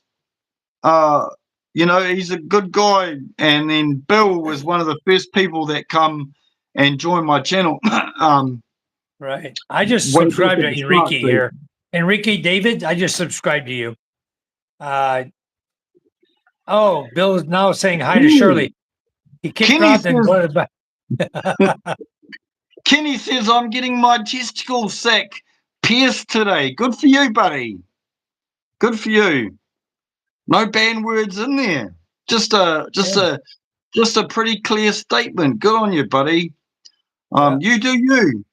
He's a good guy. And then Bill was one of the first people that come and join my channel. Right. I just subscribed to Enrique here. Enrique David, I just subscribed to you. Bill is now saying hi to Shirley. He kicked out and brought it back. Kenny says, I'm getting my testicle sack pierced today. Good for you, buddy. Good for you. No banned words in there. Just a pretty clear statement. Good on you, buddy. You do you.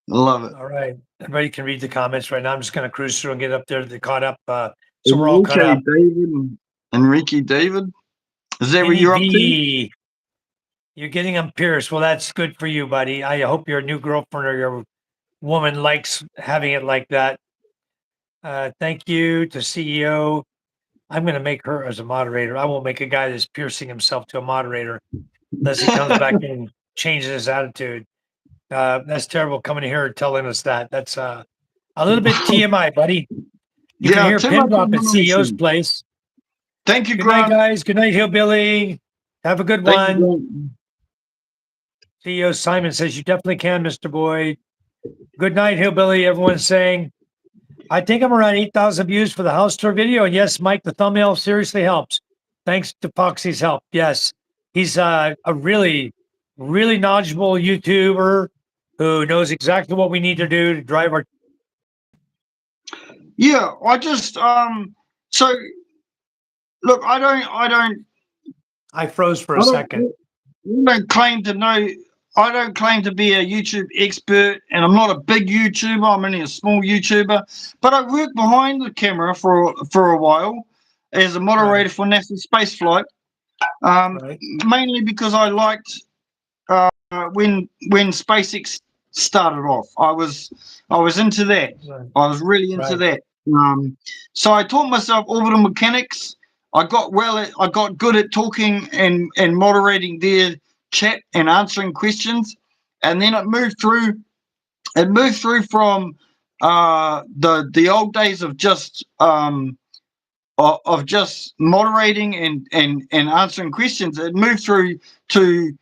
Love it. All right. Everybody can read the comments right now. I'm just going to cruise through and get up there to caught up. So we're all caught up. Enrique David. Is that what you're up to? You're getting them pierced. Well, that's good for you, buddy. I hope your new girlfriend or your woman likes having it like that. Thank you to CEO. I'm going to make her as a moderator. I won't make a guy that's piercing himself to a moderator unless he comes back and changes his attitude. That's terrible coming here and telling us that. That's a little bit TMI, buddy. You can hear pin drop at CEO's place. Thank you, Good night, guys. Good night, Hillbilly. Have a good one. CEO Simon says, you definitely can, Mr. Boyd. Good night, Hillbilly. Everyone's saying, I think I'm around 8,000 views for the house tour video. And yes, Mike, the thumbnail seriously helps. Thanks to Foxy's help. Yes, he's a really, really knowledgeable YouTuber who knows exactly what we need to do to drive our. Yeah, I just so look, I froze for a second. I don't claim to be a YouTube expert, and I'm not a big YouTuber. I'm only a small YouTuber, but I worked behind the camera for a while as a moderator for NASA spaceflight, mainly because I liked when SpaceX started off. I was into that. Right. I was really into Right. that. So I taught myself orbital mechanics. I got good at talking and moderating their chat and answering questions, and then it moved through. It moved through from the old days of just moderating and answering questions. It moved through to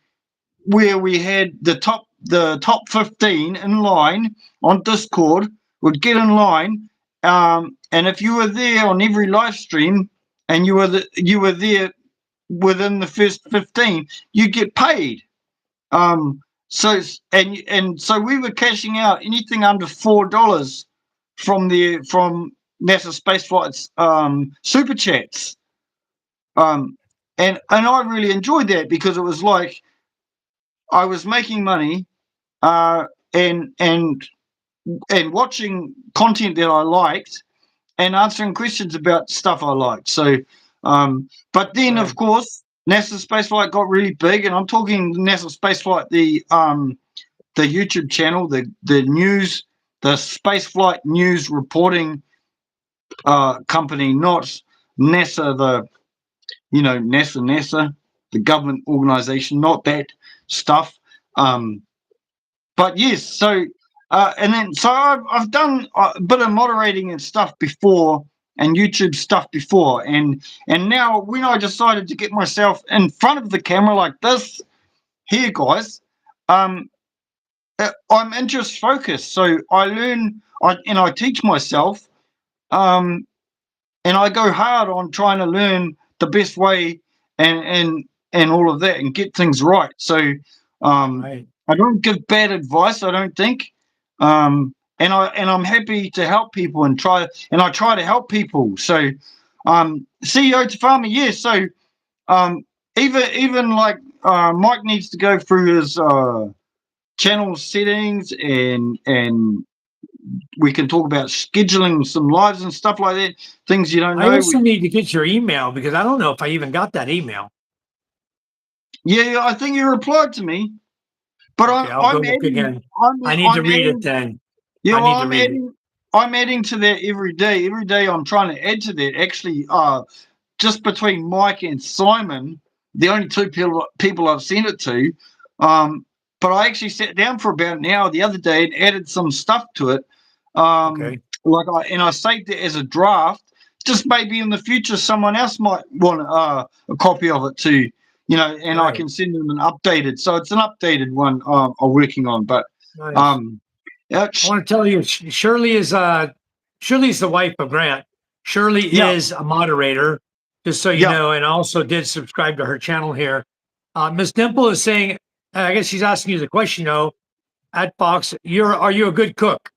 where we had the top 15 in line on Discord would get in line, and if you were there on every live stream and you were there within the first 15, you get paid. So we were cashing out anything under $4 from NASA Spaceflight's super chats. And I really enjoyed that because it was like I was making money and watching content that I liked and answering questions about stuff I liked. So, but then of course NASA Spaceflight got really big, and I'm talking NASA Spaceflight, the YouTube channel, the news, the Spaceflight news reporting company, not NASA, NASA, the government organization, not that stuff. But yes, so and then so I've done a bit of moderating and stuff before, and YouTube stuff before, and now when I decided to get myself in front of the camera like this here, guys, I'm interest focused, so I learn, and I teach myself, and I go hard on trying to learn the best way and all of that and get things right. So Right. I don't give bad advice, I don't think. And I'm happy to help people and I try to help people. So CEO to farmer, yes. So even like Mike needs to go through his channel settings, and we can talk about scheduling some lives and stuff like that. Things you don't know. I also need to get your email because I don't know if I even got that email. Yeah, I think you replied to me, but Okay, I'll go look again. I need to read it then. Yeah, I well, need to read it. I'm adding to that every day. Every day I'm trying to add to that. Actually, just between Mike and Simon, the only two people I've sent it to. But I actually sat down for about an hour the other day and added some stuff to it. Okay. I saved it as a draft. Just maybe in the future someone else might want a copy of it too. And I can send them an updated. So it's an updated one I'm working on. But Nice. I want to tell you, Shirley's the wife of Grant. Shirley is a moderator, just so you know, and also did subscribe to her channel here. Miss Dimple is saying, I guess she's asking you the question, at Fox, are you a good cook?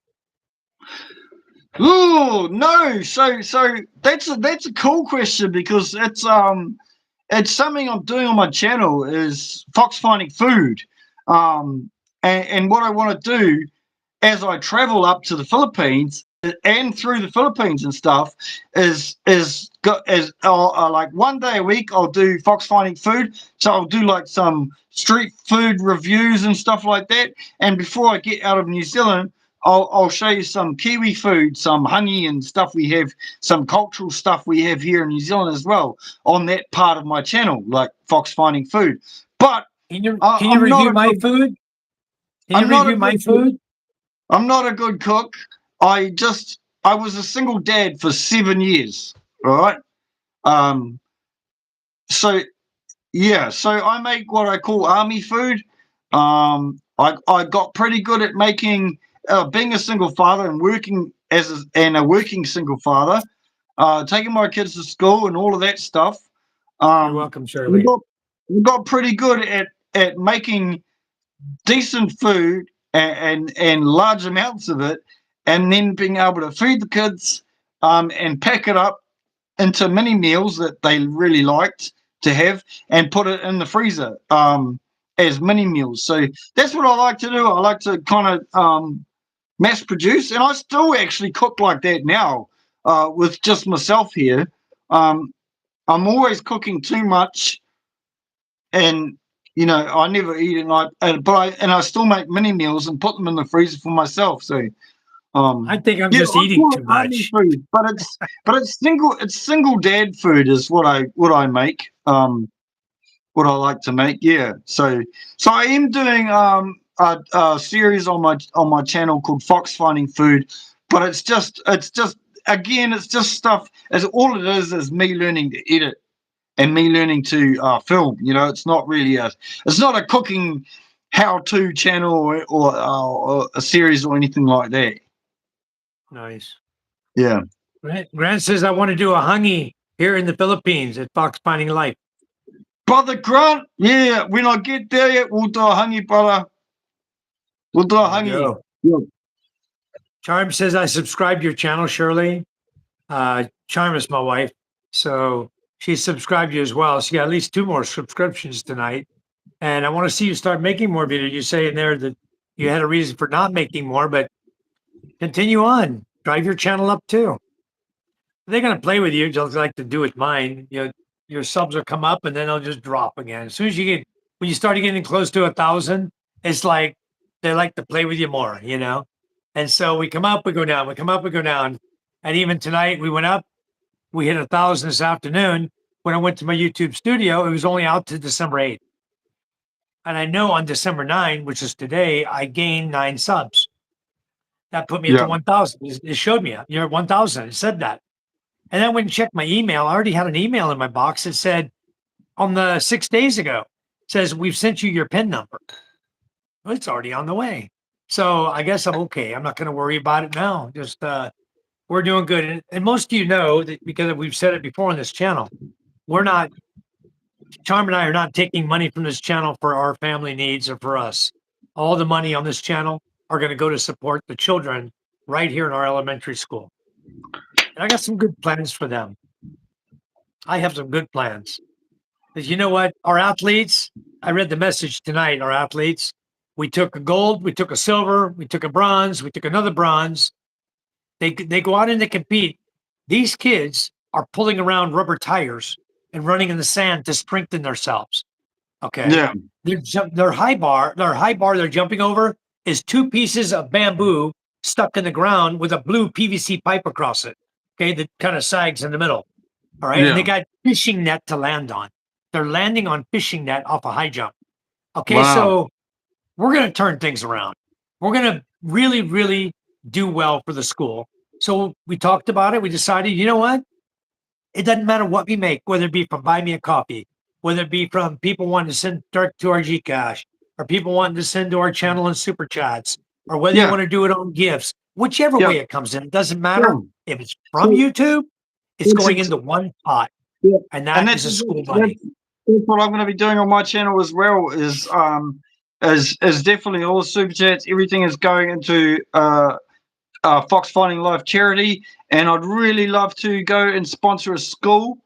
Oh no! So that's a cool question, because it's something I'm doing on my channel, is fox finding food, and what I want to do as I travel up to the Philippines and through the Philippines and stuff is like one day a week I'll do fox finding food. So I'll do like some street food reviews and stuff like that. And before I get out of New Zealand, I'll show you some Kiwi food, some honey and stuff we have, some cultural stuff we have here in New Zealand as well, on that part of my channel, like fox finding food. But can you review my food? Can you review my food? I'm not a good cook. I was a single dad for 7 years, right? So I make what I call army food. I got pretty good at making, being a single father and working a working single father, taking my kids to school and all of that stuff. You're welcome, Shirley. We got pretty good at making decent food and large amounts of it, and then being able to feed the kids, and pack it up into mini meals that they really liked to have, and put it in the freezer as mini meals. So that's what I like to do. I like to kind of mass produce, and I still actually cook like that now, with just myself here. I'm always cooking too much, and you know, I never eat it. And I still make mini meals and put them in the freezer for myself. So, I think I'm yeah, just I eating call it too army much. food, but it's single dad food is what I make. What I like to make, yeah. So I am doing a series on my channel called Fox Finding Food, but it's just again it's just stuff. As all it is me learning to edit and me learning to film. You know, it's not a cooking how-to channel or a series or anything like that. Nice. Yeah. Grant says, I want to do a hangi here in the Philippines at Fox Finding Life. Brother Grant, yeah, when I get there, we'll do a hangi, brother. We'll do a There you hangi. go. Yeah. Charm says, I subscribe to your channel, Shirley. Charm is my wife. So she subscribed to you as well. She got at least 2 more subscriptions tonight. And I want to see you start making more videos. You say in there that you had a reason for not making more, but continue on. Drive your channel up too. They're going to play with you just like to do with mine. Your subs will come up and then they'll just drop again. As soon as when you start getting close to 1,000, it's like they like to play with you more, you know? And so we come up, we go down, we come up, we go down. And even tonight we went up, we hit 1,000 this afternoon. When I went to my YouTube studio, it was only out to December 8th. And I know on December 9, which is today, I gained 9 subs. That put me at the Yeah. 1,000. It showed me you're at 1,000. It said that. And then I went and checked my email. I already had an email in my box that said on the 6 days ago, says we've sent you your PIN number. Well, it's already on the way. So I guess I'm okay. I'm not going to worry about it now. Just we're doing good. And most of you know that because we've said it before on this channel, we're not Charm and I are not taking money from this channel for our family needs or for us. All the money on this channel are going to go to support the children right here in our elementary school. And I got some good plans for them. I have some good plans. Because you know what? Our athletes, I read the message tonight, our athletes, we took a gold, we took a silver, we took a bronze, we took another bronze. They go out and they compete. These kids are pulling around rubber tires and running in the sand to strengthen themselves. Okay. Yeah. Their high bar they're jumping over is 2 pieces of bamboo stuck in the ground with a blue PVC pipe across it. Okay, that kind of sags in the middle. All right. And they Yeah. got fishing net to land on. They're landing on fishing net off a high jump. Okay, Wow. so we're gonna turn things around. We're gonna really, really do well for the school. So we talked about it. We decided, you know what? It doesn't matter what we make, whether it be from Buy Me a Coffee, whether it be from people wanting to send direct to our Gcash, or people wanting to send to our channel in super chats, or whether you Yeah. want to do it on gifts, whichever Yeah. way it comes in, it doesn't matter. Yeah. If it's So from YouTube, it's it's going ex- into one pot, yeah. and And that is that's a school money. that's what I'm going to be doing on my channel as well. Is definitely all the super chats. Everything is going into Fox Finding Life charity, and I'd really love to go and sponsor a school,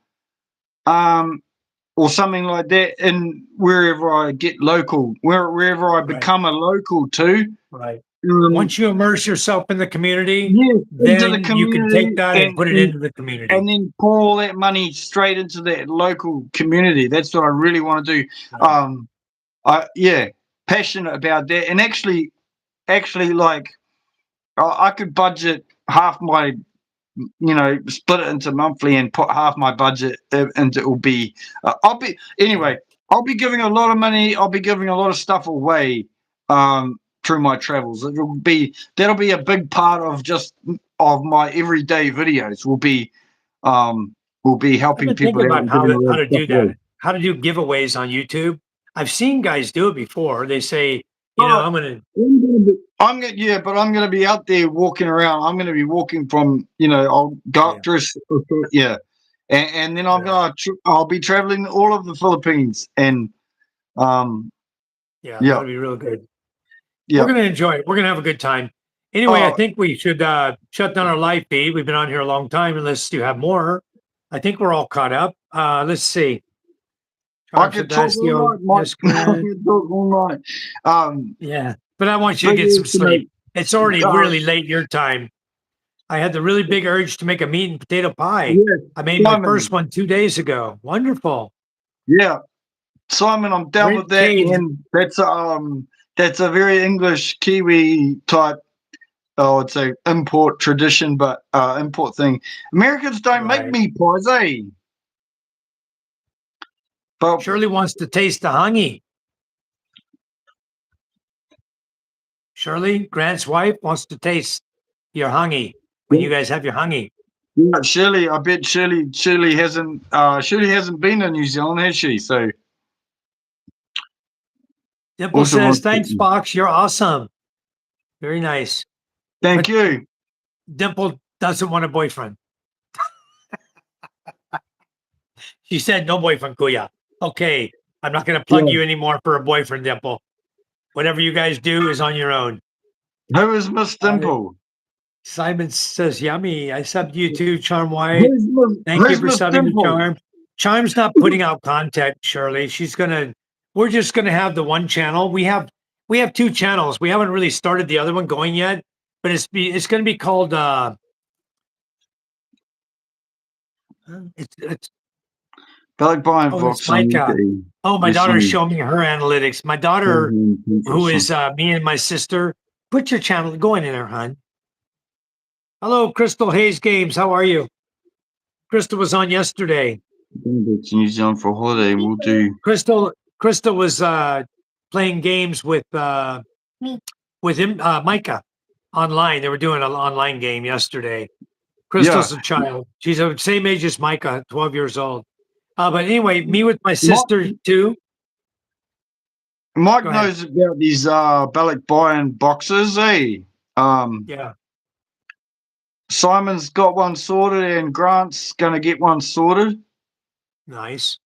or something like that, in wherever I get local, wherever I Right, become a local to. right. Um, Once you immerse yourself in the community, yeah, into the then you can take community that and put it into the community. and then pour all that money straight into that local community. That's what I really want to do. Right. Passionate about that, and actually, like I could budget half my, split it into monthly and put half my budget into. It will be, Yeah. I'll be giving a lot of money. I'll be giving a lot of stuff away through my travels. That'll be a big part of my everyday videos. Will be I've helping been people thinking out about and giving a how lot of to stuff do away. that, how to do giveaways on YouTube. I've seen guys do it before. They say, Oh, I'm gonna but I'm gonna be out there walking around. I'm gonna be walking from, I'll go yeah, up to yeah, and then yeah, I'll be traveling all of the Philippines, and um, yeah, yeah, that'll be real good. We're yeah. gonna enjoy it. We're gonna have a good time. Anyway, I Oh, think we should shut down our live feed. We've been on here a long time, unless you have more. I think we're all caught up. Let's see. I Charm could talk all Sadasio, night, yes, Mike. I Grant. could talk all night. Yeah, but I want you to But get yes, some sleep. It's already uh, really late your time. I had the really big urge to make a meat and potato pie. yes, I made my first Simon. one 2 days ago. Wonderful. Yeah, Simon, I'm down with that. Cage. And that's a very English Kiwi type. Oh, it's a import tradition, but import thing. Americans don't make Right. meat pies, eh? But Shirley wants to taste the honey. Shirley, Grant's wife, wants to taste your honey when you guys have your honey. yeah, Shirley, I bet Shirley hasn't been in New Zealand, has she? So Dimple also says, wants thanks, Fox. You're awesome. Very nice. thank But you. Dimple doesn't want a boyfriend. She said, no boyfriend, Kuya. Okay. I'm not going to plug Yeah. you anymore for a boyfriend, Dimple. Whatever you guys do is on your own. Who is Miss Dimple? Simon says, yummy. I subbed you too, Charm White. Thank you Who's for Miss subbing to Dimple? Charm. Charm's not putting out content, Shirley. We're just gonna have the one channel. We have two channels. We haven't really started the other one going yet, but it's gonna be called it's Belly Brian oh, it's Vox on Micah. UK. Oh, my Yes, daughter's honey. showing me her analytics. My daughter, who is me and my sister, put your channel, go in there, hon. Hello, Crystal Hayes Games. How are you? Crystal was on yesterday. To New Zealand for holiday. We'll do. Crystal was playing games with him, Micah, online. They were doing an online game yesterday. Crystal's a child. She's the same age as Micah, 12 years old. But anyway, me with my sister too. Mike Go ahead. knows about these Balak Bayern boxes, eh? Yeah. Simon's got one sorted and Grant's gonna get one sorted. Nice.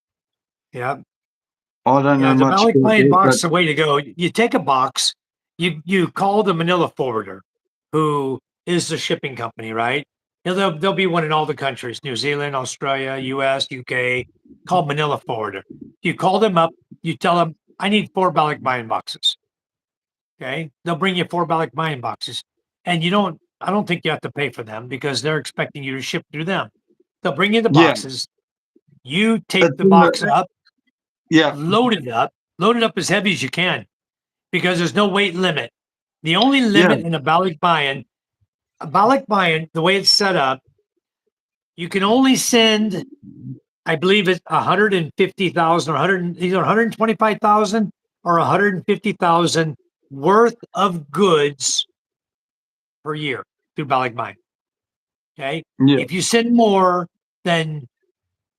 Yeah. I don't know The much Malik about Pine that, box is the way to go. You take a box, you call the Manila forwarder, who is the shipping company, right? There'll be one in all the countries: New Zealand, Australia, US, UK, called Manila forwarder. You call them up, you tell them, I need 4 Balak Mayan boxes. Okay. They'll bring you 4 Balak Mayan boxes. And I don't think you have to pay for them because they're expecting you to ship through them. They'll bring you the Yeah. boxes. You take It's the in box the- up, Yeah. load it up as heavy as you can because there's no weight limit. The only limit in a Balak Mayan, the way it's set up, you can only send, I believe it's 150,000 or either 125,000 or 150,000 worth of goods per year through Balak Mayan. Okay. Yeah. If you send more, then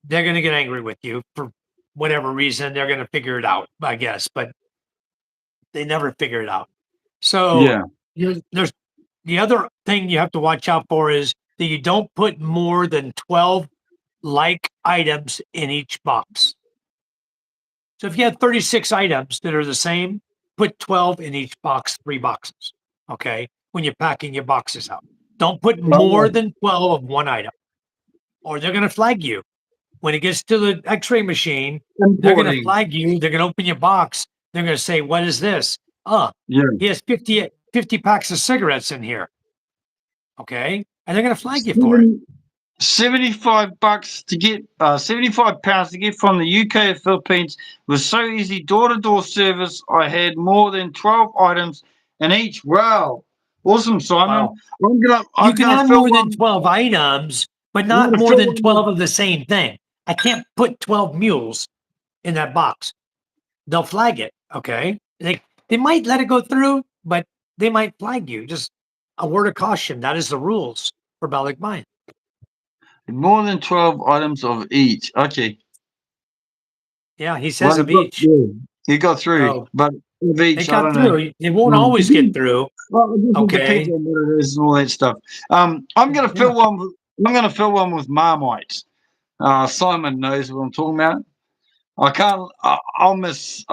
they're going to get angry with you for whatever reason. They're going to figure it out, I guess, but they never figure it out. So there's the other thing you have to watch out for is that you don't put more than 12 like items in each box. So if you have 36 items that are the same, put 12 in each box, 3 boxes. Okay. When you're packing your boxes out, don't put more than 12 of one item or they're going to flag you. When it gets to the x-ray machine, they're going to flag you. They're going to open your box. They're going to say, what is this? He has 50 packs of cigarettes in here. Okay. And they're going to flag you for it. $75 to get 75 pounds to get from the UK to Philippines was so easy. Door-to-door service. I had more than 12 items in each. Wow. Awesome, Simon. Wow. You can have more than 12 items, but not more than 12 of the same thing. I can't put 12 mules in that box. They'll flag it. Okay. They might let it go through, but they might flag you. Just a word of caution. That is the rules for Balak Mine. More than 12 items of each. Okay. Yeah, he says of each. He got through, but of each, I don't know. It won't always get through. Well, it Okay. depends on what it is and all that stuff. I'm going to fill one. I'm going to fill one with Marmite. Simon knows what I'm talking about. I can't. I'll miss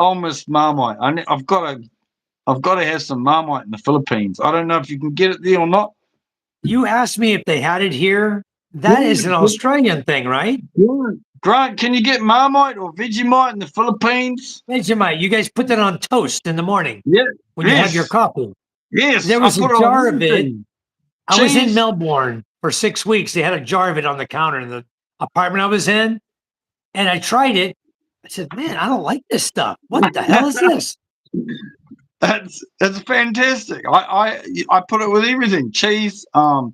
Marmite. I've got to have some Marmite in the Philippines. I don't know if you can get it there or not. You asked me if they had it here. That is an Australian thing, right? Grant, can you get Marmite or Vegemite in the Philippines? Vegemite. You guys put that on toast in the morning. Yeah. When you have your coffee. Yes. There was a jar of it. I was in Cheese. Melbourne for 6 weeks. They had a jar of it on the counter in the apartment I was in. And I tried it. I said, man, I don't like this stuff. What the hell is this? It's fantastic. I put it with everything. Cheese. On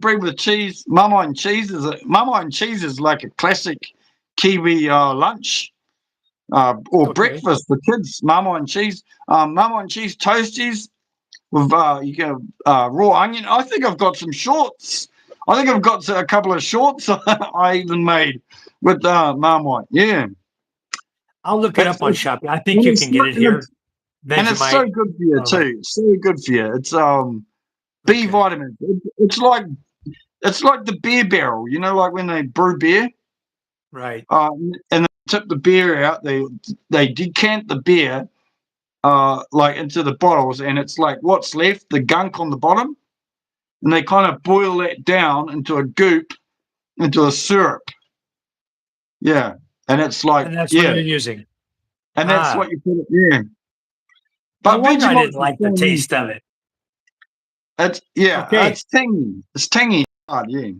bread with cheese. Marmite cheese is like a classic Kiwi lunch or breakfast for kids. Marmite cheese. Marmite cheese toasties with you go raw onion. I think I've got some shorts. I think I've got a couple of shorts I even made with Marmite. Yeah. I'll look it up on Shopee. I think and you it's can get not- it and here. and it's so Vegemite. good for you Marmite. too. So good for you. It's B Okay. vitamins. It's like the beer barrel. Like when they brew beer. Right. And they tip the beer out. They decant the beer like into the bottles, and it's like what's left, the gunk on the bottom, and they kind of boil that down into a goop, into a syrup. Yeah, and it's like And that's what yeah, you're using. and that's what you put it. Yeah, No but wonder I Vegemite didn't like the taste of it. It's Okay. it's tangy. It's tangy. Yeah.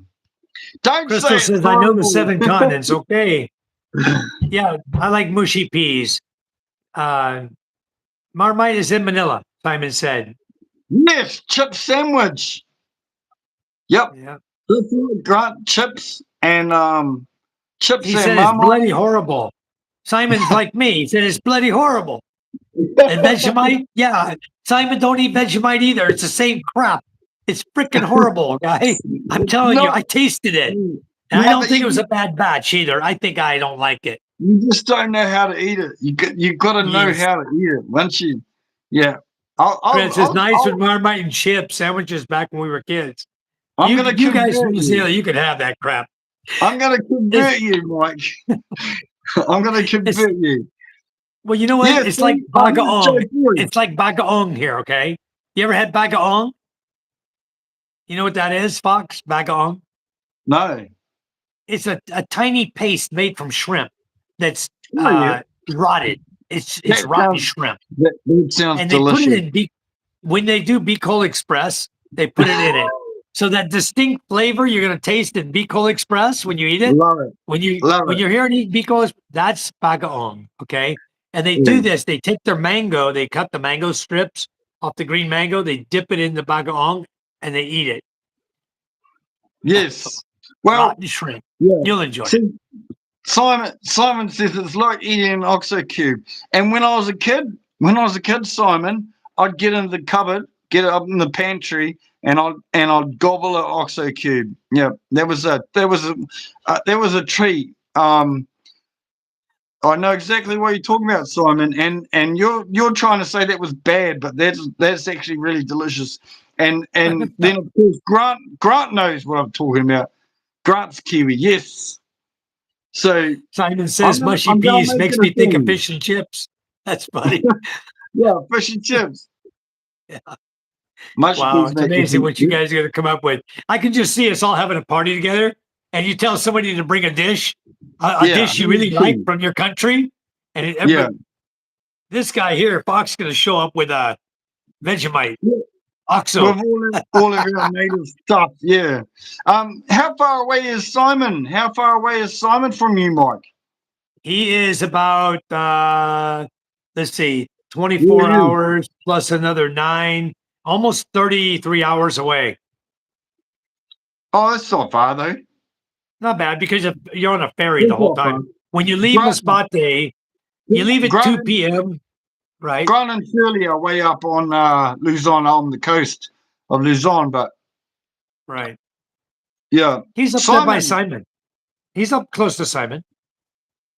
Don't Crystal say it's says, I know the horrible. 7 continents. Okay. Yeah, I like mushy peas. Marmite is in Manila, Simon said. Yes, chip sandwich. Yep. Yeah. Grant chips and chips He and said it's Marmite. bloody horrible. Simon's like me. He said it's bloody horrible. And Vegemite? Yeah. Simon, don't eat Vegemite either. It's the same crap. It's freaking horrible, guy. I'm telling you, I tasted it. And I don't think it was a bad batch either. I think I don't like it. You just don't know how to eat it. You got to know Yes. how to eat it. Once you, yeah. Chris is nice with Marmite and chip sandwiches back when we were kids. I'm going to You guys from convert New you. Zealand, you could have that crap. I'm going to convert you, Mike. I'm going to convert you. Well, you know what? Yeah, It's see, like I'm bagaong. so good. It's like bagaong here, okay? You ever had bagaong? You know what that is, Fox? Bagaong? No. It's a tiny paste made from shrimp that's Oh, yeah. rotted. It's That rotten sounds- shrimp. That sounds And they delicious. put it in when they do Bicol Express, they put it in it. So that distinct flavor you're gonna taste in Bicol Express when you eat it. Love it. When Love it. you're here and eat Bicol, that's bagaong, okay? And they Yeah. do this. They take their mango, they cut the mango strips off the green mango, they dip it in the bagaong, and they eat it. Yes. Well, Rotten shrimp. yeah. You'll enjoy it. See, Simon says it's like eating an OXO cube. And when I was a kid, Simon, I'd get in the cupboard, get it up in the pantry, and I'd gobble an OXO cube. Yeah, there was a treat. I know exactly what you're talking about, Simon, and you're trying to say that was bad, but that's actually really delicious. And then of course Grant knows what I'm talking about. Grant's Kiwi, yes. So Simon says mushy I'm gonna peas make makes it a me think of thing. fish and chips. That's funny. Yeah, fish and chips. Yeah. Mushy Wow, peas it's make amazing it- what you guys are gonna come up with. I can just see us all having a party together, and you tell somebody to bring a dish, a Yeah, dish you really 100%. like from your country, and Yeah. this guy here, Fox, is gonna show up with a Vegemite, OXO. With all of our native stuff, yeah. How far away is Simon? How far away is Simon from you, Mike? He is about let's see, 24 Yeah. hours plus another 9, almost 33 hours away. Oh, that's not far though. Not bad because you're on a ferry the That's whole not far. time. When you leave Grant- Masbate, you leave at 2 Grant- p.m., right? Grant and Shirley are way up on Luzon, on the coast of Luzon, but Right. yeah. He's up there by Simon. He's up close to Simon.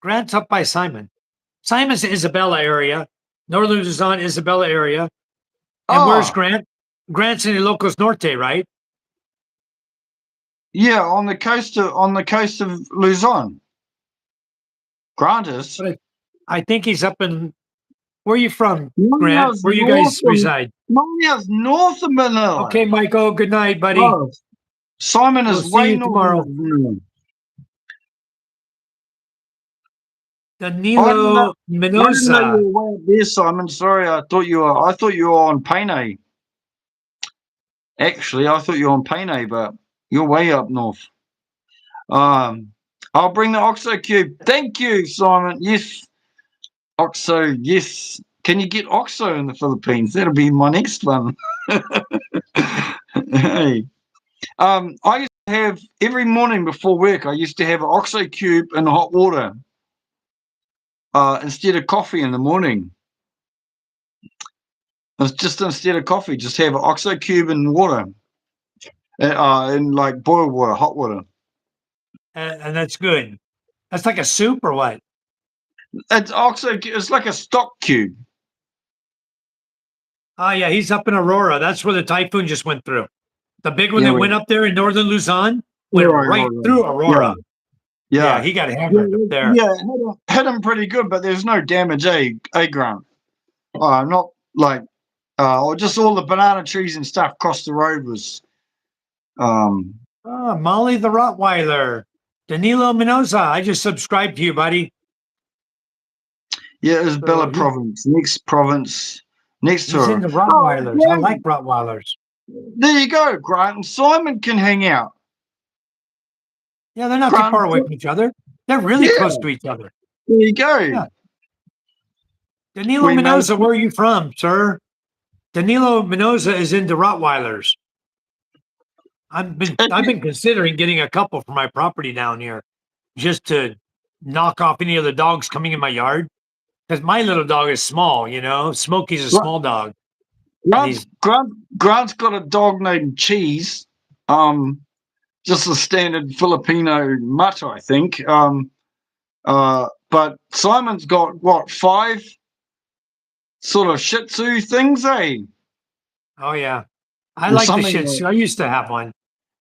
Grant's up by Simon. Simon's the Isabella area, Northern Luzon, Isabella area. And where's Oh. Grant? Grant's in Ilocos Norte, right? Yeah, on the coast of Luzon. Grant is. But I think he's up in. Where are you from, Grant? Mania's Where you guys north of- reside? Mania's north of Manila. Okay, Michael. Good night, buddy. Oh, Simon We'll is see way you north tomorrow. of Manila. Danilo I didn't know you Mendoza. were way up there, Simon. Sorry, I thought you were on Panay. Actually, I thought you were on Panay, but you're way up north. I'll bring the OXO cube. Thank you, Simon. Yes. OXO, yes. Can you get OXO in the Philippines? That'll be my next one. Hey. I used to have every morning before work, I used to have an OXO cube in hot water instead of coffee in the morning. It's just instead of coffee, just have an OXO cube in water, in like boiled water, hot water. And that's good. That's like a soup or what? It's OXO. It's like a stock cube. Oh yeah, he's up in Aurora. That's where the typhoon just went through. The big one Yeah, that went up there in northern Luzon went right through Aurora. Yeah, he got hammered up there. Yeah, hit him pretty good, but there's no damage, Grant? Not like, or just all the banana trees and stuff across the road was. Molly the Rottweiler, Danilo Mendoza. I just subscribed to you, buddy. Yeah, it was Bella Province, next province, next to He's her. into Rottweilers. I like Rottweilers. There you go, Grant. And Simon can hang out. Yeah, they're not too far away from each other. They're really close to each other. There you go. Yeah. Danilo Mendoza, where are you from, sir? Danilo Mendoza is into Rottweilers. I've been considering getting a couple for my property down here, just to knock off any of the dogs coming in my yard. Because my little dog is small, you know. Smokey's a small dog. Grant's got a dog named Cheese. Just a standard Filipino mutt, I think. But Simon's got what, 5 sort of Shih Tzu things, eh? Oh yeah, I like the Shih Tzu. I used to have one,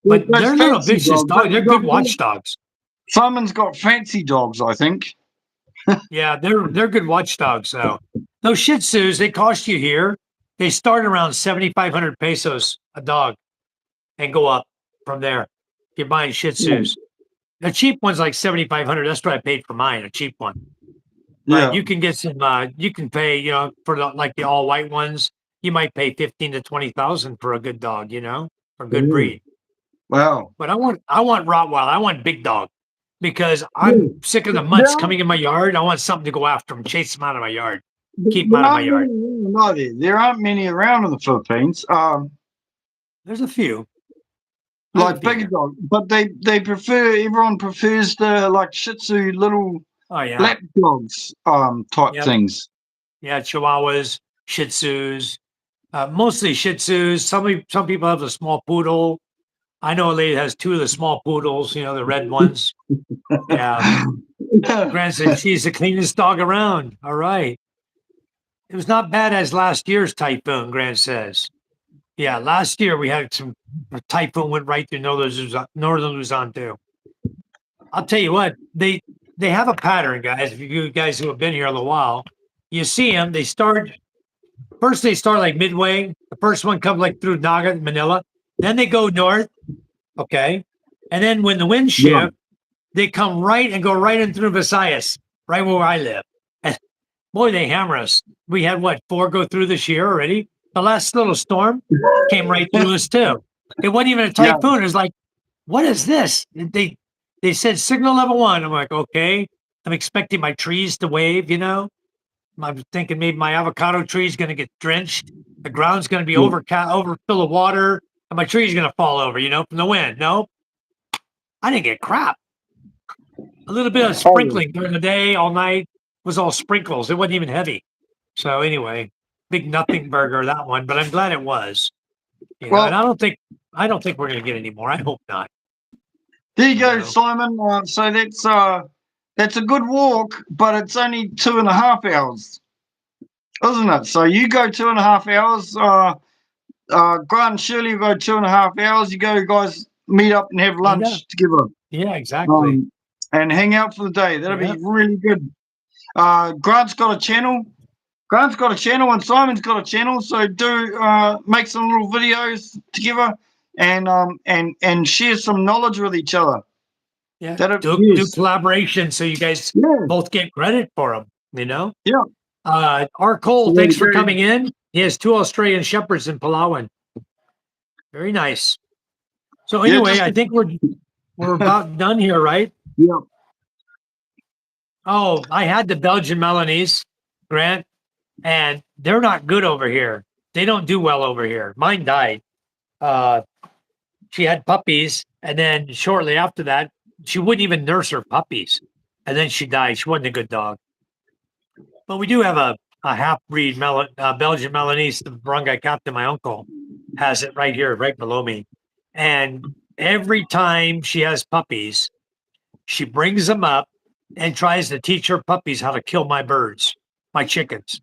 but they're little vicious dogs. They're good watchdogs. Simon's got fancy dogs, I think. Yeah, they're good watchdogs. So those Shih Tzus, they cost you here. They start around 7,500 pesos a dog, and go up from there. You're buying Shih Tzus. The cheap one's like 7,500. That's what I paid for mine, a cheap one. But you can get some. You can pay, you know, for like the all white ones. You might pay 15 to 20,000 for a good dog, you know, for a good breed. Wow. But I want Rottweiler. I want big dog because I'm sick of the mutts coming in my yard. I want something to go after them, chase them out of my yard, keep them out of my yard. There aren't many around in the Philippines. There's a few. Like bigger dogs, but everyone prefers the like Shih Tzu little lap dogs type things. Yeah, Chihuahuas, Shih Tzus, mostly Shih Tzus. Some people have the small poodle. I know a lady has 2 of the small poodles, you know, the red ones. Yeah. Grant said she's the cleanest dog around. All right. It was not bad as last year's typhoon, Grant says. Yeah, last year we had a typhoon went right through northern Luzon too. I'll tell you what, they have a pattern, guys. If you guys who have been here a little while, you see them. They start like midway. The first one comes like through Naga, Manila. Then they go north, okay, and then when the winds shift, they come right and go right in through Visayas, right where I live. And boy, they hammer us. We had 4 go through this year already. The last little storm came right through us too. It wasn't even a typhoon. It was like, what is this? They said signal level 1. I'm like, okay. I'm expecting my trees to wave, you know. I'm thinking maybe my avocado tree is going to get drenched. The ground's going to be overfull of water, and my tree's going to fall over, you know, from the wind. No, I didn't get crap. A little bit of sprinkling during the day, all night was all sprinkles. It wasn't even heavy. So anyway. Big nothing burger, that one, but I'm glad it was. You know, and I don't think we're going to get any more. I hope not. There you go, Simon. So that's a good walk, but it's only 2.5 hours, isn't it? So you go 2.5 hours. Grant and Shirley go 2.5 hours. You guys meet up and have lunch together. Yeah, exactly. And hang out for the day. That'll be really good. Grant's got a channel. And Simon's got a channel, so do make some little videos together and share some knowledge with each other. Yeah, do collaboration so you guys both get credit for them, you know? Yeah. R. Cole, thanks for coming in. He has 2 Australian Shepherds in Palawan. Very nice. So anyway, I think we're about done here, right? Yeah. Oh, I had the Belgian Milanese, Grant, and they're not good over here. They don't do well over here. Mine died. Uh, she had puppies, and then shortly after that, she wouldn't even nurse her puppies, and then she died. She wasn't a good dog. But we do have a half breed Belgian Milanese. The Barangay captain, my uncle, has it right here, right below me. And every time she has puppies, she brings them up and tries to teach her puppies how to kill my birds, my chickens.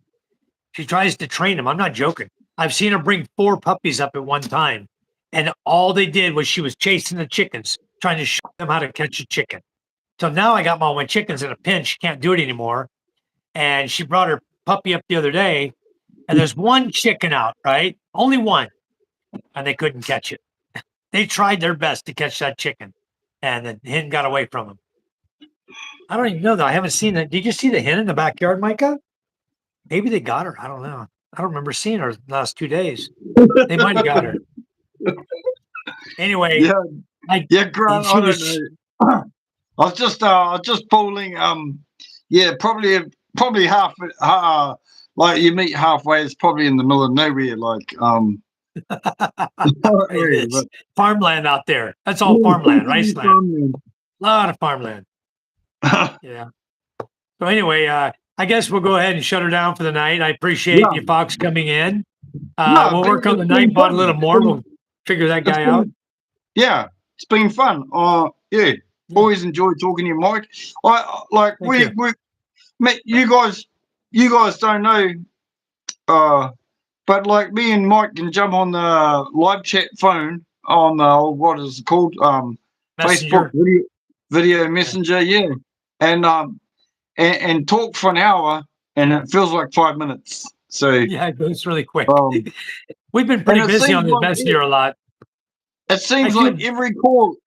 She tries to train them. I'm not joking. I've seen her bring 4 puppies up at one time. And all they did was she was chasing the chickens, trying to show them how to catch a chicken. So now I got all my chickens in a pinch. She can't do it anymore. And she brought her puppy up the other day, and there's one chicken out, right? Only one. And they couldn't catch it. They tried their best to catch that chicken, and the hen got away from them. I don't even know though. I haven't seen it. Did you see the hen in the backyard, Micah? Maybe they got her. I don't know. I don't remember seeing her the last 2 days. They might have got her. Anyway, Grant, I don't know. I was just pulling. Probably half. Like you meet halfway. It's probably in the middle of nowhere. Like it's farmland out there. That's all farmland, rice land. A lot of farmland. Yeah. So anyway, I guess we'll go ahead and shut her down for the night. I appreciate you, Fox, coming in. We'll work on the night bot a little more. We'll figure that guy out. Yeah, it's been fun. Always enjoyed talking to you, Mike. You guys don't know, but like me and Mike can jump on the live chat phone on what is it called? Messenger. Facebook video messenger, and talk for an hour, and it feels like 5 minutes. So yeah, it goes really quick. We've been pretty busy on the messenger a lot. It seems like every call,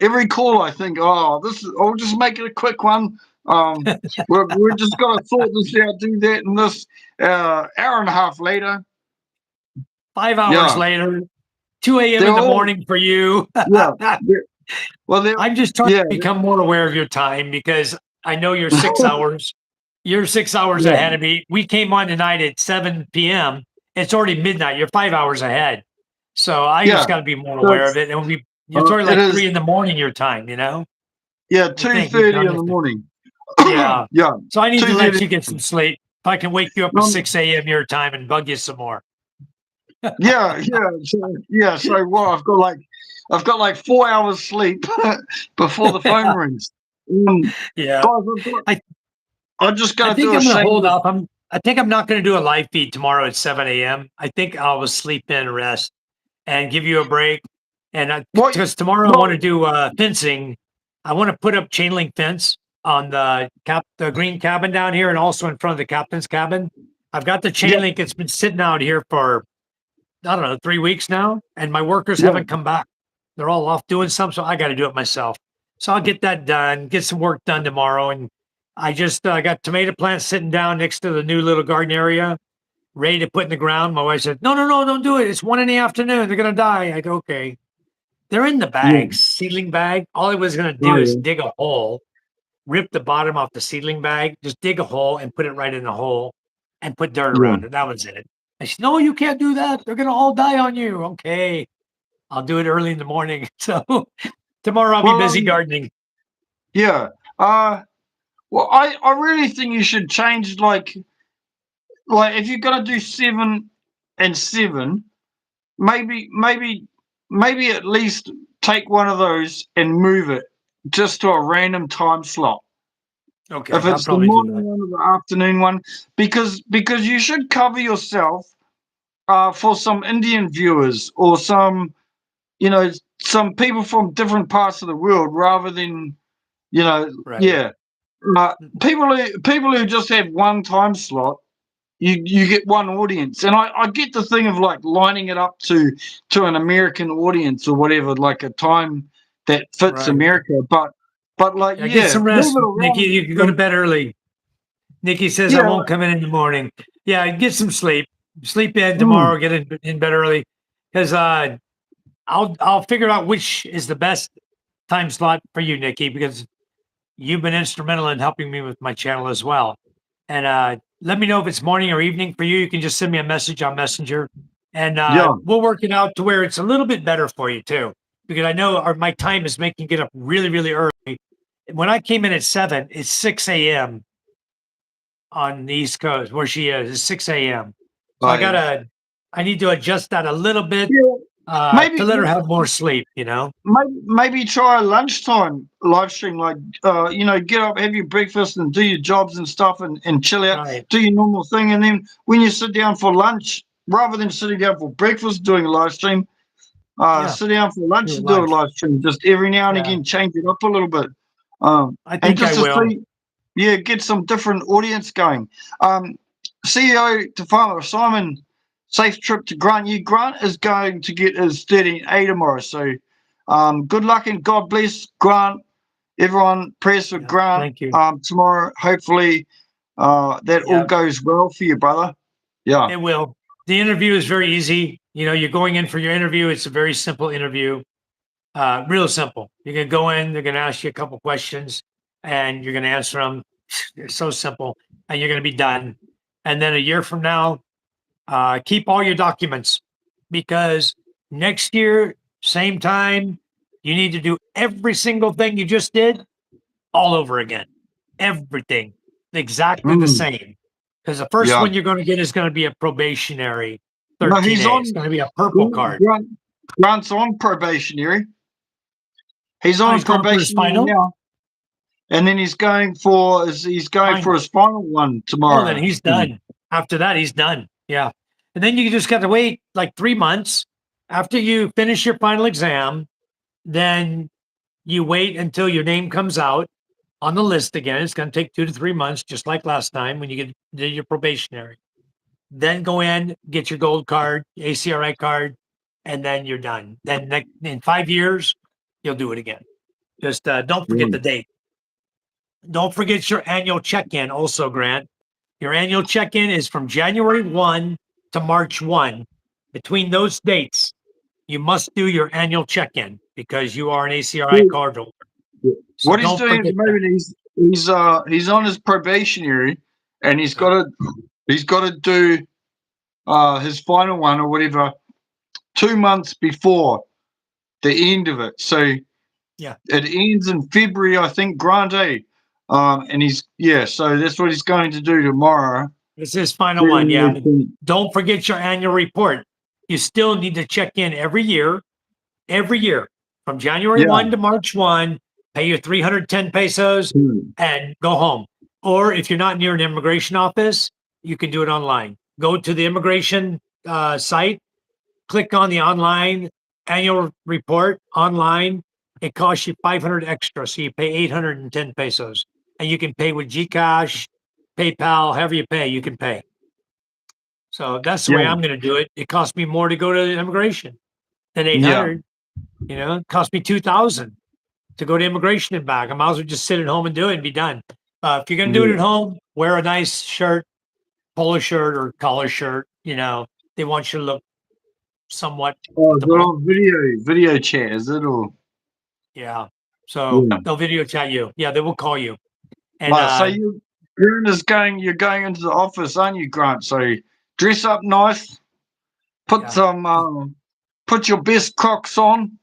I think, I'll just make it a quick one. We're just gonna sort this out, do that, and this hour and a half later, 5 hours later, 2 a.m. in the morning for you. I'm just trying to become more aware of your time because I know you're 6 hours. You're 6 hours ahead of me. We came on tonight at 7 p.m. It's already midnight. You're 5 hours ahead. So I just got to be more aware of it. And it's already like 3 in the morning your time, you know? Yeah, 2:30 in the morning. Yeah. So I need to let you get some sleep. If I can wake you up at 6 a.m. your time and bug you some more. So what? I've got like 4 hours sleep before the phone rings. Guys, I'm just gonna. I think I'm gonna hold off. I think I'm not gonna do a live feed tomorrow at 7 a.m. I think I'll sleep in, rest, and give you a break. And because tomorrow I want to do fencing. I want to put up chain link fence on the green cabin down here, and also in front of the captain's cabin. I've got the chain link. It's been sitting out here for I don't know 3 weeks now, and my workers haven't come back. They're all off doing something, so I got to do it myself. So I'll get that done, get some work done tomorrow, and I just got tomato plants sitting down next to the new little garden area, ready to put in the ground. My wife said, no, don't do it. It's 1 p.m. They're going to die. I go, okay. They're in the bags, seedling bag. All I was going to do is dig a hole, rip the bottom off the seedling bag, just dig a hole and put it right in the hole and put dirt around it. That was it. I said, no, you can't do that. They're going to all die on you. Okay. I'll do it early in the morning. So tomorrow I'll be busy gardening. Yeah. Well, I really think you should change like if you're gonna do 7 and 7, maybe at least take one of those and move it just to a random time slot. Okay. If it's the morning one or the afternoon one, because you should cover yourself for some Indian viewers or some people from different parts of the world rather than people who just have one time slot, you get one audience, and I get the thing of like lining it up to an American audience or whatever, like a time that fits America, but get some rest, Nikki. You can go to bed early. Nikki says I won't come in the morning. Yeah, get some sleep. Sleep in tomorrow. Get in bed early, because I'll figure out which is the best time slot for you, Nikki, because you've been instrumental in helping me with my channel as well. And let me know if it's morning or evening for you. You can just send me a message on Messenger, and Yeah. we'll work it out to where it's a little bit better for you too. Because I know my time is making get up really, really early. When I came in at 7, it's 6 a.m. on the East Coast where she is. It's 6 a.m. So I need to adjust that a little bit Maybe to let her have more sleep, you know? maybe try a lunchtime live stream, like get up, have your breakfast and do your jobs and stuff and chill out, Right. do your normal thing, and then when you sit down for lunch, rather than sitting down for breakfast doing a live stream, sit down for lunch and do a live stream. Just every now and again change it up a little bit. I think I will. Get some different audience going. CEO to Farmer Simon, safe trip to Grant. Grant is going to get his 13A tomorrow. So good luck and God bless Grant. Everyone prayers for Grant Thank you. tomorrow. Hopefully that all goes well for you, brother. Yeah. It will. The interview is very easy. You know, you're going in for your interview. It's a very simple interview. Real simple. You're going to go in, they're going to ask you a couple questions and you're going to answer them. They're so simple and you're going to be done. And then a year from now, keep all your documents because next year, same time, you need to do every single thing you just did all over again. Everything exactly the same. Because the first one you're going to get is going to be a probationary 13A. It's going to be a purple card. Grant's on probationary. He's on he's going for his probationary final? now. And then he's going for his final one tomorrow. Oh, then he's done. After that, he's done. Yeah. And then you just got to wait like 3 months after you finish your final exam. Then you wait until your name comes out on the list again. It's going to take 2 to 3 months, just like last time when you did your probationary. Then go in, get your gold card, ACRI card, and then you're done. Then in 5 years, you'll do it again. Just don't forget the date. Don't forget your annual check-in also, Grant. Your annual check-in is from January 1 to March 1. Between those dates, you must do your annual check-in because you are an ACRI card holder. So what he's doing at the moment, he's on his probationary, and he's got to do his final one or whatever 2 months before the end of it. So it ends in February, I think, Grant. And so that's what he's going to do tomorrow. It's his final one. Yeah. Don't forget your annual report. You still need to check in every year from January 1 to March 1, pay your 310 pesos and go home. Or if you're not near an immigration office, you can do it online. Go to the immigration site, click on the online annual report online. It costs you 500 extra. So you pay 810 pesos and you can pay with GCash, PayPal, however you pay, you can pay. So that's the way I'm going to do it. It costs me more to go to immigration than 800. You know, it cost me 2,000 to go to immigration and back. I might as well just sit at home and do it and be done. If you're going to do it at home, wear a nice shirt, polo shirt or collar shirt. You know, they want you to look somewhat. Oh, video chat, is it? Or so they'll video chat you. Yeah, they will call you. And so you're going into the office, aren't you, Grant? So dress up nice, put your best Crocs on.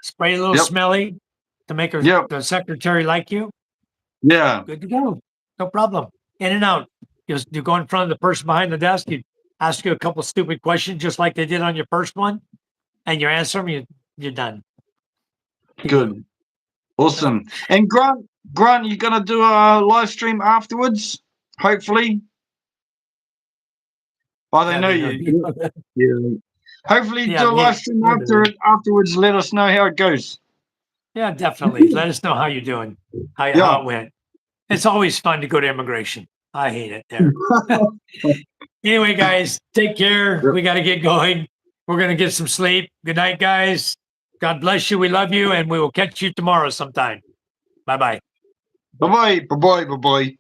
Spray a little smelly to make the secretary like you. Yeah. Good to go. No problem. In and out. You go in front of the person behind the desk. You ask you a couple stupid questions, just like they did on your first one, and you answer them. You're done. Good. Awesome. And Grant, you're gonna do a live stream afterwards, hopefully. I don't know you. Hopefully, do a live stream afterwards. Let us know how it goes. Yeah, definitely. Let us know how you're doing, how it went. It's always fun to go to immigration. I hate it there. Anyway, guys, take care. We got to get going. We're going to get some sleep. Good night, guys. God bless you. We love you, and we will catch you tomorrow sometime. Bye-bye. Bye-bye. Bye-bye. Bye-bye.